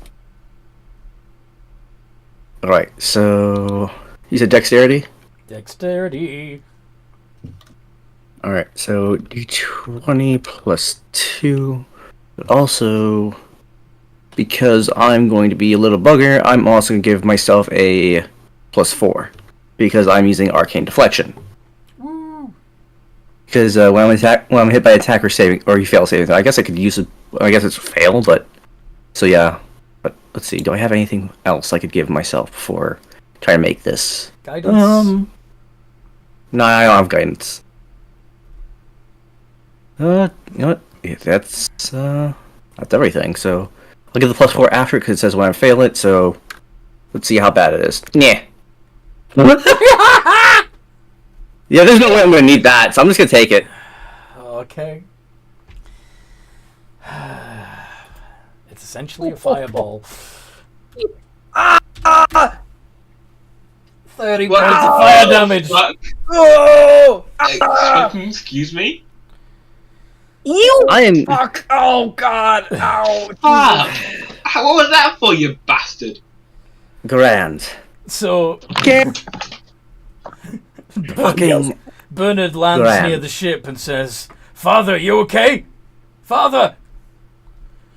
Alright, so... You said dexterity? Dexterity. Alright, so d20 plus 2. But also, because I'm going to be a little bugger, I'm also going to give myself a +4. Because I'm using Arcane Deflection. Woo. Because when I'm hit by attack or saving, or you fail saving, I guess I could use it. I guess it's fail, but so yeah. But let's see. Do I have anything else I could give myself before trying to make this? Guidance. No, I don't have guidance. You know what? Yeah, that's everything. So I'll give the +4 after because it says when I fail it. So let's see how bad it is. Yeah. Yeah, there's no way I'm gonna need that, so I'm just gonna take it. Okay. It's essentially a fireball. 30 What? points of fire damage. What? Oh! Excuse me? You I am. fuck! Oh god! Ow! Ah! What was that for, you bastard? Grand. So Okay. Fucking. Bernard lands Grand. near the ship and says, "Father, you okay? Father,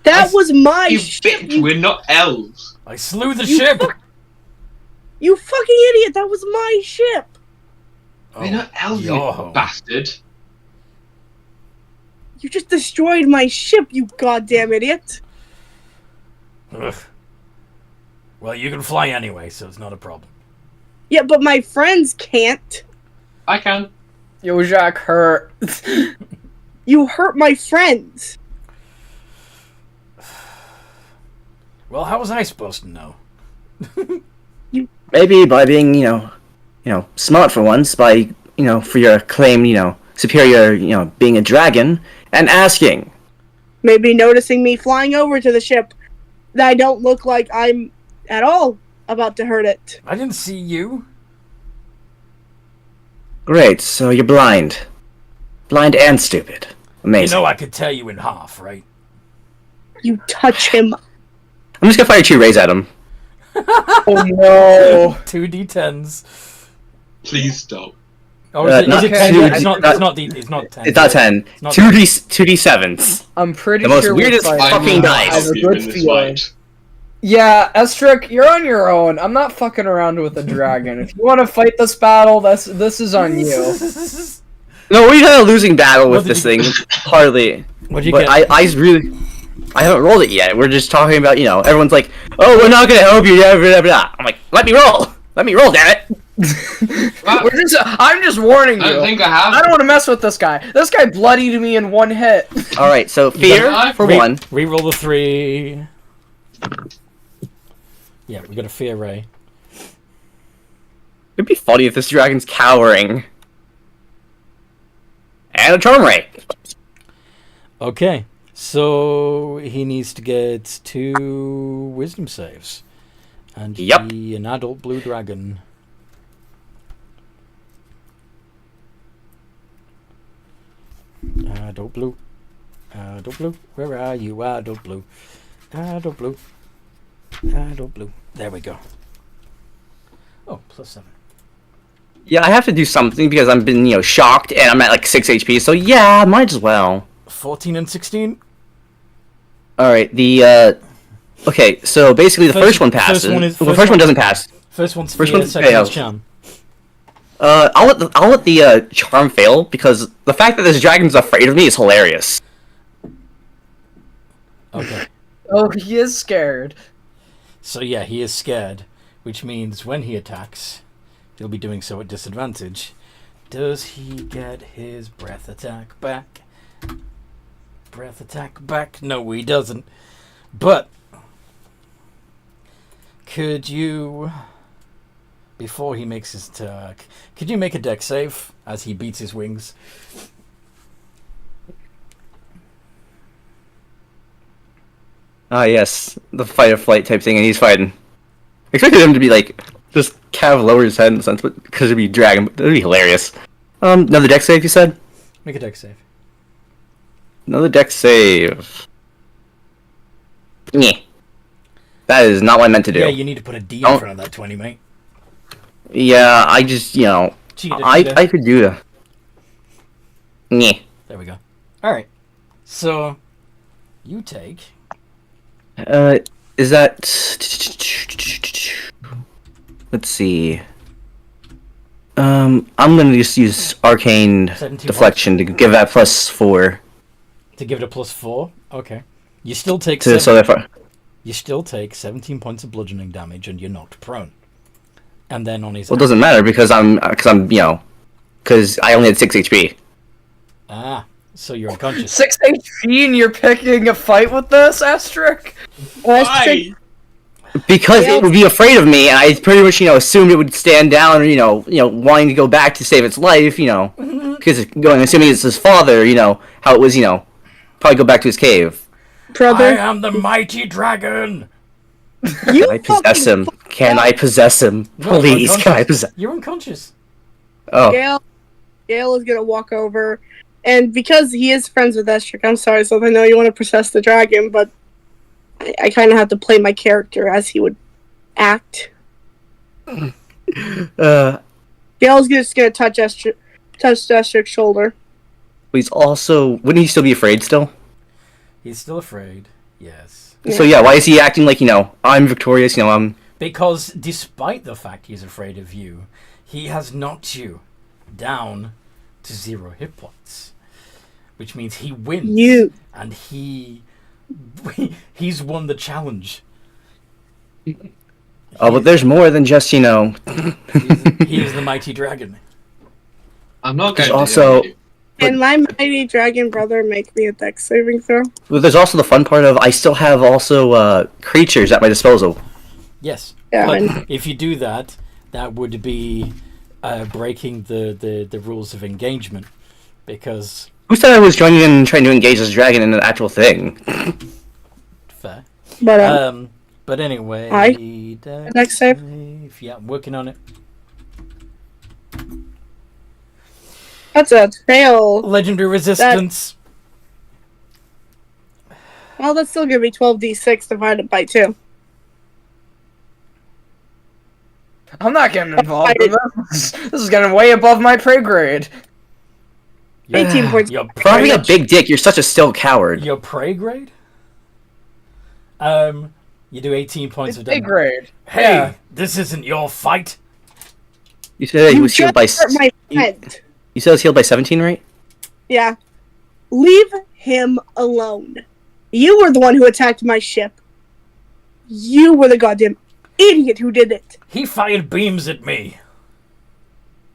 That was my You ship. bitch, we're not elves. I slew the You ship." You fucking idiot! That was my ship. We're not elves, you your home. bastard. You just destroyed my ship, you goddamn idiot. Ugh. Well, you can fly anyway, so it's not a problem. Yeah, but my friends can't. I can. Yo, Jacques hurt. You hurt my friends. Well, how was I supposed to know? Maybe by being, smart for once, by, for your claim, superior, being a dragon, and asking. Maybe noticing me flying over to the ship. That I don't look like I'm at all about to hurt it. I didn't see you. Great, so you're blind. Blind and stupid. Amazing. You know I could tear you in half, right? You touch him. I'm just gonna fire 2 rays at him. Oh no! 2d10s. Please stop. Oh, is it Not 10? two- It's not 10. It's not 10. It's not 2d7s. I'm pretty The most sure weirdest we're fucking fighting. dice. I have a You good in this feeling. fight. Yeah, Estric, you're on your own. I'm not fucking around with a dragon. If you want to fight this battle, this is on you. No, we had a losing battle with What did this you- thing. Hardly. What'd you But get? I haven't rolled it yet. We're just talking about, everyone's like, oh, we're not gonna help you, blah, blah, blah. I'm like, let me roll, damn it. I'm just warning I don't you. think I have. I don't want to mess with this guy. This guy bloodied me in one hit. Alright, so fear for one. Reroll the 3. Yeah, we got a fear ray. It'd be funny if this dragon's cowering. And a charm ray. Okay, so he needs to get 2 wisdom saves. And Yep. be an adult blue dragon. Adult blue. Adult blue. Where are you, adult blue? Adult blue. Adult blue. There we go. Oh, +7. Yeah, I have to do something because I've been, shocked and I'm at like 6 HP, so yeah, might as well. 14 and 16. Alright, okay, so basically the first one passes. The first one doesn't pass. First one's First fear, one's second fail. one's charm. I'll let the charm fail because the fact that this dragon's afraid of me is hilarious. Okay. Oh, he is scared. So yeah, he is scared, which means when he attacks, he'll be doing so at disadvantage. Does he get his breath attack back? Breath attack back? No, he doesn't. But could you, before he makes his attack, could you make a dex save as he beats his wings? Ah, yes, the fight or flight type thing, and he's fighting. I expected him to be like just kind of lower his head in a sense, but because it'd be dragon, that'd be hilarious. Another dex save, you said? Make a dex save. Another dex save. Yeah. That is not what I meant to do. Yeah, you need to put a D in front of that 20, mate. Yeah, I just, Cheater. I could do that. Yeah. There we go. Alright. So, you take... Is that... Let's see. I'm gonna just use Arcane 17 Deflection to give that +4. To give it a +4? Okay. You still take You still take 17 points of bludgeoning damage and you're knocked prone. And then on his... Well, it doesn't matter because because I only had 6 HP. Ah, so you're unconscious. 6 HP and you're picking a fight with this, Asterisk? Why? Because it would be afraid of me, and I pretty much, assumed it would stand down, or, wanting to go back to save its life, because assuming it's his father, how it was, probably go back to his cave. Brother, I am the mighty dragon! Can I possess him? Can I possess him? No, Please, you're can I unconscious. possess? You're unconscious. Oh, Gale is gonna walk over, and because he is friends with Estric, I'm sorry, so I know you want to possess the dragon, but I kind of have to play my character as he would act. Gale's just gonna touch Estric's shoulder. he's also... Wouldn't he still be afraid still? He's still afraid, yes. So yeah, why is he acting like, I'm victorious, I'm... Because despite the fact he's afraid of you, he has knocked you down to 0 hit points. Which means he wins. And he's won the challenge. Oh, but there's more than just, He is the mighty dragon. I'm not going There's to also- do it. Can my mighty dragon brother make me a dex saving throw? Well, there's also the fun part of I still have also creatures at my disposal. Yes. Yeah, But if you do that, that would be breaking the rules of engagement. Because... Who said I was joining in and trying to engage this dragon in an actual thing? Fair. But anyway... Dex save? Yeah, I'm working on it. That's a fail. Legendary resistance. Well, that's still gonna be 12d6 divided by 2. I'm not getting involved in this. This is getting way above my pay grade. 18 points. Your For having a prey, big dick, you're such a still coward. your prey grade? You do 18 points It's of pay damage. grade. Hey, Yeah. this isn't your fight. You said he You was healed just by... hurt my friend. You said it was healed by 17, right? Yeah. Leave him alone. You were the one who attacked my ship. You were the goddamn idiot who did it. He fired beams at me.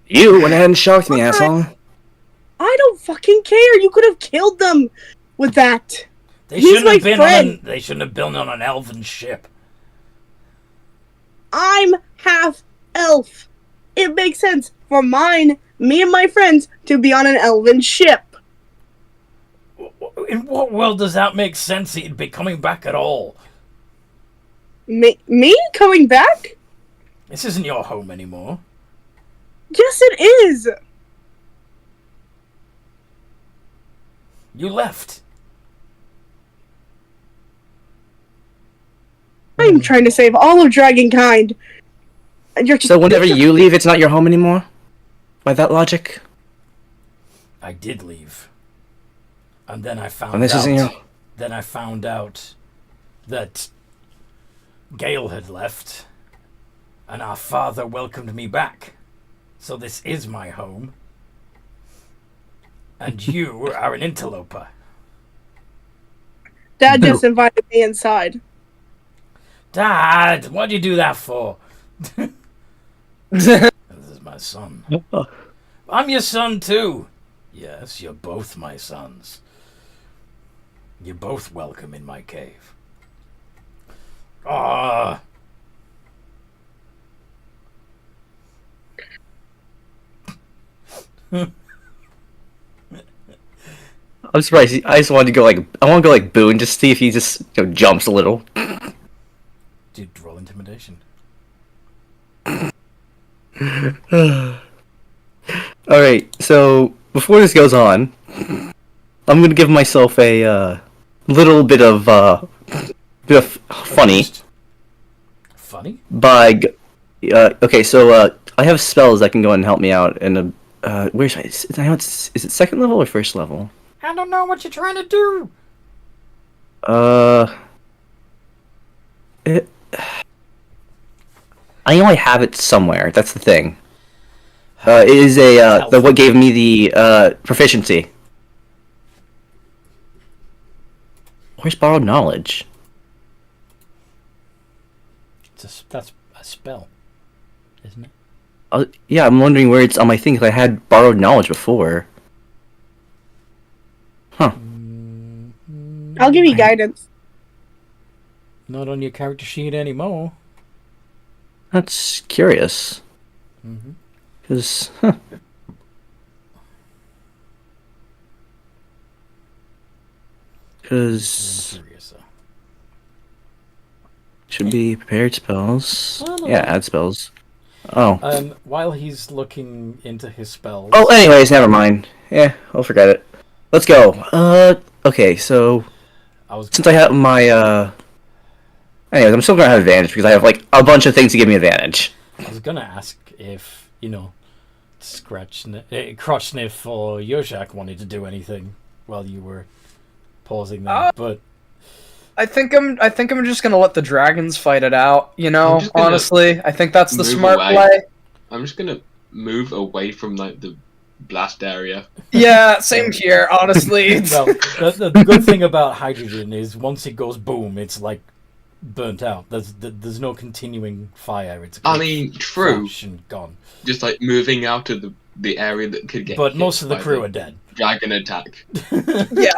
You went ahead and shocked me, asshole. I don't fucking care. You could have killed them with that. They He's shouldn't have my been friend. they shouldn't have been on an elven ship. I'm half elf. It makes sense for me and my friends to be on an elven ship. In what world does that make sense that you'd be coming back at all? Me coming back? This isn't your home anymore. Yes, it is. You left. I'm trying to save all of Dragonkind. And you're just So whenever you leave, it's not your home anymore? By that logic? I did leave. And then I found And this out. isn't your... Then I found out that Gale had left, and our father welcomed me back. So this is my home. And you are an interloper. Dad just invited me inside. Dad, what'd you do that for? This is my son. I'm your son too. Yes, you're both my sons. You're both welcome in my cave. Ah. I'm surprised. I just wanted to go like I want to go like Boone, just see if he just jumps a little. Dude, roll intimidation. All right, so before this goes on, I'm gonna give myself a little bit of funny Funny? by. Okay, so I have spells that can go and help me out, and where's I know is it second level or first level? I don't know what you're trying to do. It, I know I have it somewhere. That's the thing. It is what gave me the proficiency. Where's borrowed knowledge? That's a spell, isn't it? Yeah, I'm wondering where it's on my thing. 'Cause I had borrowed knowledge before. Huh. I'll give you guidance. Not on your character sheet anymore. That's curious. Mm-hmm. Because, Because should be prepared spells. Well, no. Yeah, add spells. Oh. While he's looking into his spells. Oh, anyways, never mind. Yeah, I'll forget it. Let's go. Okay, so since I have my anyways, I'm still gonna have advantage because I have like a bunch of things to give me advantage. I was gonna ask if Crotch Sniff or Yoshak wanted to do anything while you were pausing there, but I think I'm just gonna let the dragons fight it out. Honestly, I think that's the smart play. I'm just gonna move away from like the blast area. Yeah, same here. Honestly, well, the good thing about hydrogen is once it goes boom, it's like burnt out. There's no continuing fire. It's true. And gone. Just like moving out of the area that could get. But most of the crew are dead. Dragon attack. Yeah,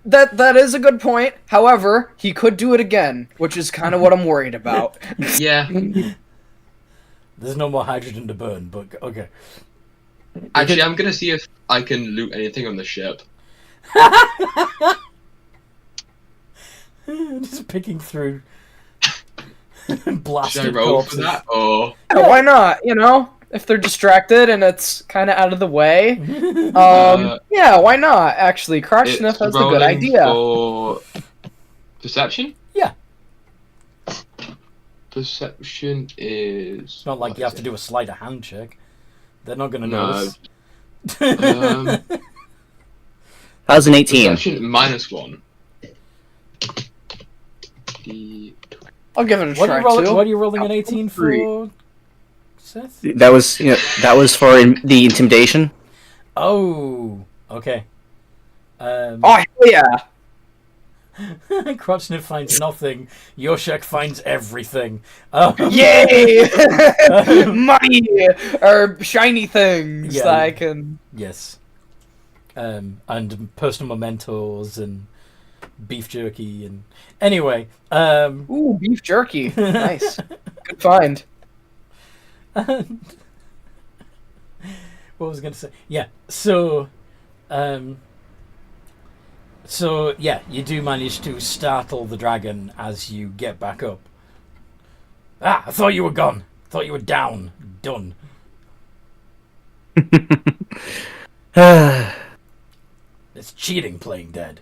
that is a good point. However, he could do it again, which is kind of what I'm worried about. Yeah. There's no more hydrogen to burn, but okay. Actually, I'm gonna see if I can loot anything on the ship. Just picking through blasted Should I roll corpses. for that, or Yeah, why not? If they're distracted and it's kind of out of the way. Yeah, why not? Actually, Crotch Sniff has a good idea. For perception? Yeah. Perception is. It's not like you have to do a sleight of hand check. They're not going to No. notice. How's an 18? Perception -1. I'll give it a try too. What are you rolling an 18 for, Seth? That was for the intimidation. Oh, okay. Oh, hell yeah. Crotchniff finds nothing. Yoshak finds everything. Yay! Money! Or shiny things Yeah. that I can... Yes. And personal mementos and beef jerky and... Anyway, Ooh, beef jerky. Nice. Good find. what was I going to say? Yeah, so yeah, you do manage to startle the dragon as you get back up. Ah, I thought you were gone. I thought you were down. Done. It's cheating playing dead.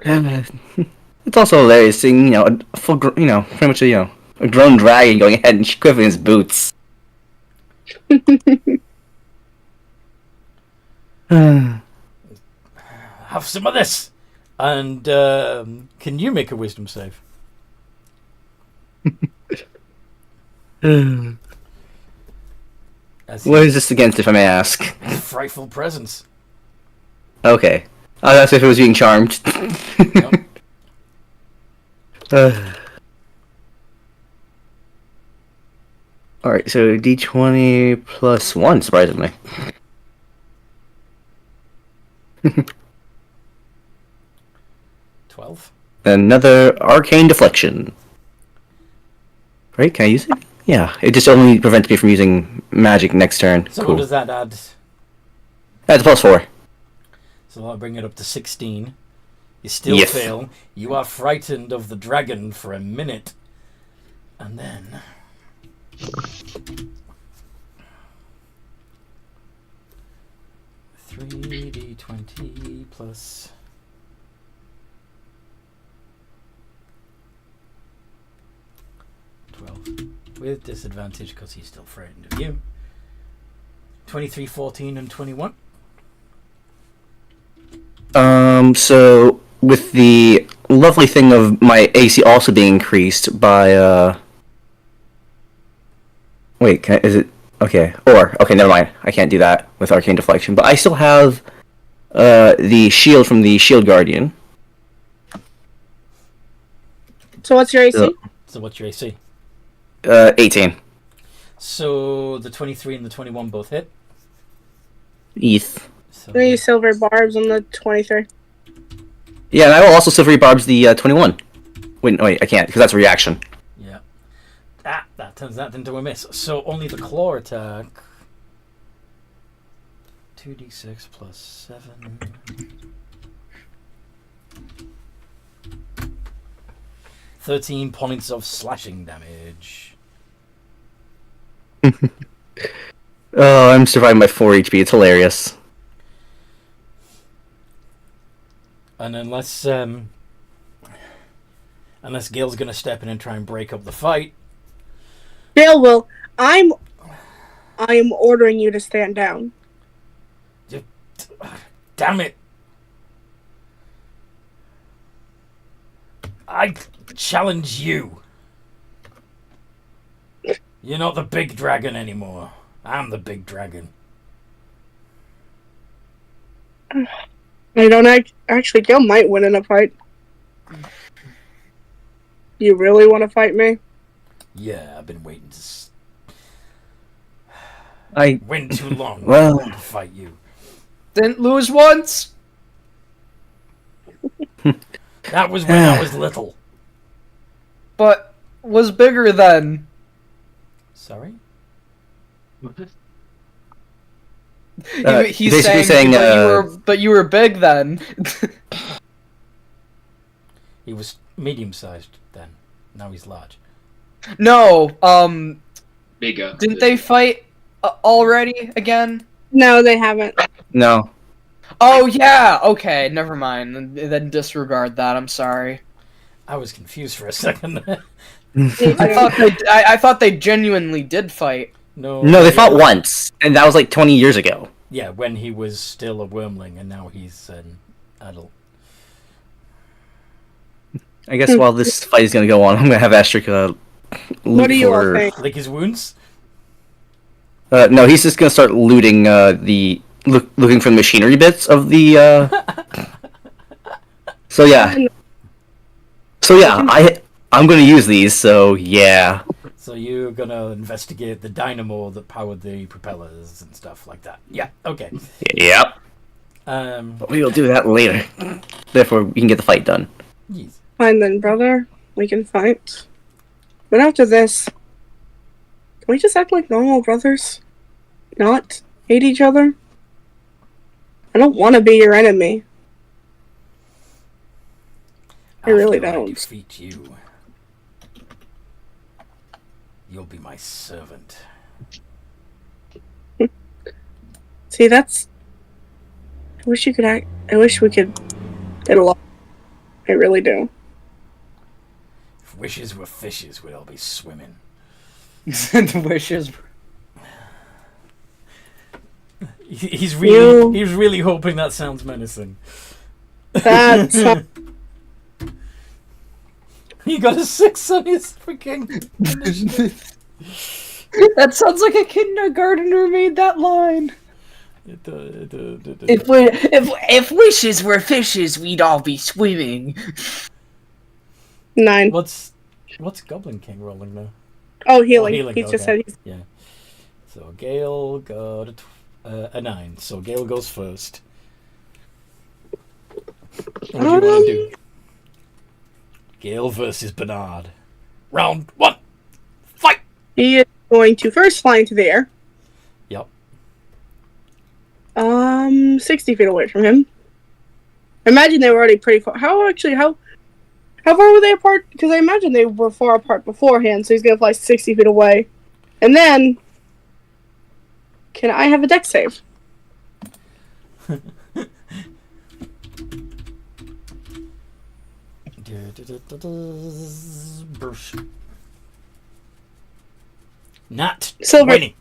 It's also hilarious seeing a full, pretty much a grown dragon going ahead and quiffing his boots. Have some of this. And can you make a wisdom save? What is this against, if I may ask? Frightful presence. Okay. That's if it was being charmed. Alright, so d20 plus 1, surprisingly. $12. Another arcane deflection. Right, can I use it? Yeah, it just only prevents me from using magic next turn. So Cool. what does that add? That's a +4. So I'll bring it up to 16. You still Yes. fail. You are frightened of the dragon for a minute. And then... 3d20 plus... 12. With disadvantage because he's still frightened of you. 23, 14, and 21. So with the lovely thing of my AC also being increased by wait, is it okay? Okay, never mind. I can't do that with arcane deflection, but I still have the shield from the shield guardian. So what's your AC? So what's your AC? 18. So the 23 and the 21 both hit. ETH. So 3 silver barbs on the 23. Yeah, and I will also silvery barbs the 21. Wait, I can't because that's a reaction. yeah. That turns that into a miss. So only the claw attack. 2d6 plus 7. 13 points of slashing damage. Oh, I'm surviving by 4 HP. It's hilarious. And unless Gil's gonna step in and try and break up the fight, Dale will. I am ordering you to stand down. damn it! I challenge you. You're not the big dragon anymore. I'm the big dragon. I don't actually. Gil might win in a fight. You really want to fight me? Yeah, I've been waiting to I win too long Well- to fight you. Didn't lose once. That was when I was little. But was bigger then. Sorry? He's basically saying, saying, but you were big then. He was medium-sized then. Now he's large. No, Bigger. didn't they fight already again? No, they haven't. no. Oh yeah, okay, never mind. Then disregard that. I'm sorry. I was confused for a second. I thought they genuinely did fight. No, No, they fought once, and that was like 20 years ago. Yeah, when he was still a wormling, and now he's an adult. I guess while this fight is gonna go on, I'm gonna have Asterisk loot What do you all for... think? Lick his wounds? No, he's just gonna start looting looking for the machinery bits of the. So yeah, I'm gonna use these. So yeah, So you're gonna investigate the dynamo that powered the propellers and stuff like that. Yeah, okay. yep. We will do that later. Therefore, we can get the fight done. Yes. Fine then, brother. We can fight. But after this, can we just act like normal brothers? Not hate each other? I don't want to be your enemy. I really After don't. defeat you, you'll be my servant. See, that's... I wish you could act... I wish we could get along. I really do. If wishes were fishes, we'd all be swimming. The wishes. He's really hoping that sounds menacing. That's... He got a 6 on his freaking. That sounds like a kindergartner made that line. If wishes were fishes, we'd all be swimming. 9. What's Goblin King rolling now? Oh, healing. healing, He just okay. said he's. Yeah. So Gale got a 9. So Gale goes first. What do you want to do? Gale versus Bernard. Round 1. Fight! He is going to first fly into the air. Yep. 60 feet away from him. Imagine they were already pretty far. How far were they apart? Because I imagine they were far apart beforehand, so he's going to fly 60 feet away. And then, can I have a dex save? Burst. Not Silver. 20.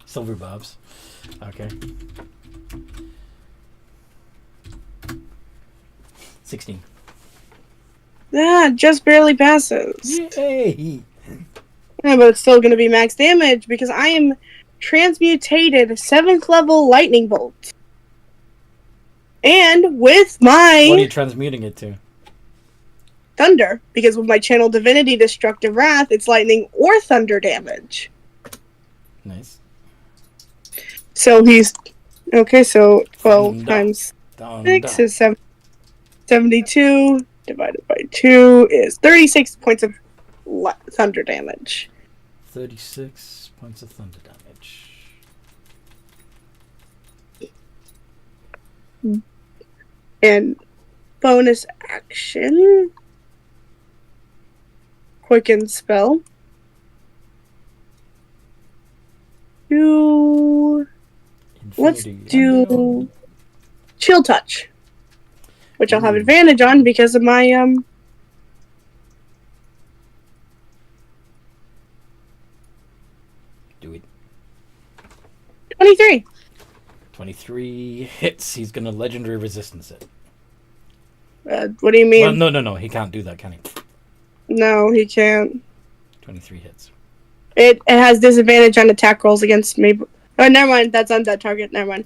Silver Bobs. Okay. 16. That just barely passes. Yay! Yeah, but it's still going to be max damage because I am transmutated 7th level lightning bolt. And with What are my you transmuting it to? thunder, because with my channel divinity destructive wrath, it's lightning or thunder damage. Nice. So he's okay. So 12 Thunder. times Thunder. 6 is 72 divided by 2 is 36 points of thunder damage. 36 points of thunder damage. And bonus action, quicken spell. Let's Infinity do Unknown. chill touch, which I'll have Ooh. advantage on because of my Do it. 23. 23 hits. He's gonna legendary resistance it. What do you mean? Well, no. He can't do that, can he? No, he can't. 23 hits. It has disadvantage on attack rolls against me. Oh, never mind. That's on that target. Never mind.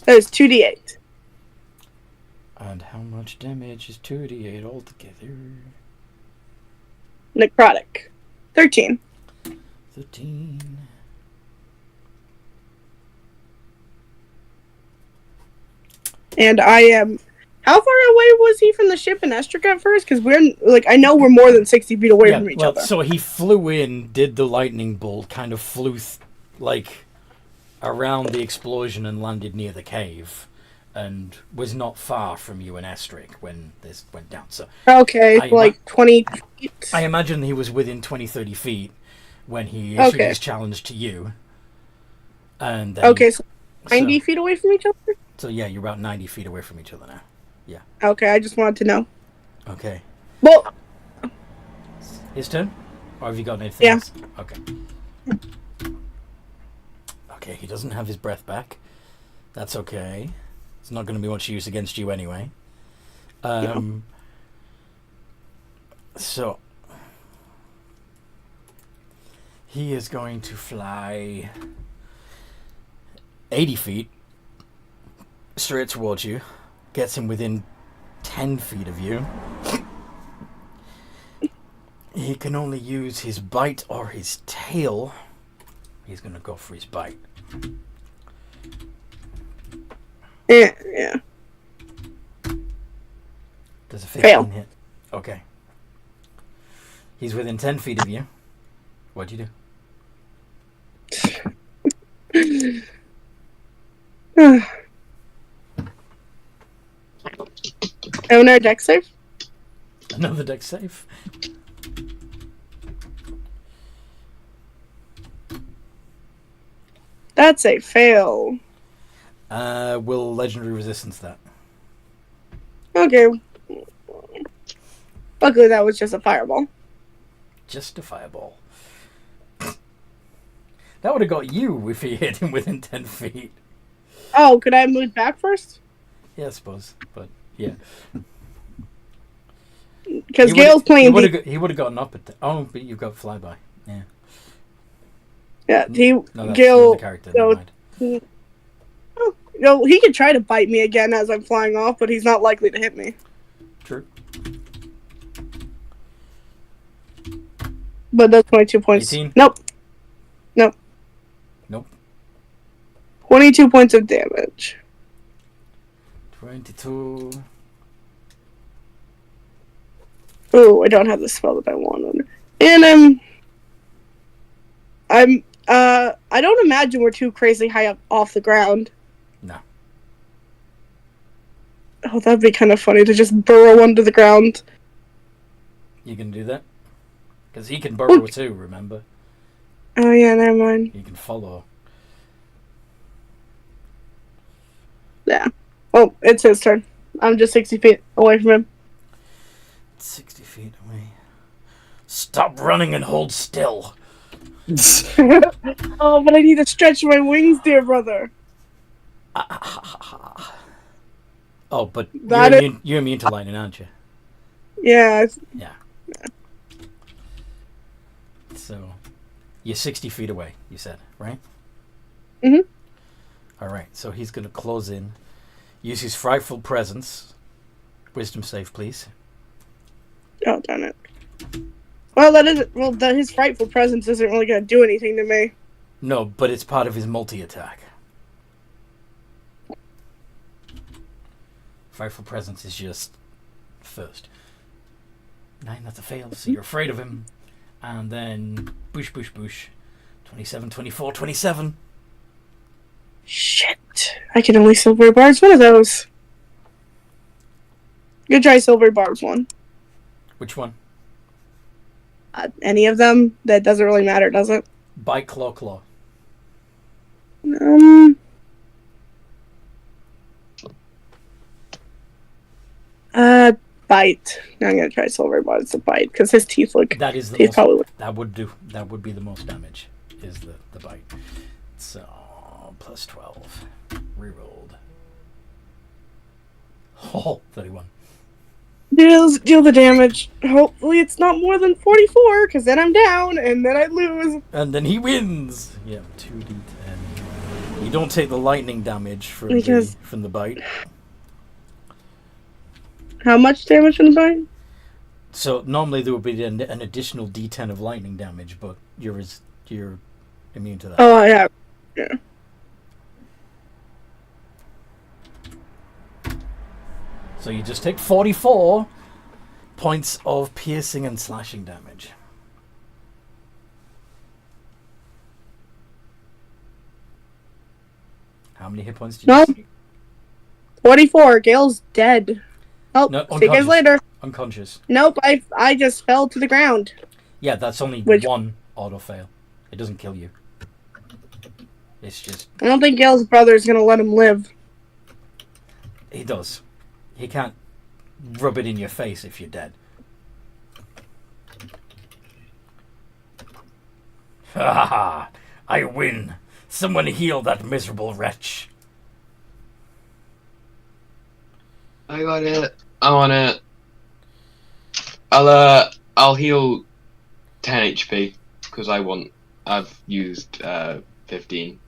That is 2d8. And how much damage is 2d8 altogether? Necrotic. 13. 13. And I am. How far away was he from the ship in Estric at first? Because I know we're more than 60 feet away from each other. So he flew in, did the lightning bolt, kind of flew around the explosion and landed near the cave, and was not far from you and Estric when this went down. So Okay, I 20 feet. I imagine he was within 20, 30 feet when he issued his challenge to you. And then Okay, so 90 feet away from each other? So yeah, you're about 90 feet away from each other now. Okay, I just wanted to know. Okay. Well, His turn? Or have you got anything Yeah. else? Okay. Okay, he doesn't have his breath back. That's okay. It's not going to be much use against you anyway. So he is going to fly 80 feet straight towards you. Gets him within 10 feet of you. He can only use his bite or his tail. He's going to go for his bite. yeah. Does a 15 Fail. hit? Okay. He's within 10 feet of you. What'd you do? Owner deck save? Another deck save. That's a fail. Will legendary resistance that? Okay. Luckily, that was just a fireball. Just a fireball. That would have got you if he hit him within 10 feet. Oh, could I move back first? Yeah, I suppose. But, yeah. Because Gale's playing. He would have gotten up at. Oh, but you've got flyby. Yeah. Yeah, No, that's Gale. the character. Never mind. No, he could try to bite me again as I'm flying off, but he's not likely to hit me. True. But that's 22 points. 18? Nope. Nope. Nope. 22 points of damage. 22. Oh, I don't have the spell that I wanted. And I don't imagine we're too crazy high up off the ground. No. Oh, that'd be kind of funny to just burrow under the ground. You can do that? Because he can burrow too, remember? Oh yeah, never mind. He can follow. Yeah. Oh, it's his turn. I'm just 60 feet away from him. 60 feet away. Stop running and hold still. Oh, but I need to stretch my wings, dear brother. Oh, but That you're immune to lightning, aren't you? Yeah. Yeah. So, you're 60 feet away, you said, right? Mhm. Alright, so he's going to close in. Use his frightful presence. Wisdom save, please. Oh, darn it. Well, his frightful presence isn't really going to do anything to me. No, but it's part of his multi-attack. Frightful presence is just first. 9, that's a fail, so you're afraid of him. And then, boosh, boosh, boosh. 27, 24, 27. Shit. I can only silver barbs one of those. Good try silver barbs one. Which one? Any of them? That doesn't really matter, does it? Bite, claw, claw. Bite. I'm gonna try silver barbs to bite because his teeth look. That is the Teeth most. probably look. That would be the most damage. Is the bite. So plus 12. Rerolled. Oh, 31. Deal the damage. Hopefully it's not more than 44, because then I'm down, and then I lose. And then he wins. Yeah, 2d10. You don't take the lightning damage from the bite. How much damage from the bite? So normally there would be an additional d10 of lightning damage, but you're immune to that. Oh, yeah. Yeah. So you just take 44 points of piercing and slashing damage. How many hit points do you Nope. 44. Gale's dead. Oh, No, see you guys later. Unconscious. Nope, I just fell to the ground. Yeah, that's only Which- one auto fail. It doesn't kill you. It's just I don't think Gale's brother is gonna let him live. he does. He can't rub it in your face if you're dead. Ha ha ha! I win. Someone heal that miserable wretch. I got it. I'm on it. I'll heal 10 HP because I've used 15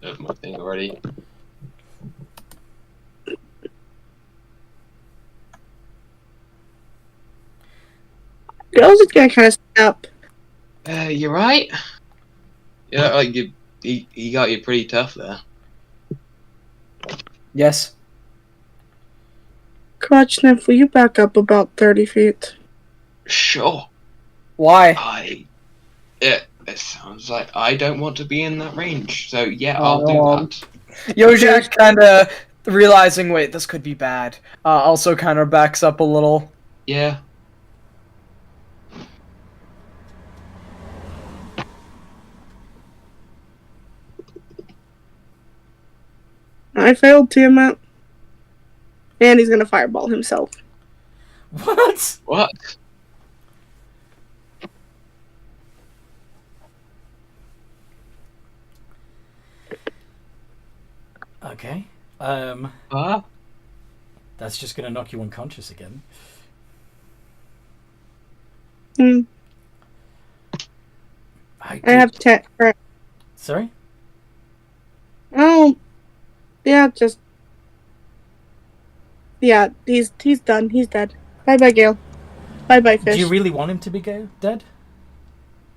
of my thing already. Gale's just gonna kind of snap. You're right. Yeah, like he got you pretty tough there. Yes. Crotch Sniff, will you back up about 30 feet? Sure. Why? It sounds like I don't want to be in that range. So yeah, Oh, I'll do that. Yojak kind of realizing, wait, this could be bad. Also kind of backs up a little. Yeah. I failed, Tiamat. And he's gonna fireball himself. What? What? Okay. Huh? That's just gonna knock you unconscious again. Hmm. I have 10. Right. Sorry? Oh. Yeah, just. Yeah, he's done. He's dead. Bye bye, Gale. Bye-bye, Do fish. you really want him to be dead?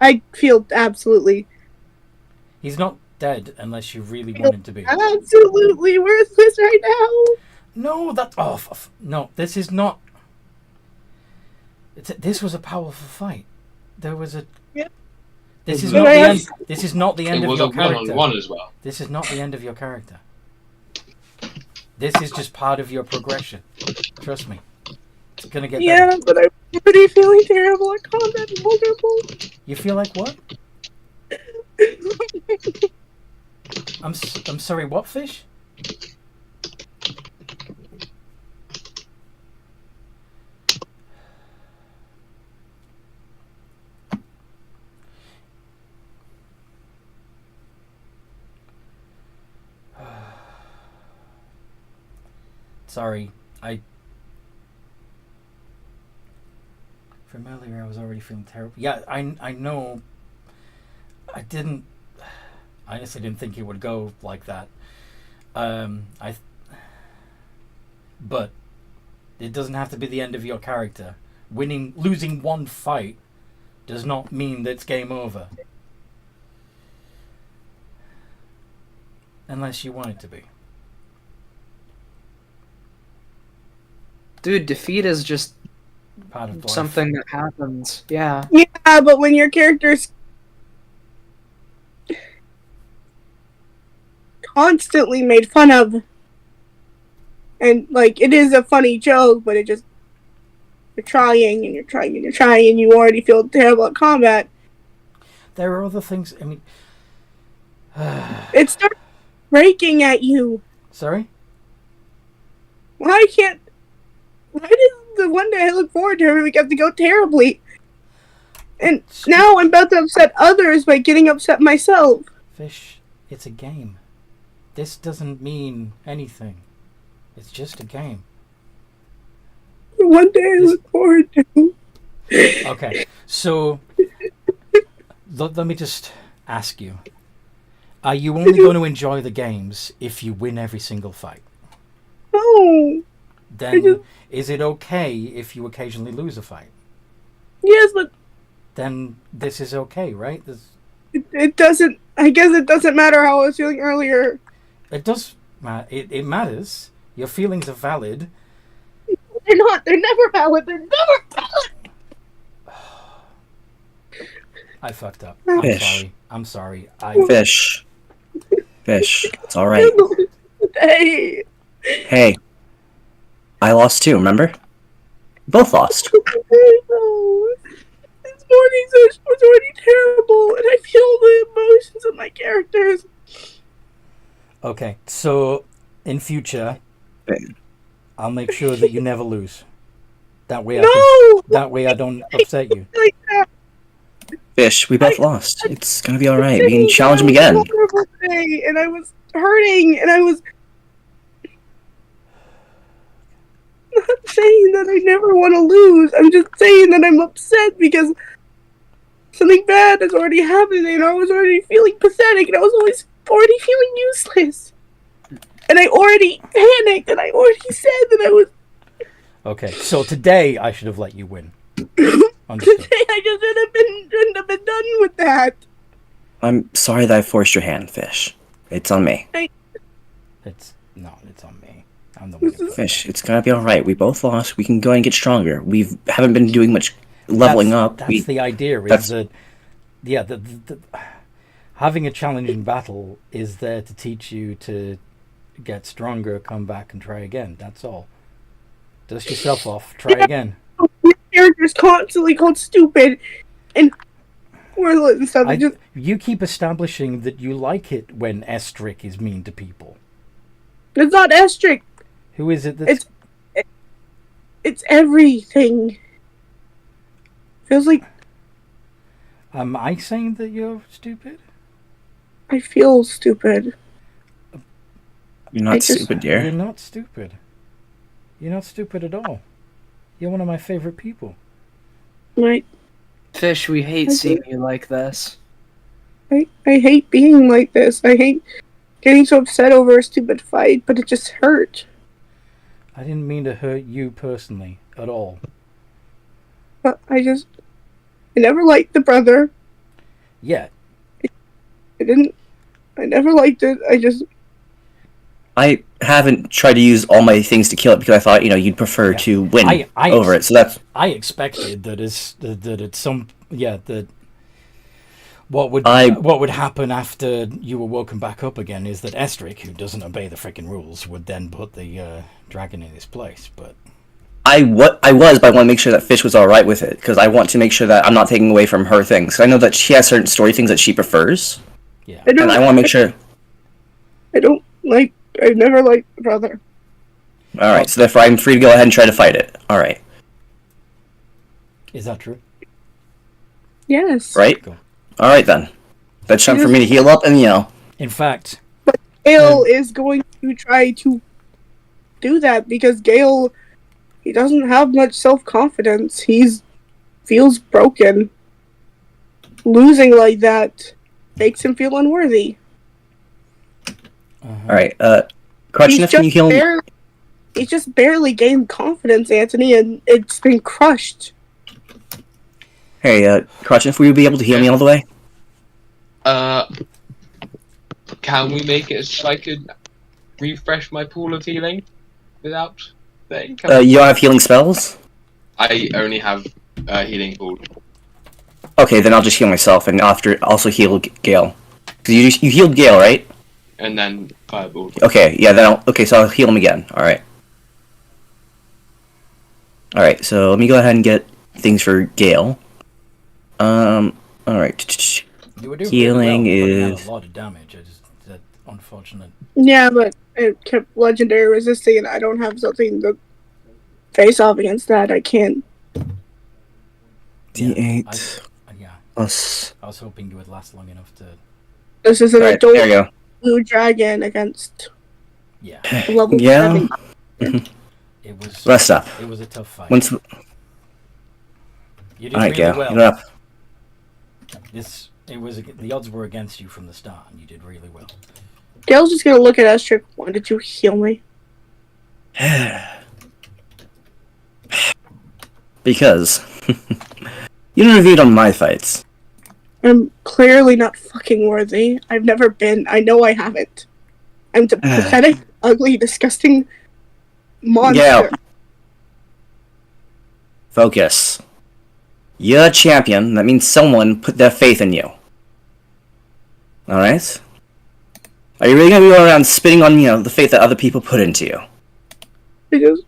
I feel absolutely, He's not dead unless you really want him to be. absolutely worthless right now. No, that. Oh, no, this is not. This was a powerful fight. There was a. Yeah. This is But not I the have- end. This is not the end It of was a your character. one-on-one as well. This is not the end of your character. This is just part of your progression. Trust me. It's gonna get better. Yeah, but I'm already feeling terrible at combat and vulnerable. You feel like what? I'm sorry, what fish? Sorry, from earlier I was already feeling terrible. Yeah, I know. I honestly didn't think it would go like that. But it doesn't have to be the end of your character. Losing one fight does not mean that it's game over. Unless you want it to be. Dude, defeat is just Part of life. something that happens. Yeah. Yeah, but when your character's constantly made fun of, and like it is a funny joke, but you're trying and you're trying and you're trying, and you already feel terrible at combat. There are other things. I mean, It starts breaking at you. sorry. Why does the one day I look forward to every week have to go terribly? And now I'm about to upset others by getting upset myself. Fish, it's a game. This doesn't mean anything. It's just a game. The one day I look forward to. Okay, so let me just ask you. Are you only going to enjoy the games if you win every single fight? No. Then is it okay if you occasionally lose a fight? Yes, but Then this is okay, right? it doesn't. I guess it doesn't matter how I was feeling earlier. It does matter. It matters. Your feelings are valid. They're not. They're never valid. They're never valid. I fucked up. I'm Fish. sorry. I'm sorry. Fish. It's alright. Hey. Hey. I lost too, remember? Both lost. No. This morning's session was already terrible, and I feel the emotions of my characters. Okay, so in future, I'll make sure that you never lose. That way, I don't upset you. Like that. Fish, we both lost. It's gonna be alright. We can challenge him again. And I was hurting, and I was not saying that I never want to lose. I'm just saying that I'm upset because something bad has already happened, and I was already feeling pathetic, and I was already feeling useless. And I already panicked, and I already said that I was. Okay, so today I should have let you win. Understood. Today I just shouldn't have been done with that. I'm sorry that I forced your hand, Fish. It's on me. It's on me. I'm the one. Who Fish, it's gonna be alright. We both lost. We can go and get stronger. We haven't been doing much leveling up. That's the idea. Is that the having a challenging battle is there to teach you to get stronger, come back, and try again. That's all. Dust yourself off. Try again. Your character's constantly called stupid and worthless and stuff. You keep establishing that you like it when Estrick is mean to people. It's not Estrick. Who is it that's... It's everything. Feels like... Am I saying that you're stupid? I feel stupid. You're not stupid, dear. You're not stupid. You're not stupid at all. You're one of my favorite people. Right. Fish, we hate seeing you like this. I hate being like this. I hate getting so upset over a stupid fight, but it just hurt. I didn't mean to hurt you personally at all. But I never liked the brother. Yeah, I never liked it. I haven't tried to use all my things to kill it because I thought, you'd prefer to win I over it. So that's I expected that that what I- would happen after you were woken back up again is that Estric, who doesn't obey the freaking rules, would then put the dragon in his place. But I was, but I want to make sure that Fish was all right with it because I want to make sure that I'm not taking away from her things. 'Cause I know that she has certain story things that she prefers, yeah, I don't. and I want to make sure. I don't like. I never liked the brother. All right, so therefore I'm free to go ahead and try to fight it. All right, is that true? Yes. right. Cool. All right then. That's time for me to heal up and In fact, Gale is going to try to do that because Gale, he doesn't have much self-confidence. Feels broken. Losing like that makes him feel unworthy. All right, Crutchniff, can you heal me? He's just barely gained confidence, Anthony, and it's been crushed. Hey, Crutchniff, will you be able to heal me all the way? Can we make it so I could refresh my pool of healing without thing? You don't have healing spells? I only have healing pool. Okay, then I'll just heal myself and after also heal Gale. Cause you healed Gale, right? And then fireball. Okay, yeah, so I'll heal him again. All right. All right, so let me go ahead and get things for Gale. All right. you were doing Healing really well, is- a lot of damage. That unfortunate. Yeah, but it kept legendary resisting, and I don't have something to face off against that. I can't. D8 Yeah, plus. I was hoping you would last long enough to. This is an Alright, adult there you go. blue dragon against Yeah, level Yeah. 7. it was. Rest up. It was a tough fight. Once. You did All right, really Gale. well. You're up. The odds were against you from the start, and you did really well. Gale's just gonna look at Estric. Why did you heal me? Because you intervened on my fights. I'm clearly not fucking worthy. I've never been. I know I haven't. I'm the pathetic, ugly, disgusting monster. Gale. Focus. You're a champion. That means someone put their faith in you. Alright? Are you really gonna be going around spitting on, the faith that other people put into you?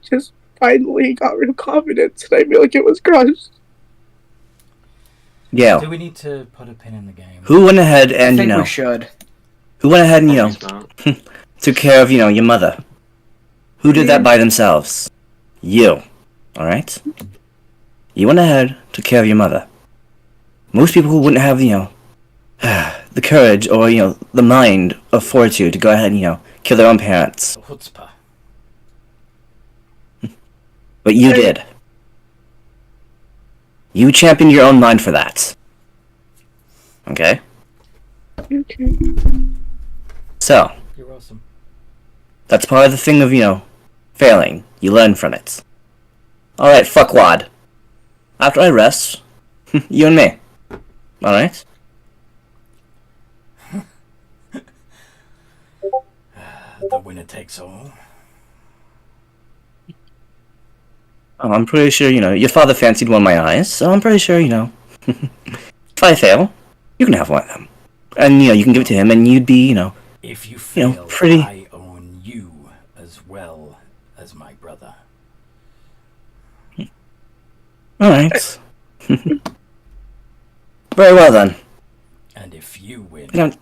Just finally got real confidence, and I feel like it was crushed. Gale. Do we need to put a pin in the game? Who went ahead I and, think we should. who went ahead and, Probably smart. took care of, your mother? Who did that by themselves? You. Alright? You went ahead, took care of your mother. Most people who wouldn't have, the courage or, the mind of fortitude to go ahead and, kill their own parents. Chutzpah. But you did. You championed your own mind for that. Okay? Okay. So, You're awesome. that's part of the thing of, failing. You learn from it. Alright, fuckwad. After I rest, you and me. Alright? The winner takes all. Oh, I'm pretty sure, your father fancied one of my eyes, so I'm pretty sure, if I fail, you can have one of them. And, you can give it to him, and you'd be, If you fail, pretty- I own you as well as my brother. Alright. Very well, then. And if you win, You know, then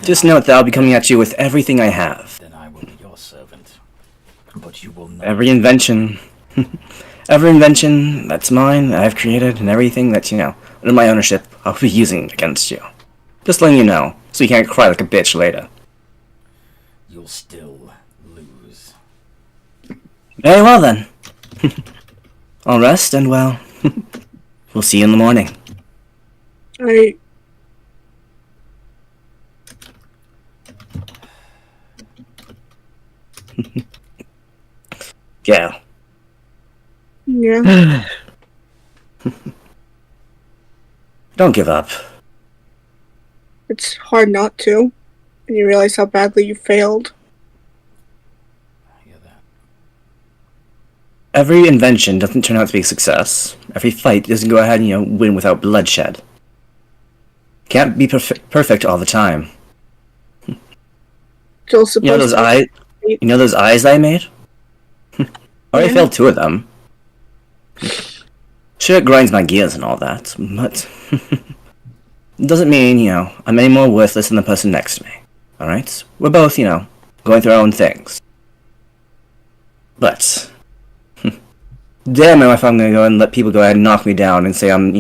just note that I'll be coming at you with everything I have. then I will be your servant. But you will not. Every invention. Every invention that's mine, that I've created, and everything that's, under my ownership, I'll be using against you. Just letting you know, so you can't cry like a bitch later. You'll still lose. Very well, then. I'll rest, and, well, we'll see you in the morning. I Yeah. Yeah. Don't give up. It's hard not to. And you realize how badly you failed. I hear that. Every invention doesn't turn out to be a success. Every fight doesn't go ahead and, win without bloodshed. Can't be perfect all the time. Joel's supposed You know those to eyes? You know those eyes I made? Already Yeah. failed 2 of them. Sure, it grinds my gears and all that, but it doesn't mean, I'm any more worthless than the person next to me. Alright? We're both, going through our own things. But damn it if I'm gonna go and let people go ahead and knock me down and say I'm,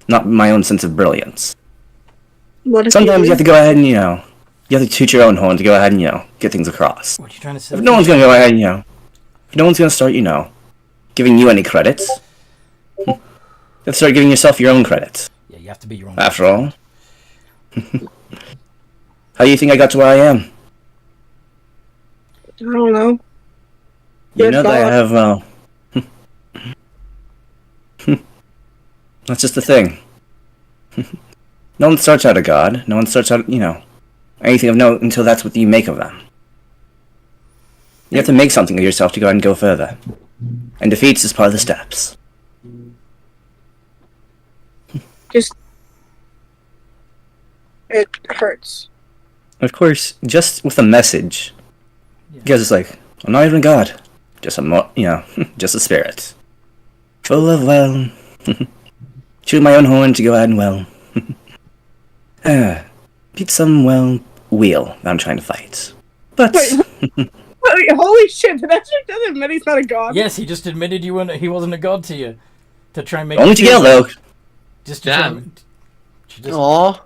not my own sense of brilliance. What if Sometimes you have to go ahead and, you have to toot your own horn to go ahead and, get things across. What are you trying to say? If no one's gonna go ahead and, if no one's gonna start, giving you any credit, you have to start giving yourself your own credit. Yeah, you have to be your own. After all. How do you think I got to where I am? I don't know. You Good know that I God. have, that's just the thing. No one starts out a god. No one starts out, anything of note until that's what you make of them. You have to make something of yourself to go and go further. And defeats is part of the steps. It hurts. Of course, just with a message. Yeah. You guys just like, I'm not even a god. Just just a spirit. Full of, shoot my own horn to go ahead and, beat some, wheel that I'm trying to fight. But, Wait. Holy shit, did that chick doesn't admit he's not a god? Yes, he just admitted he wasn't a god to you. To try and make only you to feel Gale, though. Just to, try Damn. and- to just Aw.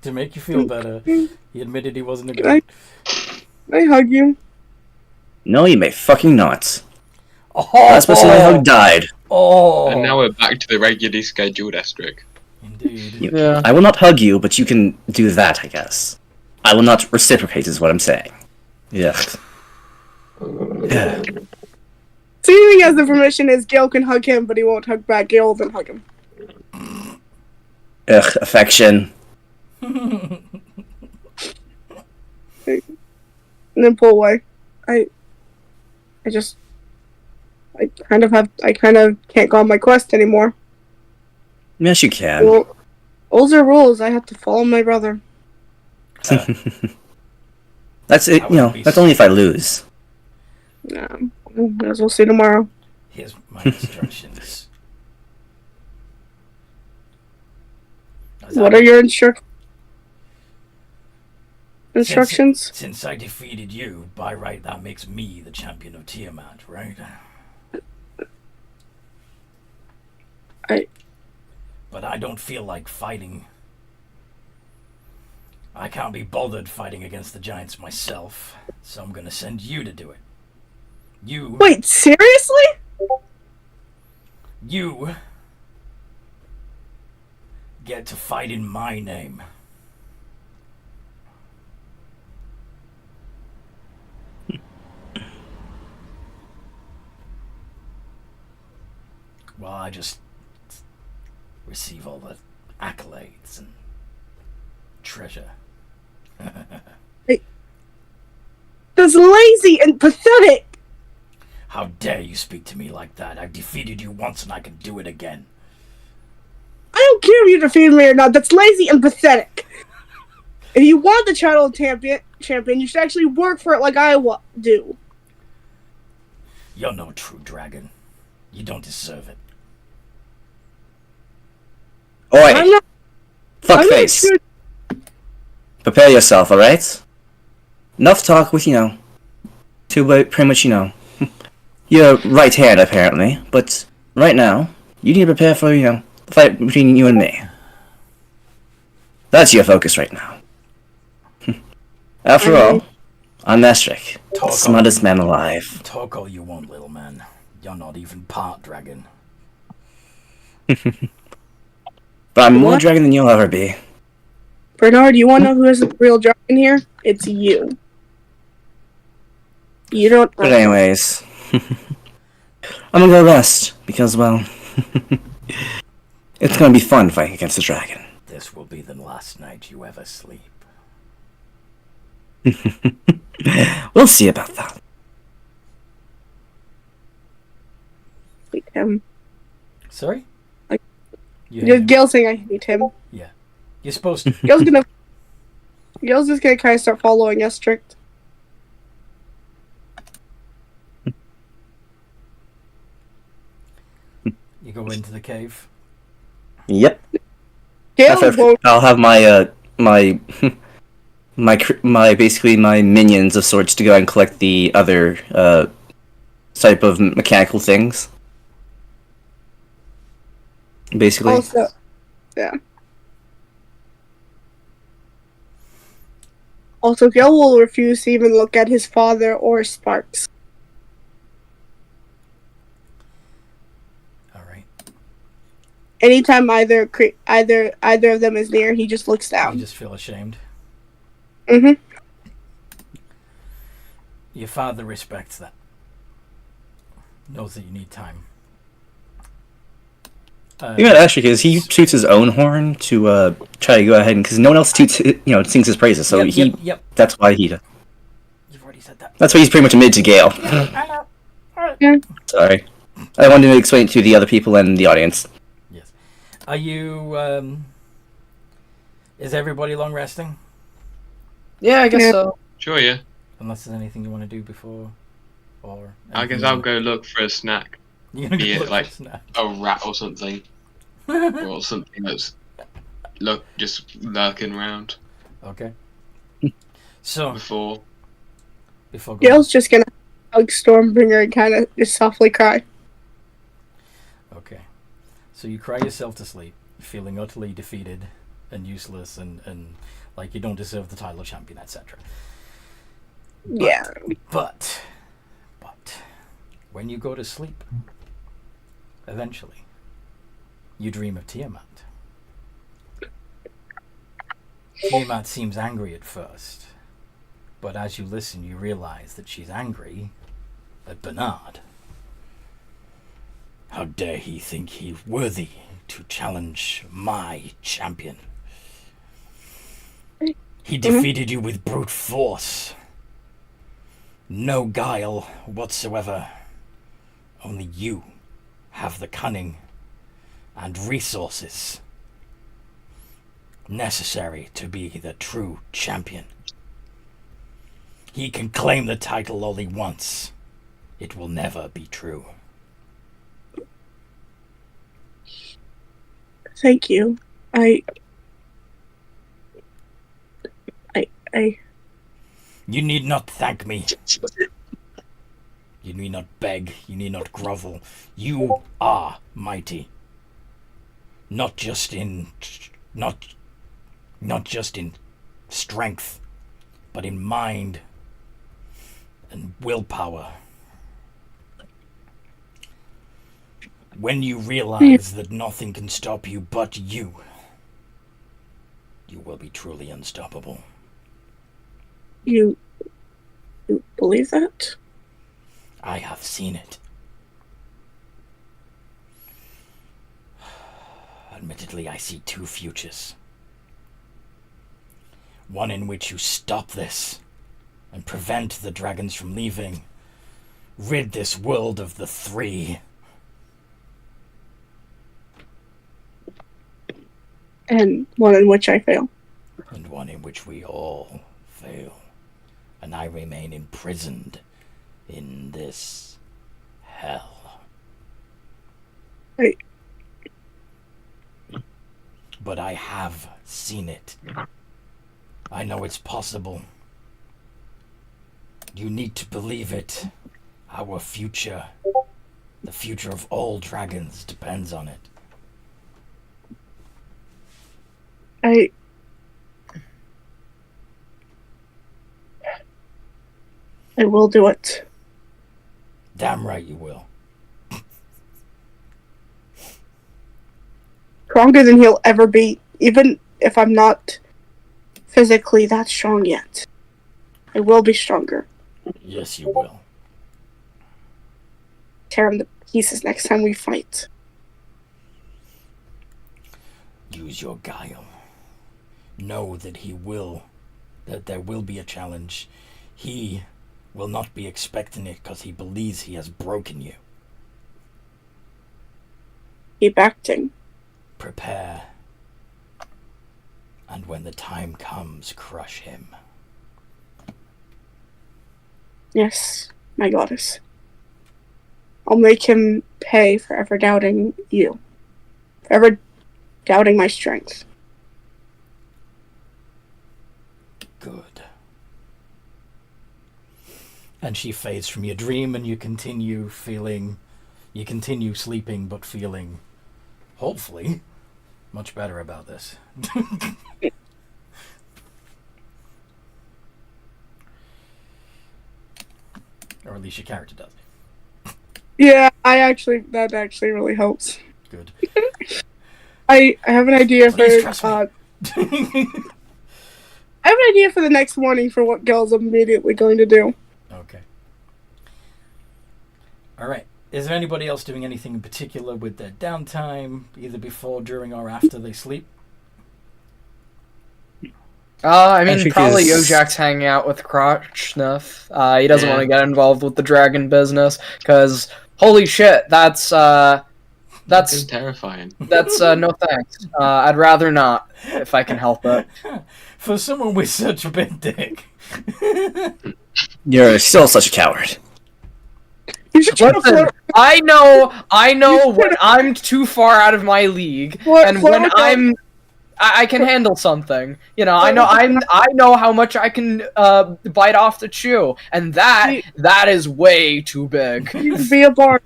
to make you feel better. He admitted he wasn't a Can I, god. can I hug you? No, you may fucking not. Oh, Last person I hugged died. Oh, And now we're back to the regularly scheduled asterisk. indeed. Yeah. I will not hug you, but you can do that, I guess. I will not reciprocate, is what I'm saying. Yeah. Yeah. So you think has the permission is Gale can hug him, but he won't hug back. Gale will then hug him. Ugh, affection. And then pull away. I kind of can't go on my quest anymore. Yes, you can. Well, those are rules. I have to follow my brother. That's it, I wouldn't be that's only if I lose. Yeah, as we'll see tomorrow. Here's my instructions. What are your instructions? Since I defeated you, by right that makes me the champion of Tiamat, right? But I don't feel like fighting. I can't be bothered fighting against the giants myself, so I'm gonna send you to do it. Wait, seriously? You get to fight in my name. Well, I just receive all the accolades and treasure. That's lazy and pathetic. How dare you speak to me like that? I've defeated you once and I can do it again. I don't care if you defeated me or not. That's lazy and pathetic. If you want the title of champion, you should actually work for it like I do. You're no true dragon. You don't deserve it. Oi, I'm not. I'm not fuckface. sure. Prepare yourself, alright? Enough talk with, pretty much, your right hand, apparently. But right now, you need to prepare for, the fight between you and me. That's your focus right now. After all, I'm Nestrik, the smartest man alive. Talk all you want, little man. You're not even part dragon. But I'm more What? dragon than you'll ever be. Bernard, you want to know who is the real dragon here? It's you. You don't. But anyways, I'm gonna go rest because, well, it's gonna be fun fighting against the dragon. This will be the last night you ever sleep. We'll see about that. Hate him. Sorry? Like- You hate him? Gail's saying I hate him. You're supposed to. Gail's just gonna kind of start following us strict. You go into the cave. Yep. Gail won't. I'll have my my basically my minions of sorts to go and collect the other type of mechanical things. Basically. Also, yeah. Also, Gail will refuse to even look at his father or Sparks. All right. Anytime either of them is near, he just looks You down. just feel ashamed. Mm-hmm. Your father respects that. Knows that you need time. Yeah, actually, because he toots his own horn to try to go ahead, and because no one else sings his praises, so Yep. that's why he. You've already said that. That's why he's pretty much admitted to Gale. I know. Sorry, I wanted to explain it to the other people and the audience. Yes. Are you? Is everybody long resting? Yeah, I guess Yeah. so. Sure, yeah. Unless there's anything you want to do before, or I guess anything I'll you- go look for a snack. You're gonna be go it look for like- a snack. A rat or something. Or something that's just lurking around Okay. So before. before going, Gail's just gonna hug Stormbringer and kind of just softly cry. okay, so you cry yourself to sleep, feeling utterly defeated and useless, and like you don't deserve the title of champion, etc. Yeah. But when you go to sleep, eventually, you dream of Tiamat. Tiamat seems angry at first, but as you listen, you realize that she's angry at Bernard. How dare he think he's worthy to challenge my champion? He defeated you with brute force. No guile whatsoever. Only you have the cunning and resources necessary to be the true champion. He can claim the title only once. It will never be true. Thank you. I. You need not thank me. You need not beg. You need not grovel. You are mighty. Not just in strength, but in mind and willpower. When you realize that nothing can stop you but you will be truly unstoppable. You believe that? I have seen it. Admittedly, I see two futures. One in which you stop this and prevent the dragons from leaving. Rid this world of the three. And one in which I fail. And one in which we all fail. And I remain imprisoned in this hell. Right. But I have seen it. I know it's possible. You need to believe it. Our future, the future of all dragons, depends on it. I will do it. Damn right you will. Stronger than he'll ever be, even if I'm not physically that strong yet. I will be stronger. Yes, you will. Tear him to pieces next time we fight. Use your guile. Know that that there will be a challenge. He will not be expecting it because he believes he has broken you. Keep acting. Prepare. And when the time comes, crush him. Yes, my goddess. I'll make him pay for ever doubting you. For ever doubting my strength. Good. And she fades from your dream, and you continue sleeping, but feeling, hopefully, much better about this. Or at least your character does. Yeah, that actually really helps. Good. I have an idea Please for trust me. I have an idea for the next morning for what Gil's immediately going to do. Okay. Alright. Is there anybody else doing anything in particular with their downtime, either before, during, or after they sleep? I mean, Actually, probably is- Yojak's hanging out with Crotch Snuff. He doesn't Yeah. want to get involved with the dragon business, because, holy shit, that's terrifying. no thanks. I'd rather not, if I can help it. For someone with such a big dick. You're still such a coward. You should try to Listen, flirt. I know when I'm too far out of my league, and when I can handle something. You know, I know how much I can bite off the chew, and that is way too big. Be a bard.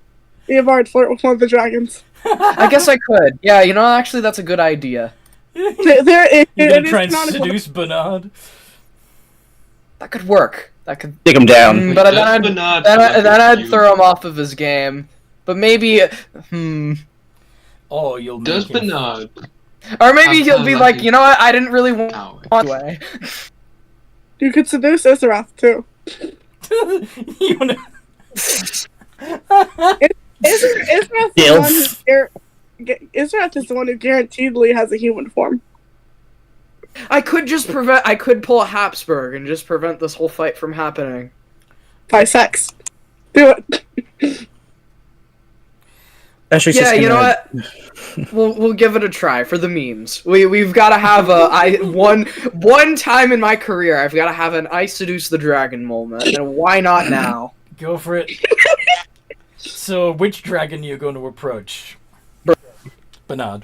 Be a bard. Flirt with one of the dragons. I guess I could. Yeah, you know, actually, that's a good idea. You're gonna try and not seduce Bernard? That could work. That could. Take him down. But Does then Bernard I'd, look then at I'd you? throw him off of his game. But maybe, Or you'll make Does him... Bernard? or maybe I'm he'll kinda be lucky. like, you know what? I didn't really want Ow. anyway. You could seduce Isarath too. You wanna... Isarath is the one who guaranteedly has a human form. I could pull a Habsburg and just prevent this whole fight from happening. By sex. Do it. Actually, Yeah, you know what? We'll give it a try for the memes. We've got to have one time in my career I've got to have an I seduce the dragon moment, and why not now? Go for it. So, which dragon are you going to approach? Bernard.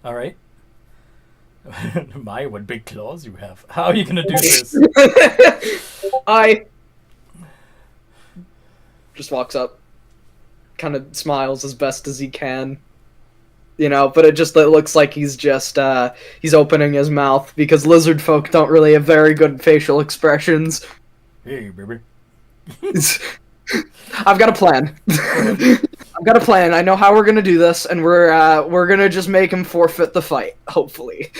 Alright. My, what big claws you have. How are you going to do this? I just walks up, kind of smiles as best as he can, you know. But it looks like he's just he's opening his mouth because lizard folk don't really have very good facial expressions. Hey, baby. I've got a plan. I've got a plan. I know how we're gonna do this, and we're gonna just make him forfeit the fight. Hopefully.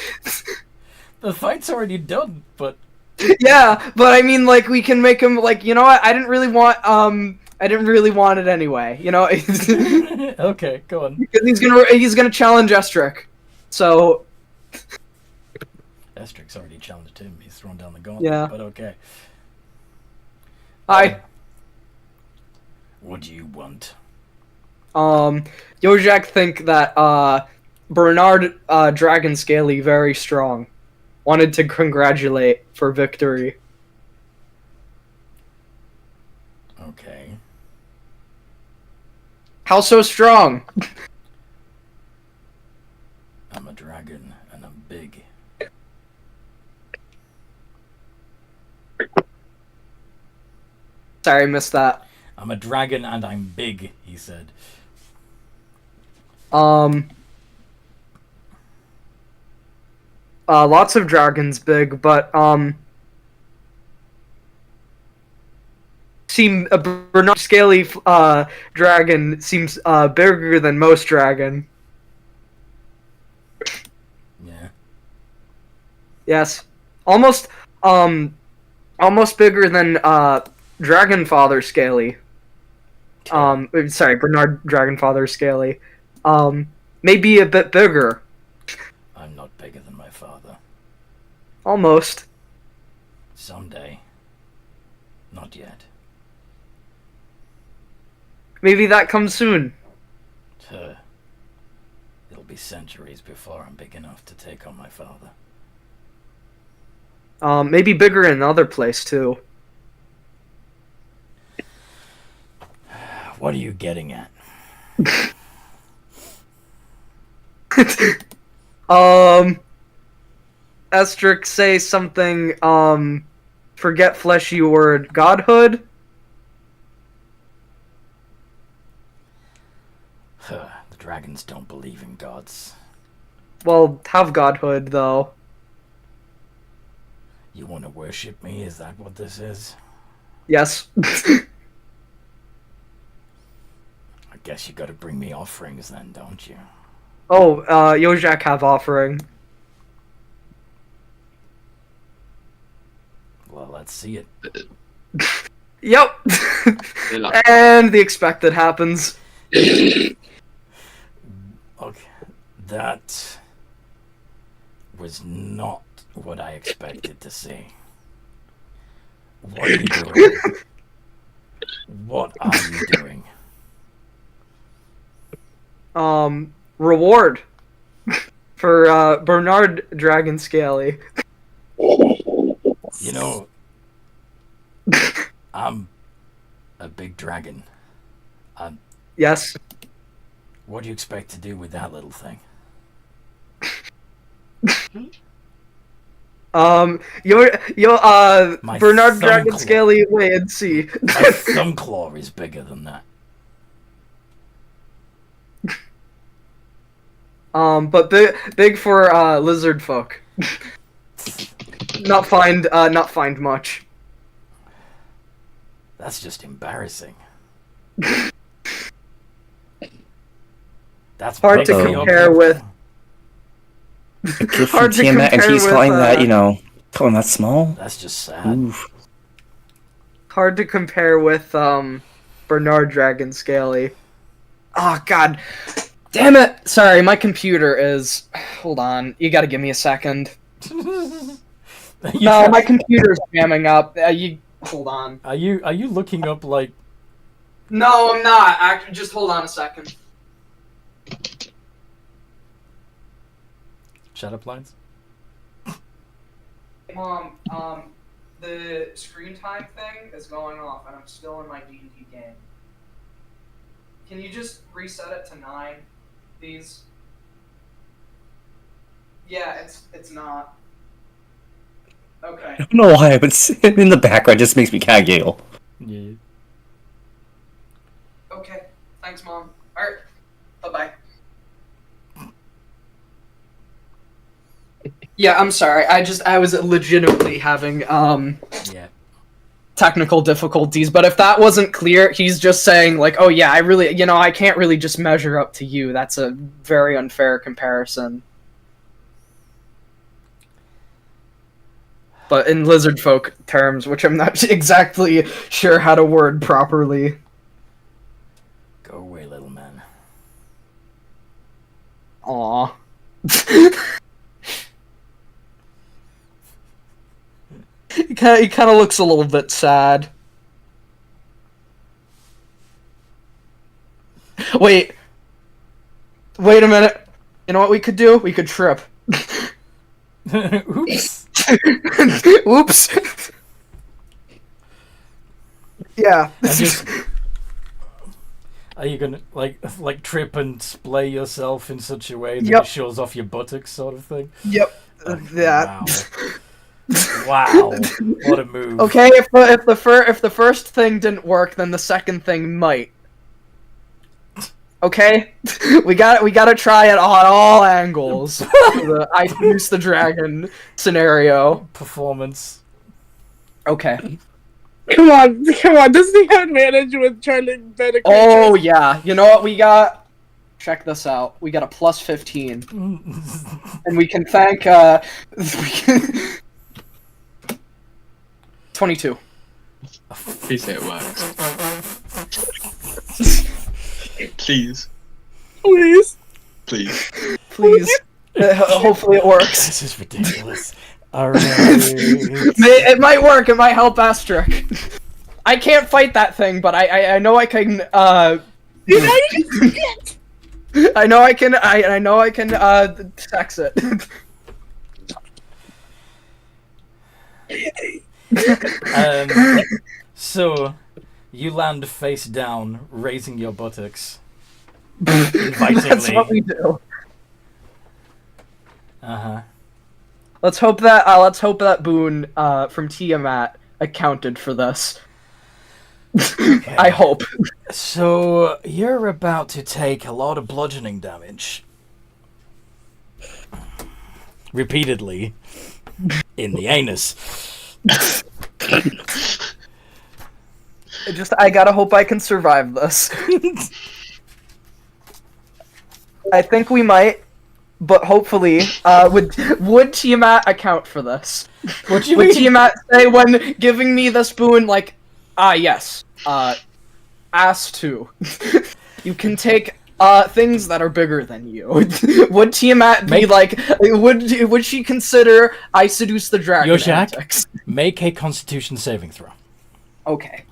The fight's already done, but... Yeah, but I mean, like, we can make him, like, you know what? I didn't really want it anyway. You know. Okay, go on. Because he's gonna challenge Estric. So. Estric's already challenged him. He's thrown down the gauntlet. Yeah. But okay. What do you want? Yojak think that Bernard Dragon Scaly very strong. Wanted to congratulate for victory. Okay. How so strong? I'm a dragon, and I'm big. Sorry, I missed that. I'm a dragon, and I'm big, he said. Lots of dragons big, but, Bernard Scaly, dragon seems, bigger than most dragon. Yeah. Yes. Almost, almost bigger than Dragonfather Scaly. Sorry, Bernard Dragonfather Scaly. Maybe a bit bigger. I'm not bigger than my father. Almost. Someday. Not yet. Maybe that comes soon. It'll be centuries before I'm big enough to take on my father. Maybe bigger in another place too. What are you getting at? Estric say something, forget fleshy word, godhood? The dragons don't believe in gods. Well, have godhood, though. You want to worship me? Is that what this is? Yes. I guess you gotta bring me offerings then, don't you? Oh, Yojak have offering. Well, let's see it. Yep. And the expected happens. Okay. That was not what I expected to see. What are you doing? What are you doing? Reward. For, Bernard Dragon Scaly. You know, I'm a big dragon. Yes. What do you expect to do with that little thing? My Bernard Dragon claw. Scaly, wait and see. My thumb claw is bigger than that. But big for, lizard folk. Not find much. That's just embarrassing. That's Hard to big. compare with. A kid from Hard to Tiamat, and compare she's with, calling that, calling that small? That's just sad. Oof. Hard to compare with, Bernard Dragon Scaly. Oh, God. Damn it! Sorry, my computer is... Hold on. You gotta give me a second. No, my computer's jamming up. Hold on. Are you looking up, like... No, I'm not. Actually, just hold on a second. Chat up lines? Mom, the screen time thing is going off, and I'm still in my D&D game. Can you just reset it to 9, please? Yeah, it's not. Okay. I don't know why, but sitting in the background just makes me kind of giggle. Yeah. Okay. Thanks, Mom. Alright. Bye-bye. Yeah, I'm sorry. I was legitimately having, Yeah. technical difficulties, but if that wasn't clear, he's just saying, like, oh yeah, I can't really just measure up to you. That's a very unfair comparison. But in lizard folk terms, which I'm not exactly sure how to word properly. Go away, little man. Aww. He kind of looks a little bit sad. Wait a minute. You know what we could do? We could trip. Oops. Oops. Yeah. Are you gonna like trip and splay yourself in such a way that Yep. it shows off your buttocks, sort of thing? Yep. Wow. Wow. What a move. Okay, if the first thing didn't work, then the second thing might. Okay, we gotta try it on all angles. I use the dragon scenario. Performance. Okay. Come on. Doesn't he have advantage with trying to bet a creature? Oh yeah, you know what we got? Check this out. We got a plus 15, and we can thank 22. Please say it works. Please. Please. Please. Please. Hopefully it works. This is ridiculous. Alright. It might work. It might help Asterix. I can't fight that thing, but I know I can. You know you can forget. I know I can. I know I can. Sex it. So, you land face down, raising your buttocks. That's Invitingly. what we do. Uh-huh. Let's hope that Boone from Tiamat accounted for this. Okay. I hope. So, you're about to take a lot of bludgeoning damage. Repeatedly. In the anus. I gotta hope I can survive this. I think we might, but hopefully, would Tiamat account for this? What do you Would mean? Tiamat say when giving me this boon, like, yes, ass too. You can take things that are bigger than you. Would Tiamat be like? Would she consider I seduce the dragon? Yoshak, antics? make a Constitution saving throw. Okay.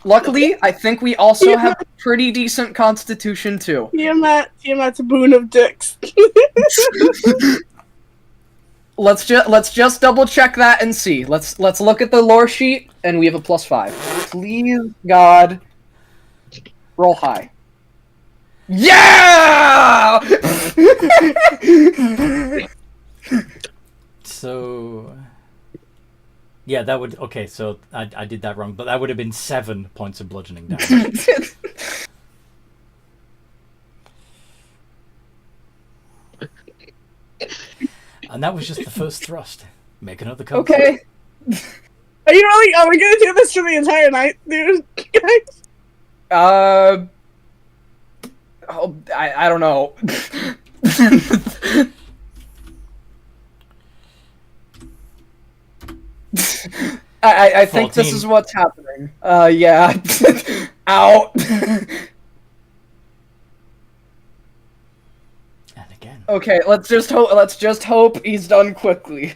Luckily, I think we also have a pretty decent constitution too. Tiamat's a boon of dicks. Let's just double check that and see. Let's look at the lore sheet, and we have a +5. Please, God, roll high. Yeah! So, yeah, that would... Okay, so I did that wrong, but that would have been 7 points of bludgeoning damage. And that was just the first thrust. Make another con. Okay. Are we gonna do this for the entire night, dude? Oh, I don't know. I think this 14. is what's happening. Yeah. Ow. And again. Okay, let's just hope he's done quickly.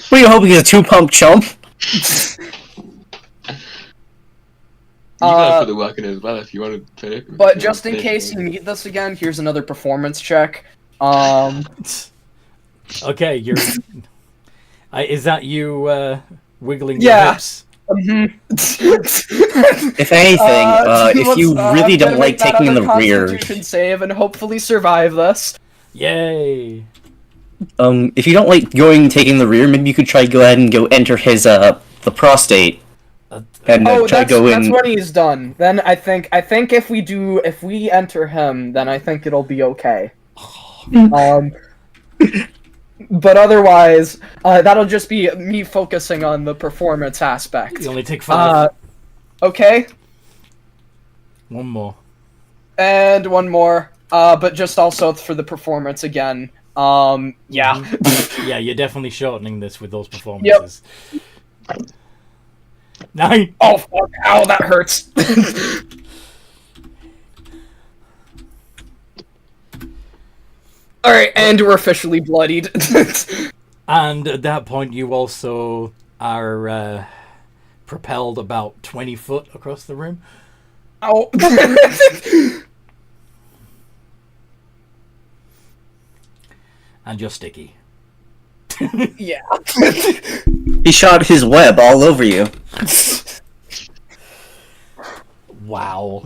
What are you hoping is a 2-pump chump? You gotta put the work in as well if you want to finish. But just in case you need this again, here's another performance check. Okay, you're... is that you wiggling Yeah. your hips? If anything, if you really don't like taking in the rear, Constitution save and hopefully survive this. Yay! if you don't like taking the rear, maybe you could try go ahead and go enter his the prostate and try that's go in. when he's done. Then I think if we enter him, then I think it'll be okay. But otherwise, that'll just be me focusing on the performance aspect. You only take 5. Okay, One more. and one more. But just also for the performance again. Yeah. Yeah, you're definitely shortening this with those performances. 9! Oh fuck! Ow, that hurts. All right, and we're officially bloodied. And at that point, you also are propelled about 20 foot across the room. Ow. And you're sticky. Yeah. He shot his web all over you. Wow.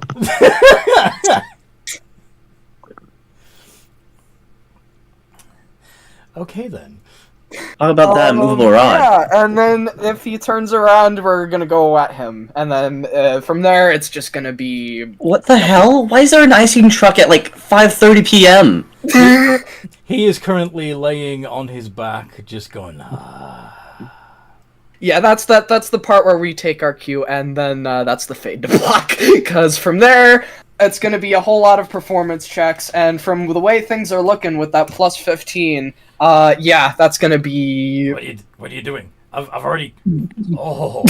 Okay then. How about that movable rod? Yeah, and then if he turns around, we're gonna go at him, and then from there, it's just gonna be. What the hell? Why is there an icing truck at like 5:30 p.m.? He is currently laying on his back, just going, Yeah, that's the part where we take our cue, and then that's the fade to black. Because from there, it's gonna be a whole lot of performance checks, and from the way things are looking with that +15, yeah, that's gonna be. What are you doing? I've already. Oh.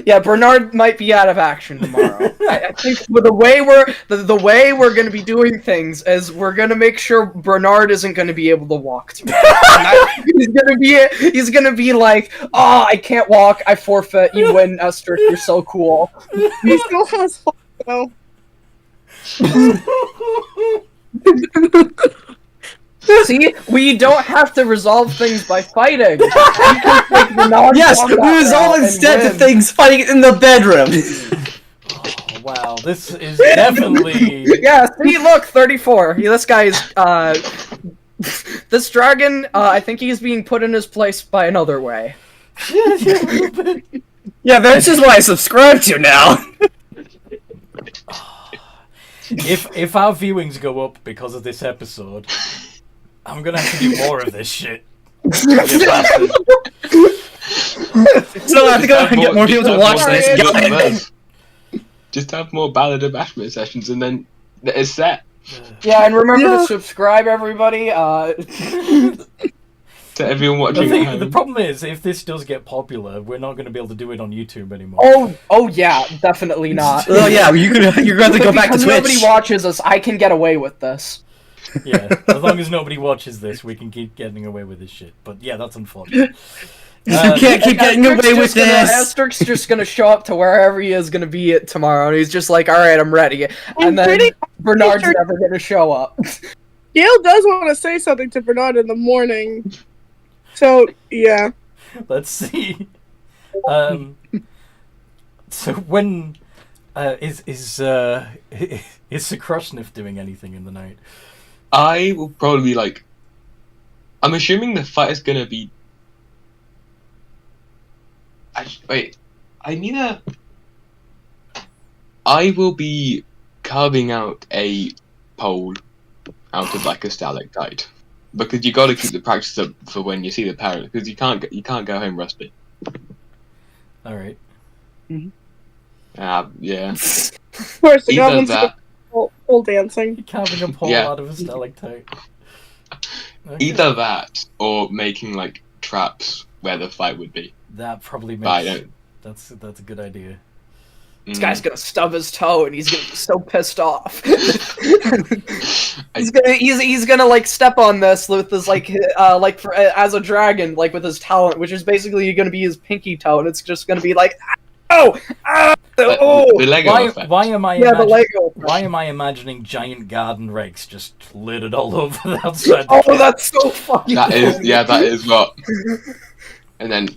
Yeah, Bernard might be out of action tomorrow. I think with the way we're going to be doing things is we're going to make sure Bernard isn't going to be able to walk tomorrow. He's going to be like, "Oh, I can't walk. I forfeit. You win, Esther. You're so cool." He still has fun, though. See, we don't have to resolve things by fighting. We can take Bernard Yes, walk we that resolve route and instead to win. things fighting in the bedroom. Oh, wow, this is definitely. Yeah, see, look, 34. This guy's, this dragon, I think he's being put in his place by another way. Yeah, that's just what I subscribe to now. If our viewings go up because of this episode, I'm gonna have to do more of this shit. So I have to go and get more people to watch this. Just have more Ballad of Bashemir sessions, and then it's set. Yeah, and remember to subscribe, everybody. To everyone watching at home. The problem is, if this does get popular, we're not going to be able to do it on YouTube anymore. Oh yeah, definitely not. Oh yeah, you're going to go back to Because Twitch. nobody watches us, I can get away with this. Yeah, as long as nobody watches this, we can keep getting away with this shit. But yeah, that's unfortunate. You can't keep getting away with this. Asterix just gonna show up to wherever he is gonna be at tomorrow, and he's just like, "All right, I'm ready." And then Bernard's never gonna show up. Gail does want to say something to Bernard in the morning. So, yeah. Let's see. So when is Sakrushnev doing anything in the night? I will probably like. I'm assuming the fight is gonna be. I will be carving out a pole out of like a stalactite, because you got to keep the practice up for when you see the parent, because you can't go home rusty. All right. Yeah. Of course, the Either goblins that, pole dancing. You're carving a pole Yeah. out of a stalactite. Okay. either that or making like traps where the fight would be. That probably But I makes. don't. That's a good idea. This guy's gonna stub his toe, and he's gonna be so pissed off. he's gonna like step on this with his as a dragon, like with his talent, which is basically gonna be his pinky toe, and it's just gonna be like, oh, The Lego effect. Why am I? yeah, the Lego. Why am I imagining giant garden rakes just littered all over the outside? Oh, that's so fucking. That is, funny. yeah, that is what. And then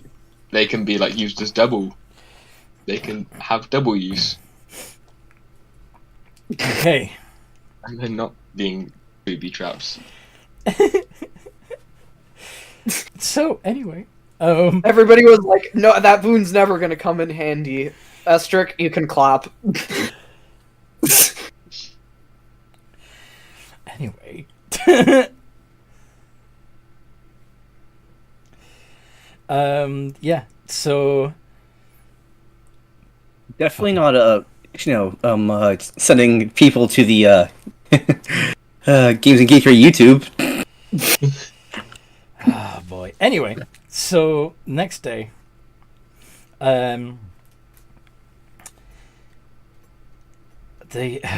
they can be like used as double. They can have double use, Okay. and they're not being booby traps. So anyway, Everybody was like, "No, that boon's never gonna come in handy." Estric, you can clap. anyway. Yeah. So Definitely not sending people to the Games and Geekery YouTube. oh boy. Anyway, so next day,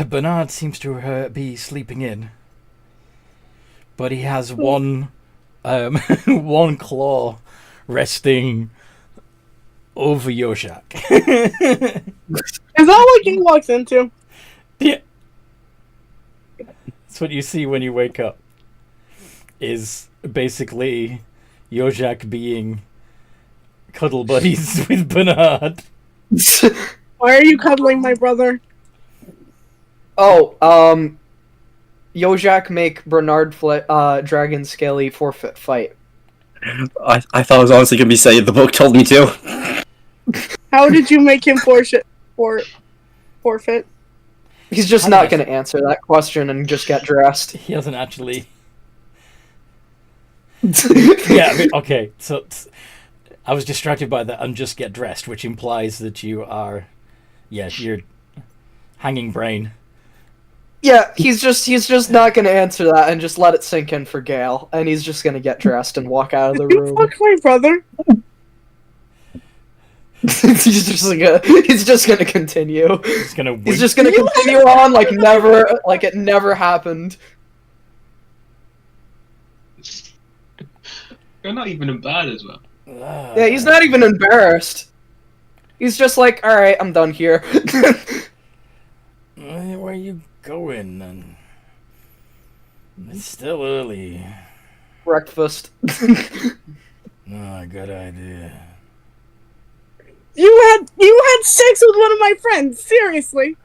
Bernard seems to be sleeping in, but he has one one claw resting over Yoshak. Is that what he walks into? Yeah. That's what you see when you wake up. Is basically Yoshak being cuddle buddies with Bernard. Why are you cuddling my brother? Oh, Yojak make Bernard Dragon Scaly forfeit fight. I thought it was honestly gonna be saying the book told me to. How did you make him forfeit? He's just not going to answer that question and just get dressed. He hasn't actually. Yeah, I mean, okay. So I was distracted by that and just get dressed, which implies that you are, yeah, you're hanging brain. Yeah, he's just not gonna answer that and just let it sink in for Gale, and he's just gonna get dressed and walk out of the You room. fuck my brother. He's just gonna continue. He's gonna wink. He's just gonna continue on like it never happened. You're not even bad as well. Yeah, he's not even embarrassed. He's just like, all right, I'm done here. Where are you going? And it's still early. Breakfast. Oh, good idea. You had sex with one of my friends. Seriously.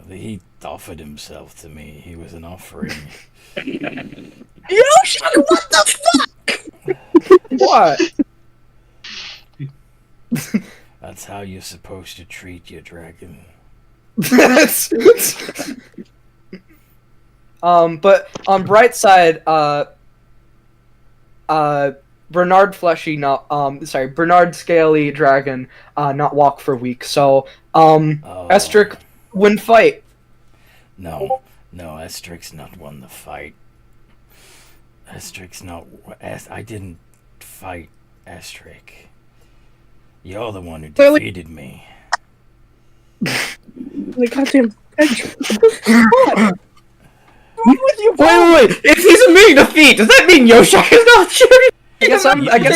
He offered himself to me. He was an offering. Yoshi, what the fuck? What? That's how you're supposed to treat your dragon. But on bright side, Bernard Fleshy Bernard Scaly Dragon not walk for weeks. So Estric win fight. No, Estric's not won the fight. Estric's not. I didn't fight Estric. You're the one who defeated me. The goddamn picture. Wait! If he's a me defeat, does that mean Yoshak is not shooting? I guess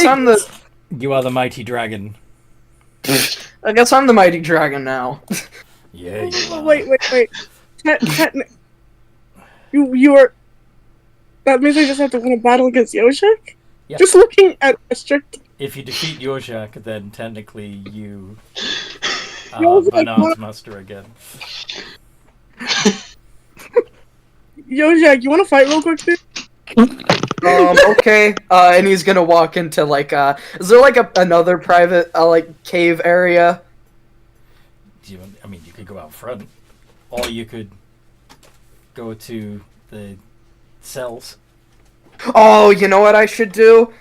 I'm the. You are the mighty dragon. I guess I'm the mighty dragon now. Yeah, you are. Wait. You are. That means I just have to win a battle against Yoshak? Yeah. Just looking at Estric. If you defeat Yoshak, then technically you Yoshak, Banan's what? master again. Yoshak, you want to fight real quick, dude? Okay. And he's gonna walk into like is there like another private like cave area? You could go out front, or you could go to the cells. Oh, you know what I should do?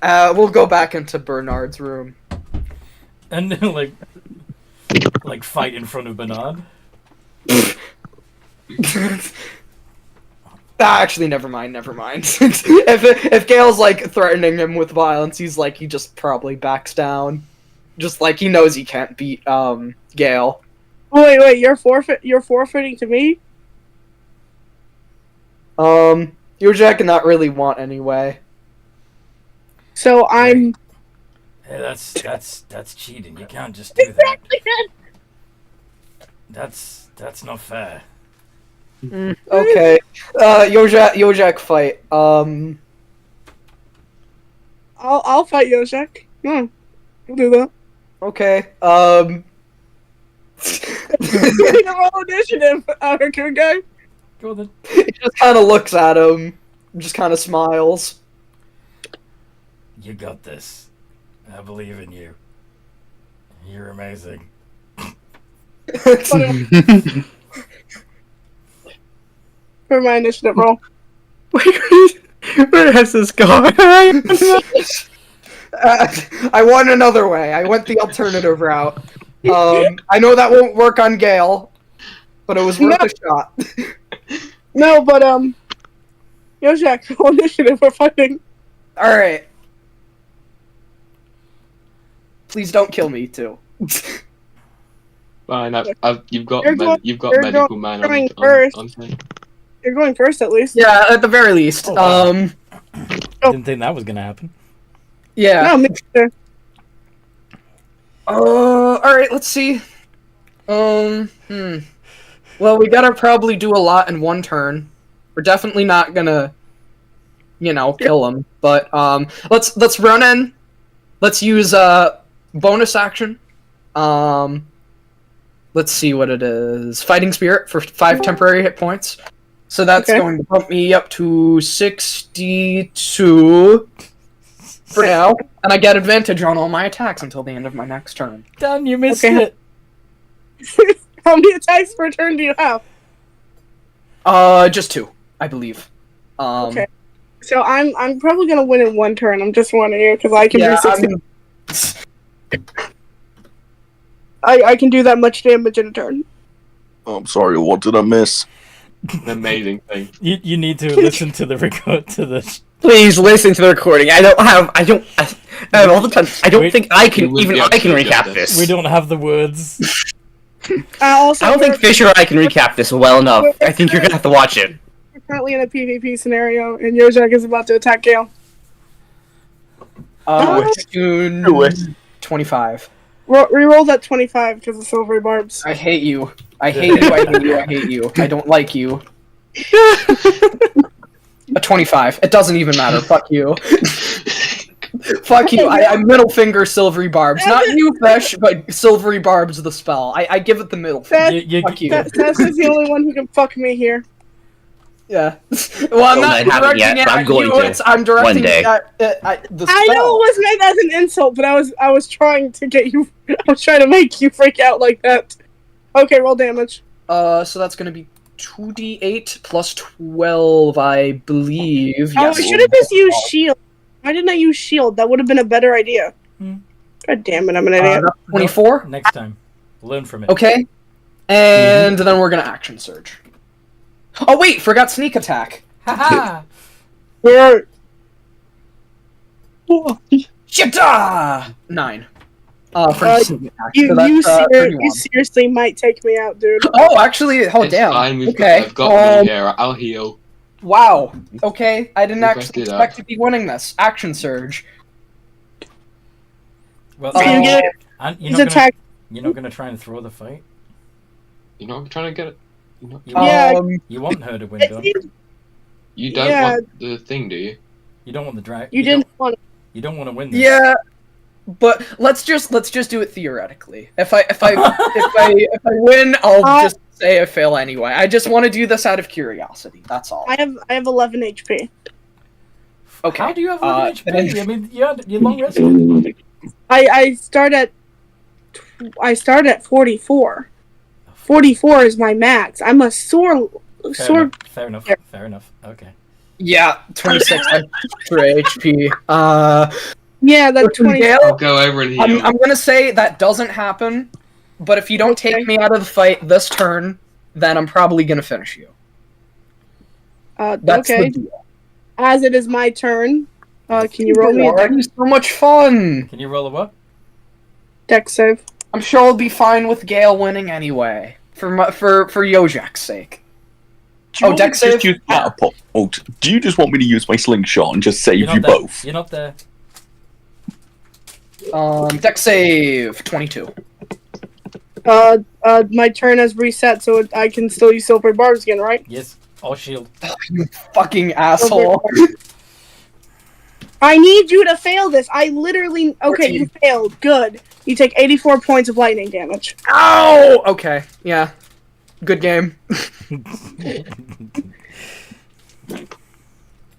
We'll go back into Bernard's room. And like fight in front of Bernard. Actually, never mind. if Gale's like threatening him with violence, he just probably backs down. Just like he knows he can't beat Gale. Wait, you're forfeiting to me? Yoshak can not really want anyway. So I'm Hey, that's cheating. You can't just do that. That's not fair. Okay. Yoshak fight. I'll fight Yoshak. I'll do that. Okay. Roll initiative, Raccoon guy. Go then. He just kind of looks at him, just kind of smiles. You got this. I believe in you. You're amazing. For my initiative roll. Where has this gone? I went another way. I went the alternative route. I know that won't work on Gale, but it was worth a shot. No, but Yoshak, roll initiative. We're fighting. All right. Please don't kill me too. Fine, you've got You're medical man going on first. thing. You're going first, at least. Yeah, at the very least. Oh, wow. Didn't think that was gonna happen. Yeah. No, me neither. All right. Let's see. Well, we gotta probably do a lot in one turn. We're definitely not gonna, kill him. But let's run in. Let's use bonus action. Let's see what it is. Fighting Spirit for 5 temporary hit points. So that's going to bump me up to 62 for now. And I get advantage on all my attacks until the end of my next turn. Dan, you missed it. How many attacks per turn do you have? Just 2, I believe. Okay. So I'm probably gonna win in one turn. I'm just warning you because I can do 60. I can do that much damage in a turn. I'm sorry, what did I miss? An amazing thing. You need to listen to the record to this. Please listen to the recording. I have all the time. I don't Wait, think I you can wouldn't even be able I to can do recap justice. this. We don't have the words. Also, I don't think Fisher or I can recap this well enough. I think you're gonna have to watch it. we're currently in a PvP scenario, and Yojak is about to attack Gale. Tune Do it. 25. Reroll that 25 because of silvery barbs. I hate you. I hate you. I hate you. I hate you. I don't like you. A 25. It doesn't even matter. Fuck you. Fuck you. I middle finger silvery barbs. Not you, Fish, but silvery barbs the spell. I give it the middle finger. Fuck you. Seth is the only one who can fuck me here. Yeah. Well, I'm Well, not I haven't directing yet, it but I'm at going you. to. I'm directing One day. it at the spell. I know it was meant as an insult, but I was trying to get you. I was trying to make you freak out like that. Okay, roll damage. So that's gonna be 2d8 plus 12, I believe. Oh, I Yes. should have just used shield. Why didn't I use shield? That would have been a better idea. God damn it, I'm an idiot. That's 24. Next time. Learn from it. Okay. And then we're gonna action surge. Oh wait, forgot sneak attack. Haha! Where? Shita! 9. For Uh, sneak attack. You, so that's, 31. you seriously might take me out, dude. Oh, actually, oh It's damn. fine. Okay. I've got me here. I'll heal. Wow. Okay, I didn't We actually backed it up. expect to be winning this. Action surge. Well, So you get and his attack. you're not gonna try and throw the fight. You're not trying to get it. You, Yeah. you want her to win, don't You You don't Yeah. want the thing, do you? you? Don't want the drag. didn't want You don't want to win this. Yeah. But let's just do it theoretically. If I win, I'll just say I fail anyway. I just want to do this out of curiosity. That's all. I have 11 HP. Okay. How do you have 11 then- HP? I mean, you're long rested. I start at 44. 44 is my max. I'm a sore. Fair enough. Fair enough. Okay. Yeah, 26 extra HP. Yeah, that Listen, 20. Gale, I'll go over and heal. I'm gonna say that doesn't happen, but if you don't Okay. take me out of the fight this turn, then I'm probably gonna finish you. That's Okay. the deal. As it is my turn, can you roll me a Already so much fun. Can you roll a what? dex save? I'm sure I'll be fine with Gale winning anyway, for Yojak's sake. Do you want me dex to just save? use catapult? Do you just want me to use my slingshot and just save You're you not there. both? You're not there. Dex save 22. My turn has reset, so I can still use silver barbs again, right? Yes. Or shield. You fucking asshole. I need you to fail this. I literally. Okay, you failed. Good. You take 84 points of lightning damage. Ow! Okay, yeah. Good game.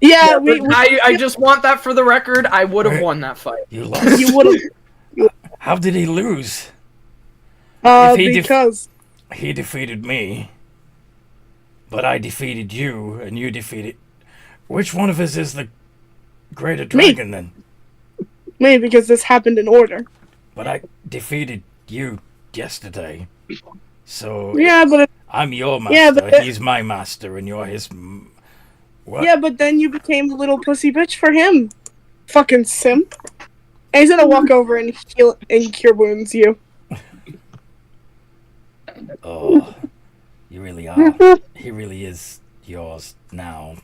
Yeah, I just want that for the record. I would have won that fight. You lost. you would have. How did he lose? If he Because He defeated me. But I defeated you, and you defeated... Which one of us is the greater dragon, then? me, because this happened in order. But I defeated you yesterday. So Yeah, but I'm your master, Yeah, but he's my master, and you're his... What? yeah, but then you became the little pussy bitch for him. Fucking simp. And he's gonna walk over and heal and cure wounds you. Oh, you really are. He really is yours now.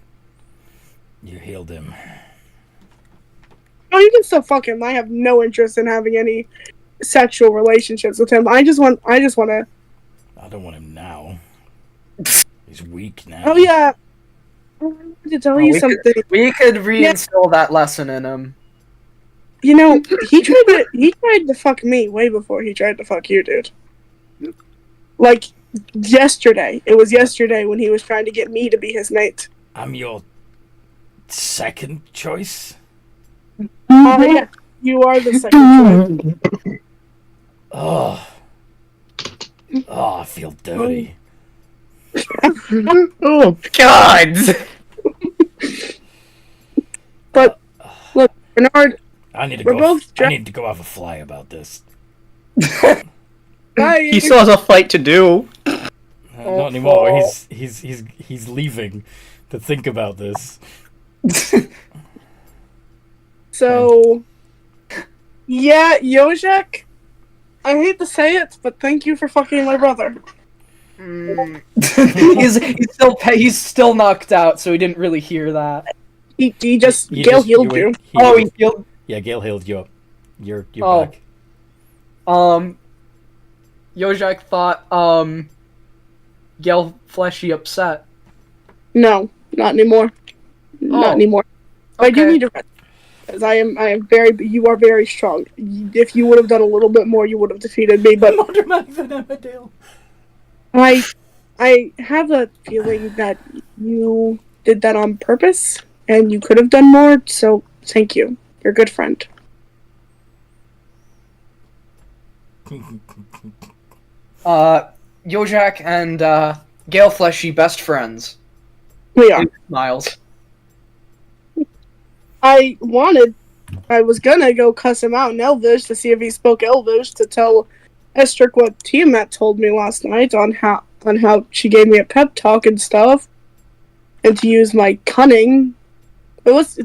You healed him. Oh, you can still fuck him. I have no interest in having any sexual relationships with him. I just want to. I don't want him now. He's weak now. Oh yeah. I wanted to tell you something. We could reinstill that lesson in him. You know, he tried to fuck me way before he tried to fuck you, dude. Like yesterday. It was yesterday when he was trying to get me to be his mate. I'm your second choice? Oh yeah, you are the second choice. Oh, I feel dirty. Oh God! But look, Bernard, I need to We're go. both I need to go have a fly about this. bye. He still has a fight to do. Not anymore. He's leaving to think about this. So, yeah, Yojak, I hate to say it, but thank you for fucking my brother. He's still knocked out, so he didn't really hear that. Gale healed you. He healed. Yeah, Gale healed you up. You're Oh. back. Yojak thought Gale Fleshy upset. No, not anymore. Not Oh. anymore. I do Okay. need to rest. Because I am you are very strong. If you would have done a little bit more, you would have defeated me, but More dramatic than Emmerdale. I have a feeling that you did that on purpose, and you could have done more, so thank you. You're a good friend. Yojak and Gale Fleshy best friends. We are. Miles. I was gonna go cuss him out in Elvish to see if he spoke Elvish to tell Esther what Tiamat told me last night on how she gave me a pep talk and stuff, and to use my cunning.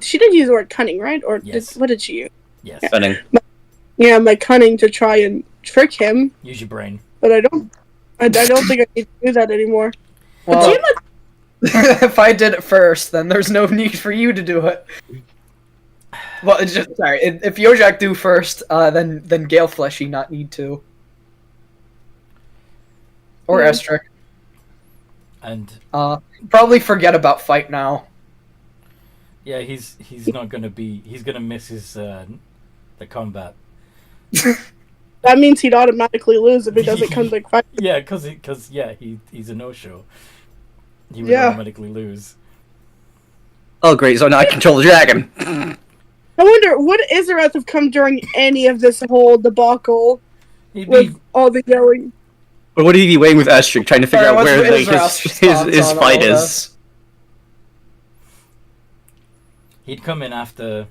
She did use the word cunning, right? Or Yes. what did she use? Yes. Stunning. Yeah, my cunning to try and trick him, Use your brain. but I don't think I need to do that anymore. But Well, Tiamat, if I did it first, then there's no need for you to do it. Well, it's just sorry. If Yojak do first, then Gale Fleshy not need to. Or Hmm. Estric. And Probably forget about fight now. yeah, he's not gonna be. He's gonna miss his the combat. that means he'd automatically lose if he doesn't come to fight. Yeah, because he's a no-show. He would Yeah. automatically lose. Oh, great! So now I control the dragon. I wonder, would Izarath have come during any of this whole debacle He'd with be all the yelling? Or would he be waiting with Estrid, trying to figure out What's where like, Israel's his thoughts on fight all is? this? he'd come in after.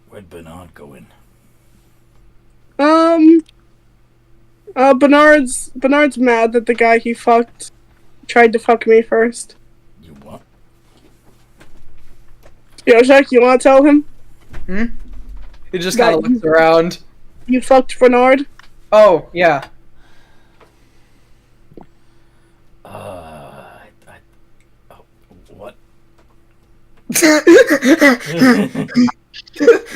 Where'd Bernard go in? Bernard's mad that the guy he fucked tried to fuck me first. You what? Yo, Jack, you wanna tell him? He just kind of looks around. You fucked Bernard? Oh, yeah. What?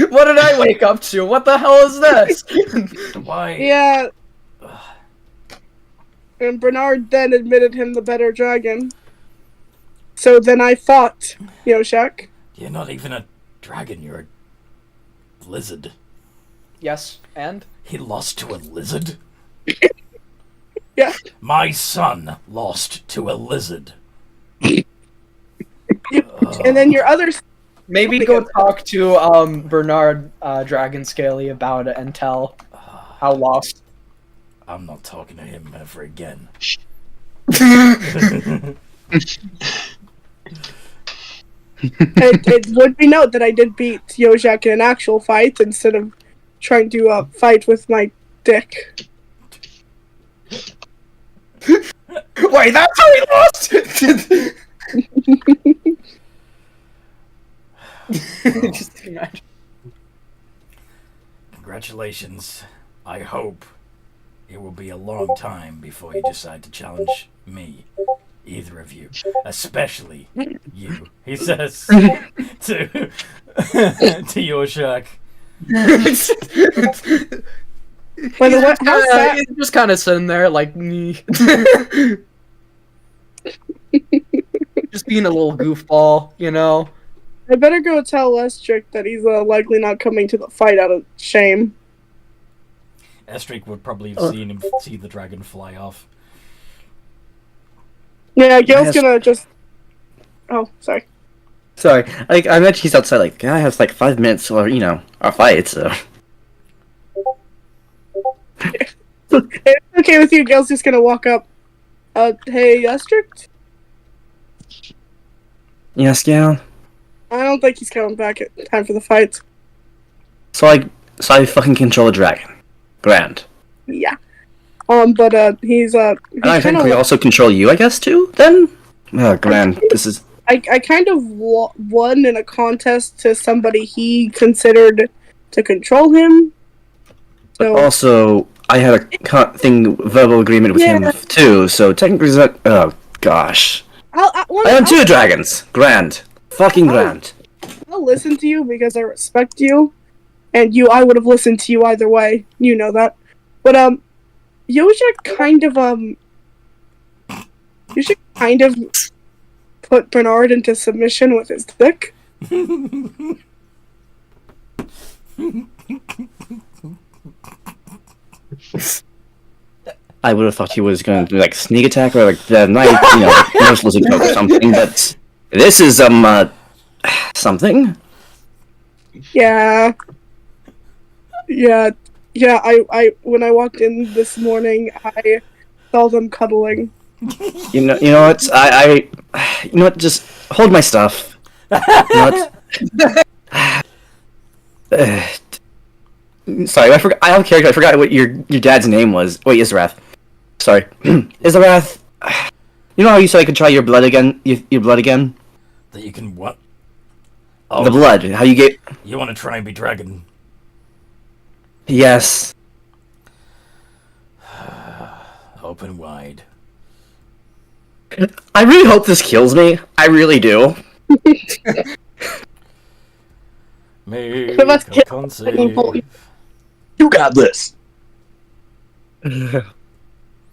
What did I wake up to? What the hell is this? Why? Yeah. And Bernard then admitted him the better dragon. So then I fought Yoshak. You're not even a dragon. You're a lizard. Yes, and? He lost to a lizard? Yeah. My son lost to a lizard. And then your other... Maybe go talk to Bernard Dragonscaly about it and tell how lost. I'm not talking to him ever again. it would be note that I did beat Yojak in an actual fight instead of trying to fight with my dick. Wait, that's how he lost! Just imagine. Congratulations. I hope it will be a long time before you decide to challenge me. Either of you. Especially you. He says to Yoshak. By the way, how's that? He's just kind of sitting there like me. Just being a little goofball, you know? I better go tell Estric that he's likely not coming to the fight out of shame. Estrik would probably have seen him see the dragon fly off. Yeah, Gail's gonna just... Oh, sorry. Sorry, like I imagine he's outside. Like, guy has like 5 minutes, or our fight. So If it's okay with you, Gail's just gonna walk up. Hey, Estric? yes, Gail. I don't think he's coming back in time for the fight. So I fucking control the dragon. Grand. Yeah. But he's And I kind think of we also control you, I guess, too, then? Oh, man, this is... I kind of won in a contest to somebody he considered to control him. But So also, I had a verbal agreement with him, Yeah. too, so technically is that... Oh, gosh. I have 2 dragons! Grand. Fucking grand. I'll listen to you because I respect you, and I would have listened to you either way. You know that. But you should kind of put Bernard into submission with his dick. I would have thought he was going to do, like, sneak attack or, like, the night, merciless attack or something, but... This is, something? Yeah. I when I walked in this morning, I saw them cuddling. You know what? You know what? Just hold my stuff. You know what? Sorry, I forgot. I have a character. I forgot what your dad's name was. Wait, Isarath. Sorry, Isarath. You know how you said I could try your blood again? Your blood again? That you can what? The blood. How you get? You want to try and be dragon? Yes. Open wide. I really hope this kills me. I really do. Make us a kill- con save. You got this.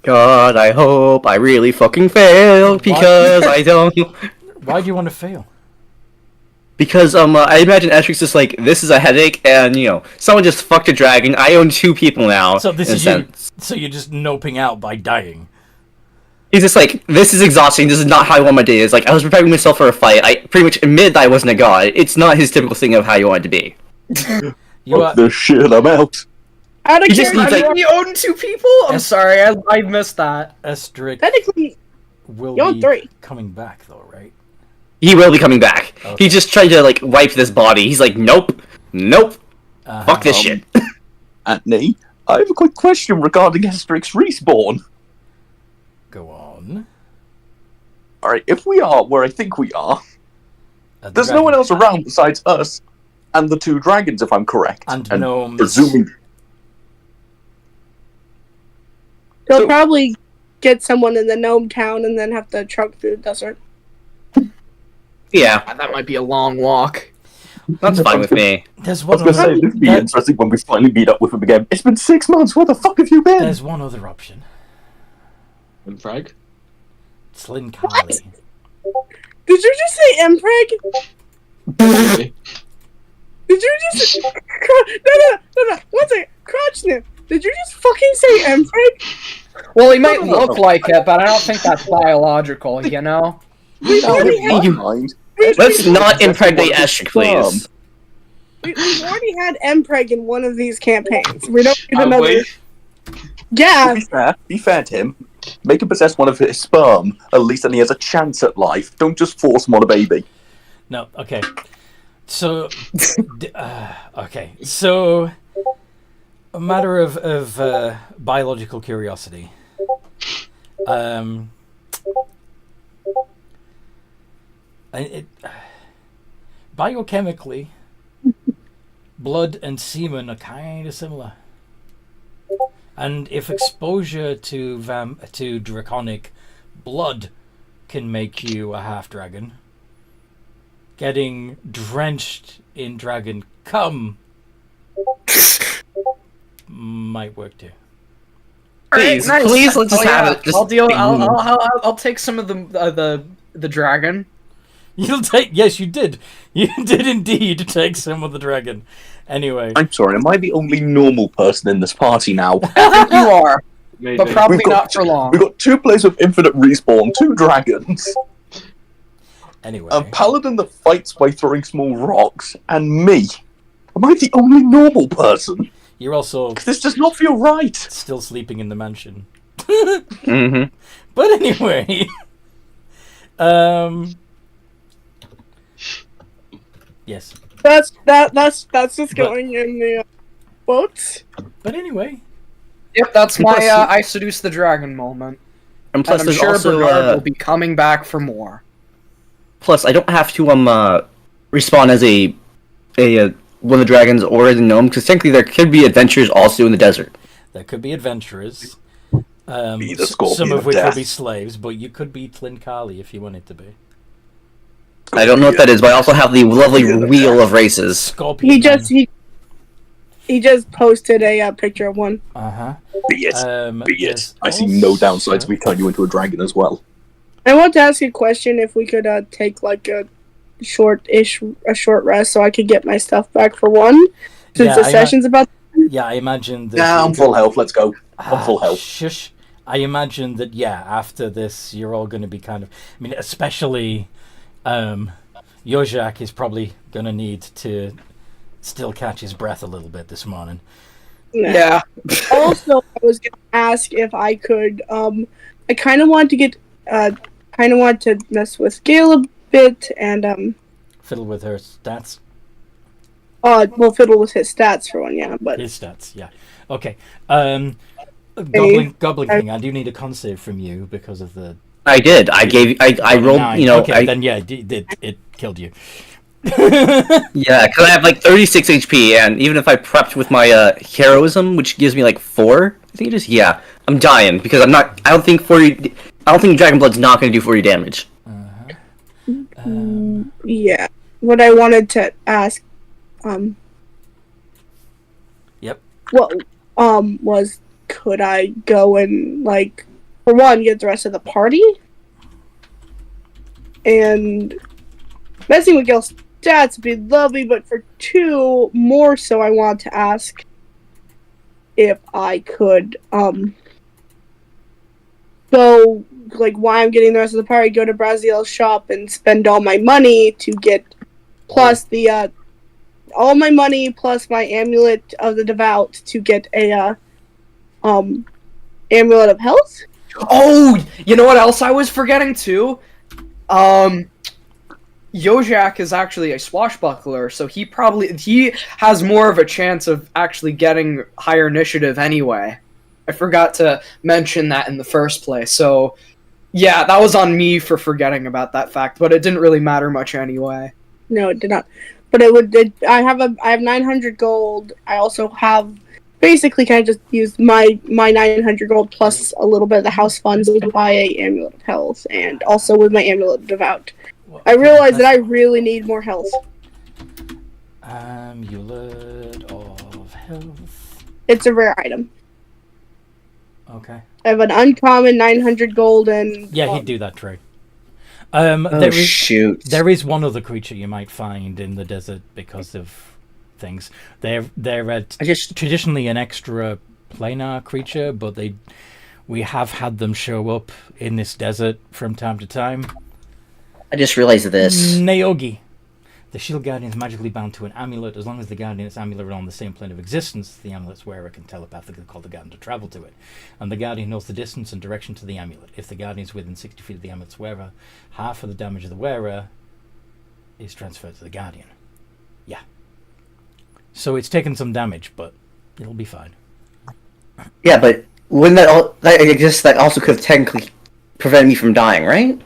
God, I hope I really fucking fail because I don't. Why do you want to fail? Because I imagine Estric's just like, this is a headache, and someone just fucked a dragon. I own 2 people now. So this in a is you. sense. So you're just noping out by dying. He's just like, this is exhausting. This is not how I want my day. It's like I was preparing myself for a fight. I pretty much admitted that I wasn't a god. It's not his typical thing of how you want it to be. You are. The shit, I'm out. Out of He just character, needs, like- You own 2 people? I'm Yes. sorry, I missed that. Estric technically, will you own be 3. coming back though, right? He will be coming back. Okay. He just tried to like wipe this body. He's like, nope. Fuck this shit. Anthony, I have a quick question regarding Estric's respawn. Go on. Alright, if we are where I think we are, The there's no dragon. one else around besides us and the 2 dragons, if I'm correct. And gnomes. Presuming... They'll So- probably get someone in the gnome town and then have to trunk through the desert. Yeah, That might be a long walk. that's fine with me. There's I one was gonna other. say, this would be there- interesting when we finally meet up with him again. It's been 6 months, where the fuck have you been? There's one other option. And Frag? Slin Kali. Did you just say Mpreg? Did you just no, 1 second. Crotch snip. Did you just fucking say Mpreg? Well, he might look like it, but I don't think that's biological, you know? We've already had, Never mind. Let's not Just impregnate wanted to Estric, please. we've already had Mpreg in one of these campaigns. We don't need Have another. we? Yeah, Be fair to him. Make him possess one of his sperm, at least then he has a chance at life. Don't just force him on a baby. No, okay. So, okay. So, a matter of biological curiosity. Biochemically, blood and semen are kind of similar. And if exposure to draconic blood can make you a half dragon, getting drenched in dragon cum might work too. Please, Alright, nice. please, let's just Oh, have yeah. it. Just, I'll deal. I'll take some of the dragon. You'll take. Yes, you did. You did indeed take some of the dragon. Anyway, I'm sorry, am I the only normal person in this party now? I think you are, Maybe. but probably We've got- not for long. We've got 2 players with infinite respawn, 2 dragons, anyway. a paladin that fights by throwing small rocks, and me. Am I the only normal person? You're also This does not feel right. still sleeping in the mansion. Mm-hmm. But anyway, yes. that's just going in the quotes. But anyway, Yep, that's Plus, my I seduce the dragon moment. and plus, And I'm there's sure also Bernard will be coming back for more. plus I don't have to respawn as a one of the dragons or the gnome, because technically there could be adventures also in the desert. There could be adventurers. Be the scorpion Some of of which will death. be slaves, but you could be Tlinkali if you wanted to be. I don't know what that is, but I also have the lovely wheel of races. Scorpion. He just posted a picture of one. Uh-huh. Be it. Be it. there's I see no also- downside to me turning you into a dragon as well. I want to ask you a question. If we could take like a short rest, so I could get my stuff back for one, since Yeah, the session's about. Yeah, I imagine that... Nah, you I'm could- full health. Let's go. I'm full health. Shush. I imagine that, yeah, after this, you're all going to be kind of... I mean, especially... Yojak is probably going to need to still catch his breath a little bit this morning. Yeah. Also, I was gonna ask if I could. I kind of want to get. Kind of want to mess with Gale a bit and Fiddle with her stats. well, fiddle with his stats for one, yeah. But His stats, yeah. Okay. Goblin King, I do need a con save from you because of the... I did. I rolled. 9. Okay, then yeah, it killed you. Yeah, because I have like 36 HP, and even if I prepped with my heroism, which gives me like 4, I think it is. Yeah, I'm dying because I'm not. I don't think Dragon Blood's not going to do 40 damage. yeah, what I wanted to ask, Yep. what was, could I go and like, for one, get the rest of the party, and messing with Gale's stats would be lovely, but for two, more so, I want to ask if I could go, like, why I'm getting the rest of the party, go to Braziel's shop and spend all my money to get, plus the all my money plus my amulet of the devout to get a amulet of health. Oh, you know what else I was forgetting too? Yojak is actually a swashbuckler, so he has more of a chance of actually getting higher initiative anyway. I forgot to mention that in the first place. So, yeah, that was on me for forgetting about that fact, but it didn't really matter much anyway. No, it did not. But it would. I have 900 gold. I also have basically kind of just used my 900 gold plus a little bit of the house funds to buy a amulet of health, and also with my amulet of devout. I realized that I really need more health. Amulet of health. It's a rare item. Okay. I have an uncommon 900 gold and... Yeah, he'd do that trade. Shoot! There is one other creature you might find in the desert because of things. They're traditionally an extra planar creature, but we have had them show up in this desert from time to time. I just realized this. Naogi. The shield guardian is magically bound to an amulet. As long as the guardian and its amulet are on the same plane of existence, the amulet's wearer can telepathically call the guardian to travel to it. And the guardian knows the distance and direction to the amulet. If the guardian is within 60 feet of the amulet's wearer, half of the damage of the wearer is transferred to the guardian. Yeah. So it's taken some damage, but it'll be fine. Yeah, but wouldn't I guess that also could have technically prevented me from dying, right?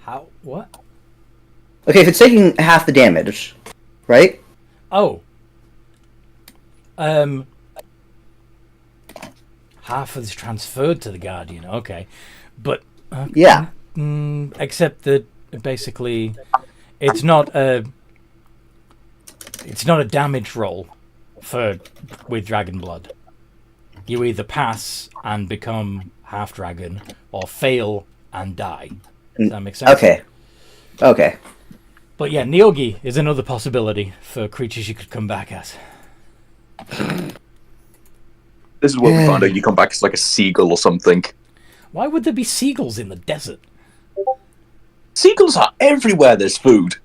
How? What? Okay, if it's taking half the damage, right? Oh. Half is transferred to the guardian. Okay, but Yeah. except that basically, it's not a damage roll with dragon blood. You either pass and become half dragon, or fail and die. Does that make sense? Okay. But yeah, Neogi is another possibility for creatures you could come back as. This is where we find out you come back as like a seagull or something. Why would there be seagulls in the desert? Seagulls are everywhere there's food.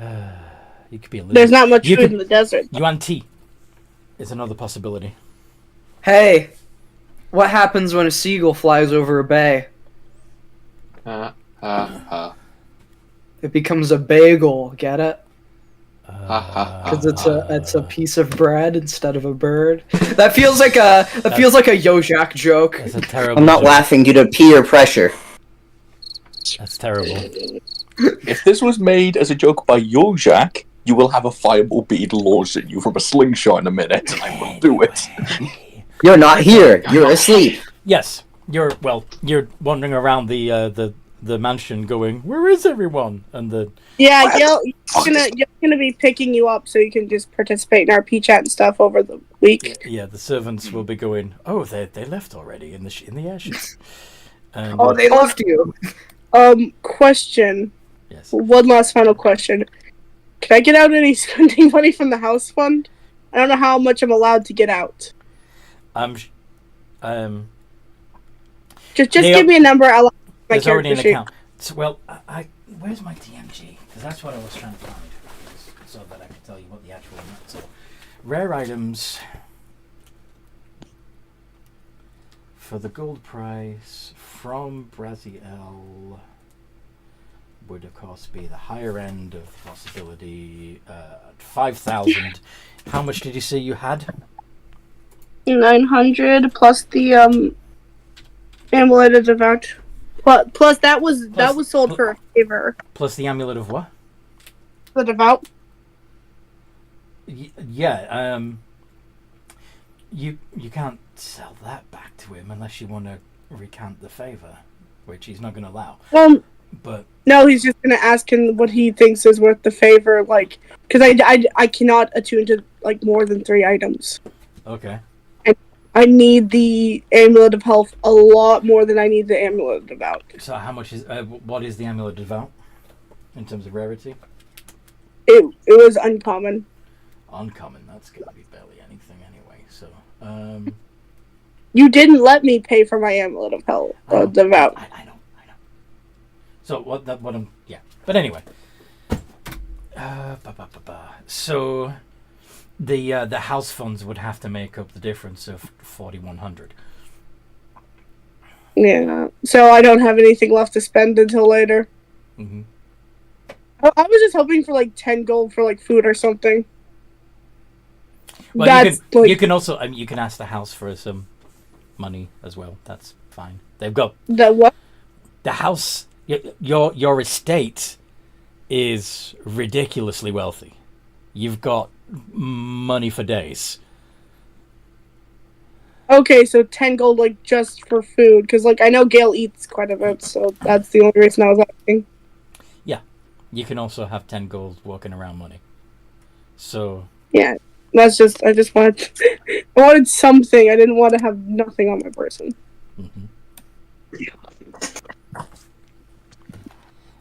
You could be a lizard. There's not much food in the desert. Yuan Ti is another possibility. Hey, what happens when a seagull flies over a bay? It becomes a bagel, get it? Because it's a piece of bread instead of a bird. That feels like a Yojak joke. That's a terrible. I'm not joke. laughing due to peer pressure. That's terrible. If this was made as a joke by Yojak, you will have a fireball bead launched at you from a slingshot in a minute. I will do it. You're not here. You're asleep. Yes, you're wandering around the mansion, going, "Where is everyone?" And the Yeah, Gail's gonna be picking you up so you can just participate in RP chat and stuff over the week. yeah, the servants will be going, "Oh, they left already in the ashes." And, Oh, they left you. Question. yes. One last final question. Can I get out any spending money from the house fund? I don't know how much I'm allowed to get out. Just give me a number. I'll my There's already an character sheet. account. Well, where's my DMG? Because that's what I was trying to find, so that I could tell you what the actual amount. So, rare items for the gold price from Braziel would of course be the higher end of the possibility. 5,000. How much did you say you had? 900 plus the amulet of devout. Plus that was sold for a favor. Plus the amulet of what? The devout. Yeah. You can't sell that back to him unless you want to recant the favor, which he's not going to allow. But no, he's just gonna ask him what he thinks is worth the favor, like, because I cannot attune to like more than 3 items. okay. I need the amulet of health a lot more than I need the amulet of devout. So how much is what is the amulet devout in terms of rarity? It was uncommon. Uncommon. That's going to be barely anything anyway. So You didn't let me pay for my amulet of health, devout. I know. So what I'm yeah. But anyway. So the house funds would have to make up the difference of 4,100. Yeah, so I don't have anything left to spend until later. Mm-hmm. I was just hoping for like 10 gold for like food or something. Well, you can also you can ask the house for some money as well. That's fine. They've got The what? the house. Your estate is ridiculously wealthy. You've got money for days. Okay, so 10 gold like just for food, because like I know Gail eats quite a bit, so that's the only reason I was asking. You can also have 10 gold walking around money. So Yeah, that's just I just wanted I wanted something. I didn't want to have nothing on my person. mhm.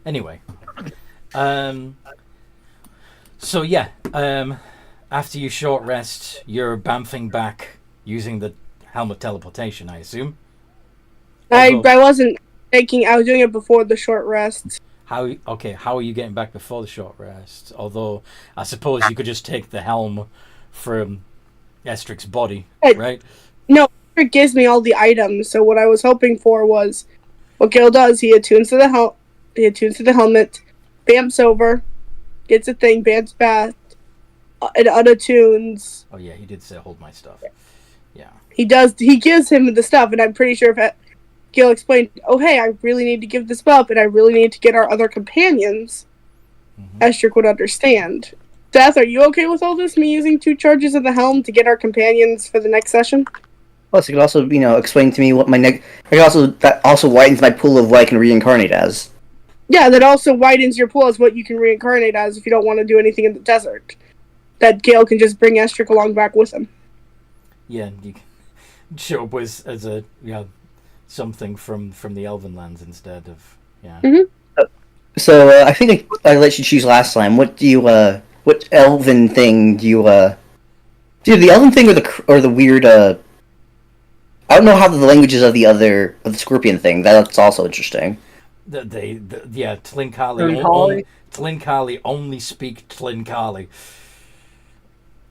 Anyway, so yeah, after you short rest, you're bamfing back using the helmet teleportation, I assume. I wasn't taking. I was doing it before the short rest. How are you getting back before the short rest? Although I suppose you could just take the helm from Estric's body, right? No, it gives me all the items. So what I was hoping for was what Gil does. He attunes to the helmet, bamps over, gets a thing, bamps back, and unattunes. Oh yeah, he did say hold my stuff. Yeah. He does. He gives him the stuff, and I'm pretty sure if Gil explained, "Oh hey, I really need to give this up, and I really need to get our other companions," Estric would understand. Seth, are you okay with all this? Me using 2 charges of the helm to get our companions for the next session? Plus, you could also, explain to me what my that also widens my pool of what I can reincarnate as. Yeah, that also widens your pool as what you can reincarnate as if you don't want to do anything in the desert. That Gale can just bring Estric along back with him. Yeah, you can show up as a something from the Elven lands instead of So I think I let you choose last time. What do you what elven thing do you do? The elven thing or the weird I don't know how the languages of the scorpion thing. That's also interesting. Tlinkali. Tlinkali only speak Tlinkali.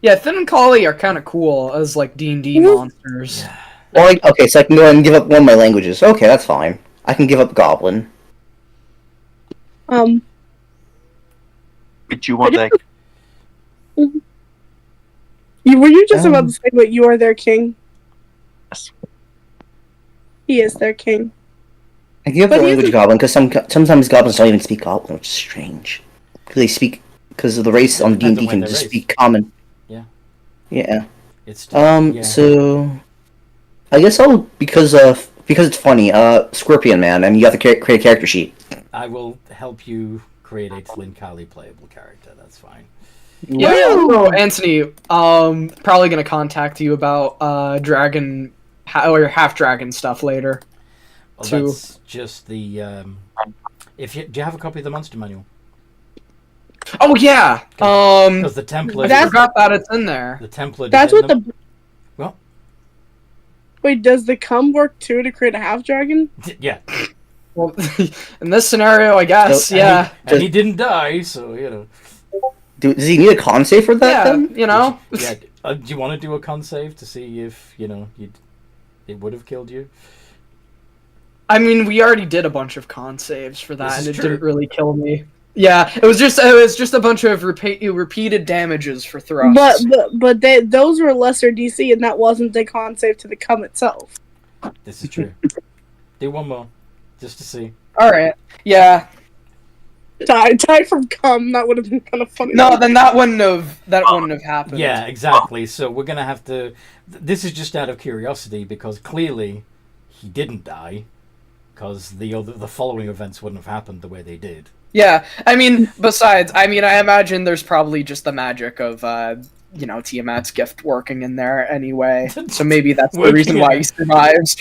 Yeah, Thin and Collie are kind of cool as like D&D monsters. Yeah. Well, okay, so I can go ahead and give up one of my languages. Okay, that's fine. I can give up Goblin. Would you want that? Were you just about to say what you are their king? Yes. He is their king. I give But the he language isn't- goblin because sometimes goblins don't even speak goblin, which is strange. Because of the race on Depends D&D on can their just race. speak common. Yeah. Yeah. It's yeah. So I guess because it's funny. Scorpion Man, and you have to create a character sheet. I will help you create a Tlinkali playable character. That's fine. Yeah, so Anthony, probably gonna contact you about dragon or half dragon stuff later. Well, Two. that's just the do you have a copy of the monster manual? Oh yeah. Because the template. I forgot that it's in there. The template. That's is in what them. the. Well. Wait, does the cum work too to create a half dragon? Yeah. Well, in this scenario, I guess, So, yeah. And he didn't die, so you know. Does he need a con save for that? Yeah, Then? you know. Yeah. Do you want to do a con save to see if it would have killed you? I mean, we already did a bunch of con saves for that, This and is it true. didn't really kill me. Yeah, it was just a bunch of repeated damages for thrusts. But those were lesser DC, and that wasn't a con save to the cum itself. This is true. Do one more, just to see. All right, yeah. Die from cum. That would have been kind of funny. No, then that wouldn't have happened. Yeah, exactly. So we're gonna have to. This is just out of curiosity because clearly he didn't die, because the following events wouldn't have happened the way they did. Yeah, I mean, besides, I imagine there's probably just the magic of, Tiamat's gift working in there anyway. So maybe that's the Working reason in why it. he survives.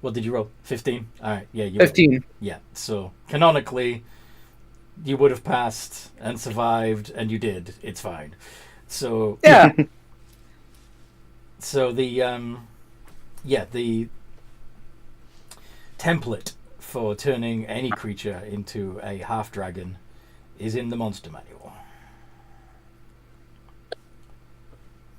What did you roll? 15? Alright, yeah, you 15. Yeah, so canonically, you would have passed and survived, and you did. It's fine. So Yeah. So the template for turning any creature into a half dragon is in the monster manual.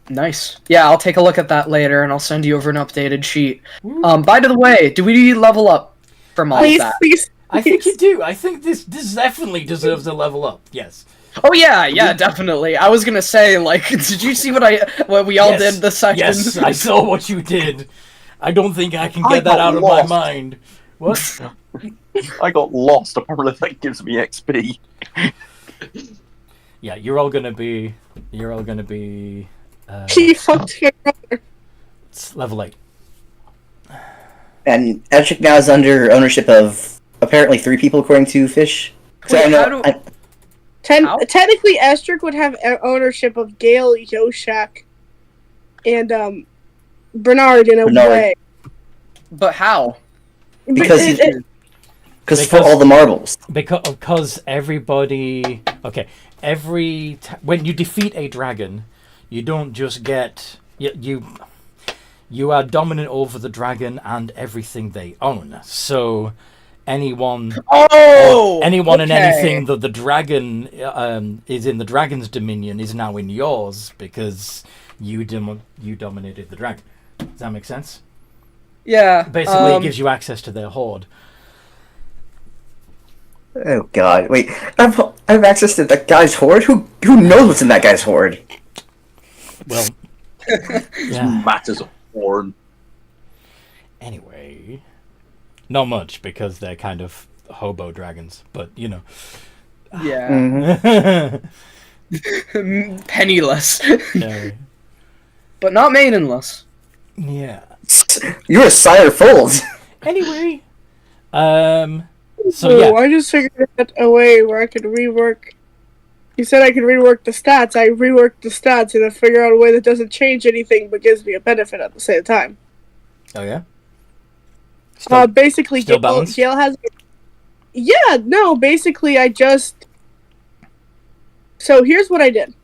Nice. Yeah, I'll take a look at that later, and I'll send you over an updated sheet. By the way, do we level up from all of Please, that? please. I think you do. I think this definitely deserves a level up. Yes. Oh yeah, definitely. I was gonna say, like, did you see what we all Yes, did this session? Yes, I saw what you did. I don't think I can I get that got out of lost. my mind. What? I got lost. Apparently that gives me XP. Yeah, you're all gonna be. He fucked my brother. It's level 8. And Edric now is under ownership of apparently 3 people, according to Fish. So Wait, I know. how do- How? Technically, Estric would have ownership of Gale, Yoshak, and Bernard in a Bernard. way. But how? Because It- he's- it- Because for all the marbles. Because everybody. Okay, when you defeat a dragon, you don't just get you are dominant over the dragon and everything they own. So anyone and okay. anything that the dragon is in the dragon's dominion is now in yours because you dominated the dragon. Does that make sense? Yeah. Basically, it gives you access to their horde. Oh god, wait. I have access to that guy's horde? Who knows what's in that guy's horde? Well, yeah. Matters of horn. Anyway, not much because they're kind of hobo dragons, but you know. Yeah. Penniless. No. But not maidenless. Yeah. You're a sire fold. Anyway, so Ooh, yeah, I just figured out a way where I could rework. You said I could rework the stats. I reworked the stats and I figure out a way that doesn't change anything but gives me a benefit at the same time. oh yeah. Still- Basically, still balanced? Gale has. Yeah, no. Basically, I just. So here's what I did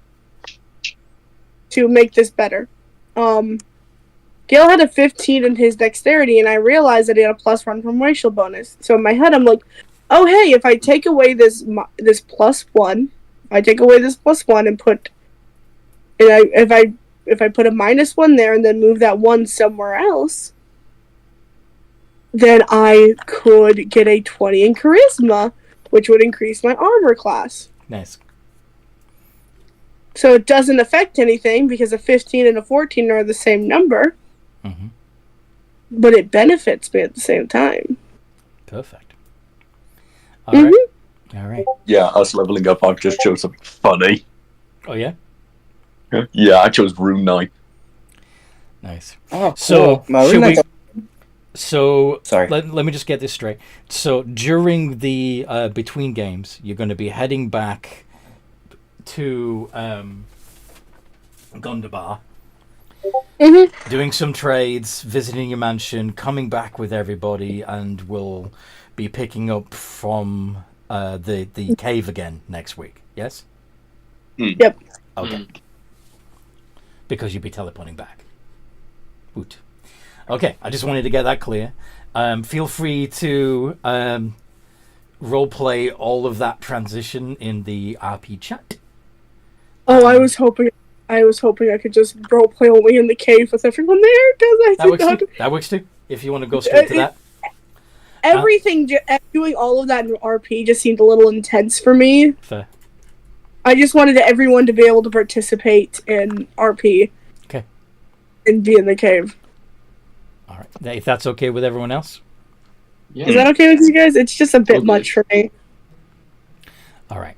to make this better. Gale had a 15 in his dexterity, and I realized that he had a +1 from racial bonus. So in my head, I'm like, oh hey, if I take away this +1, I take away this +1 and put, and if I put a -1 there and then move that 1 somewhere else, then I could get a 20 in charisma, which would increase my armor class. Nice. So it doesn't affect anything because a 15 and a 14 are the same number. Mm-hmm. But it benefits me at the same time. Perfect. All right. All right. Yeah, us leveling up, I've just chose something funny. Oh, yeah? Yeah, I chose Rune Knight. Nice. Oh, So, No, should Rune we... Knight's- So, Sorry. let me just get this straight. So, during the between games, you're going to be heading back to Gondabar, doing some trades, visiting your mansion, coming back with everybody, and we'll be picking up from the cave again next week. Yes? Yep. Okay. Because you'll be teleporting back. Woot. Okay, I just wanted to get that clear. Feel free to roleplay all of that transition in the RP chat. Oh, I was hoping I could just roleplay only in the cave with everyone there, because I That did works not. too. That works too. If you want to go straight to that. Everything, doing all of that in RP just seemed a little intense for me. Fair. I just wanted everyone to be able to participate in RP. Okay. And be in the cave. All right. If that's okay with everyone else. Yeah. Is that okay with you guys? It's just a bit Okay. much for me. All right.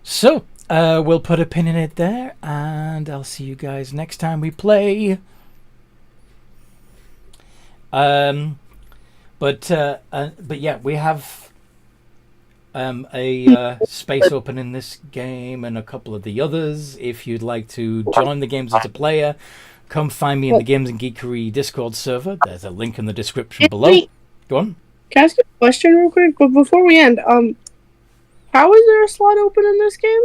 So, we'll put a pin in it there, and I'll see you guys next time we play. But yeah, we have a space open in this game and a couple of the others. If you'd like to join the games as a player, come find me in the Games and Geekery Discord server. There's a link in the description below. Go on. Can I ask you a question real quick? But before we end, how is there a slot open in this game?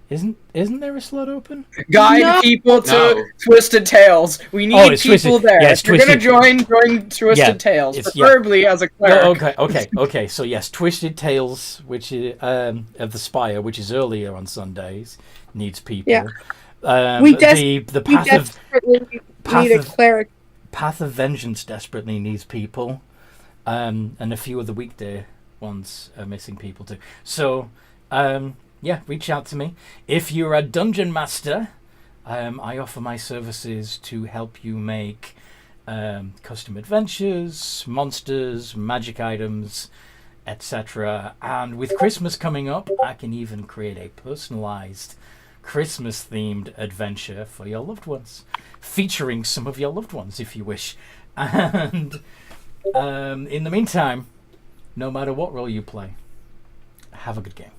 Isn't there a slot open? Guide No. people to No. Twisted Tales. We need Oh, it's people Twisted- there. yeah, it's If you're gonna Twisted- join Twisted Yeah, Tales, it's- yeah. preferably as a cleric. Oh, okay. So yes, Twisted Tales, which is of the Spire, which is earlier on Sundays, needs people. Yeah. We the We Path of desperately Path need a of- cleric. Path of Vengeance desperately needs people, and a few of the weekday ones are missing people too. So, yeah, reach out to me if you're a dungeon master. I offer my services to help you make custom adventures, monsters, magic items, etc. And with Christmas coming up, I can even create a personalized Christmas-themed adventure for your loved ones, featuring some of your loved ones if you wish. And in the meantime, no matter what role you play, have a good game.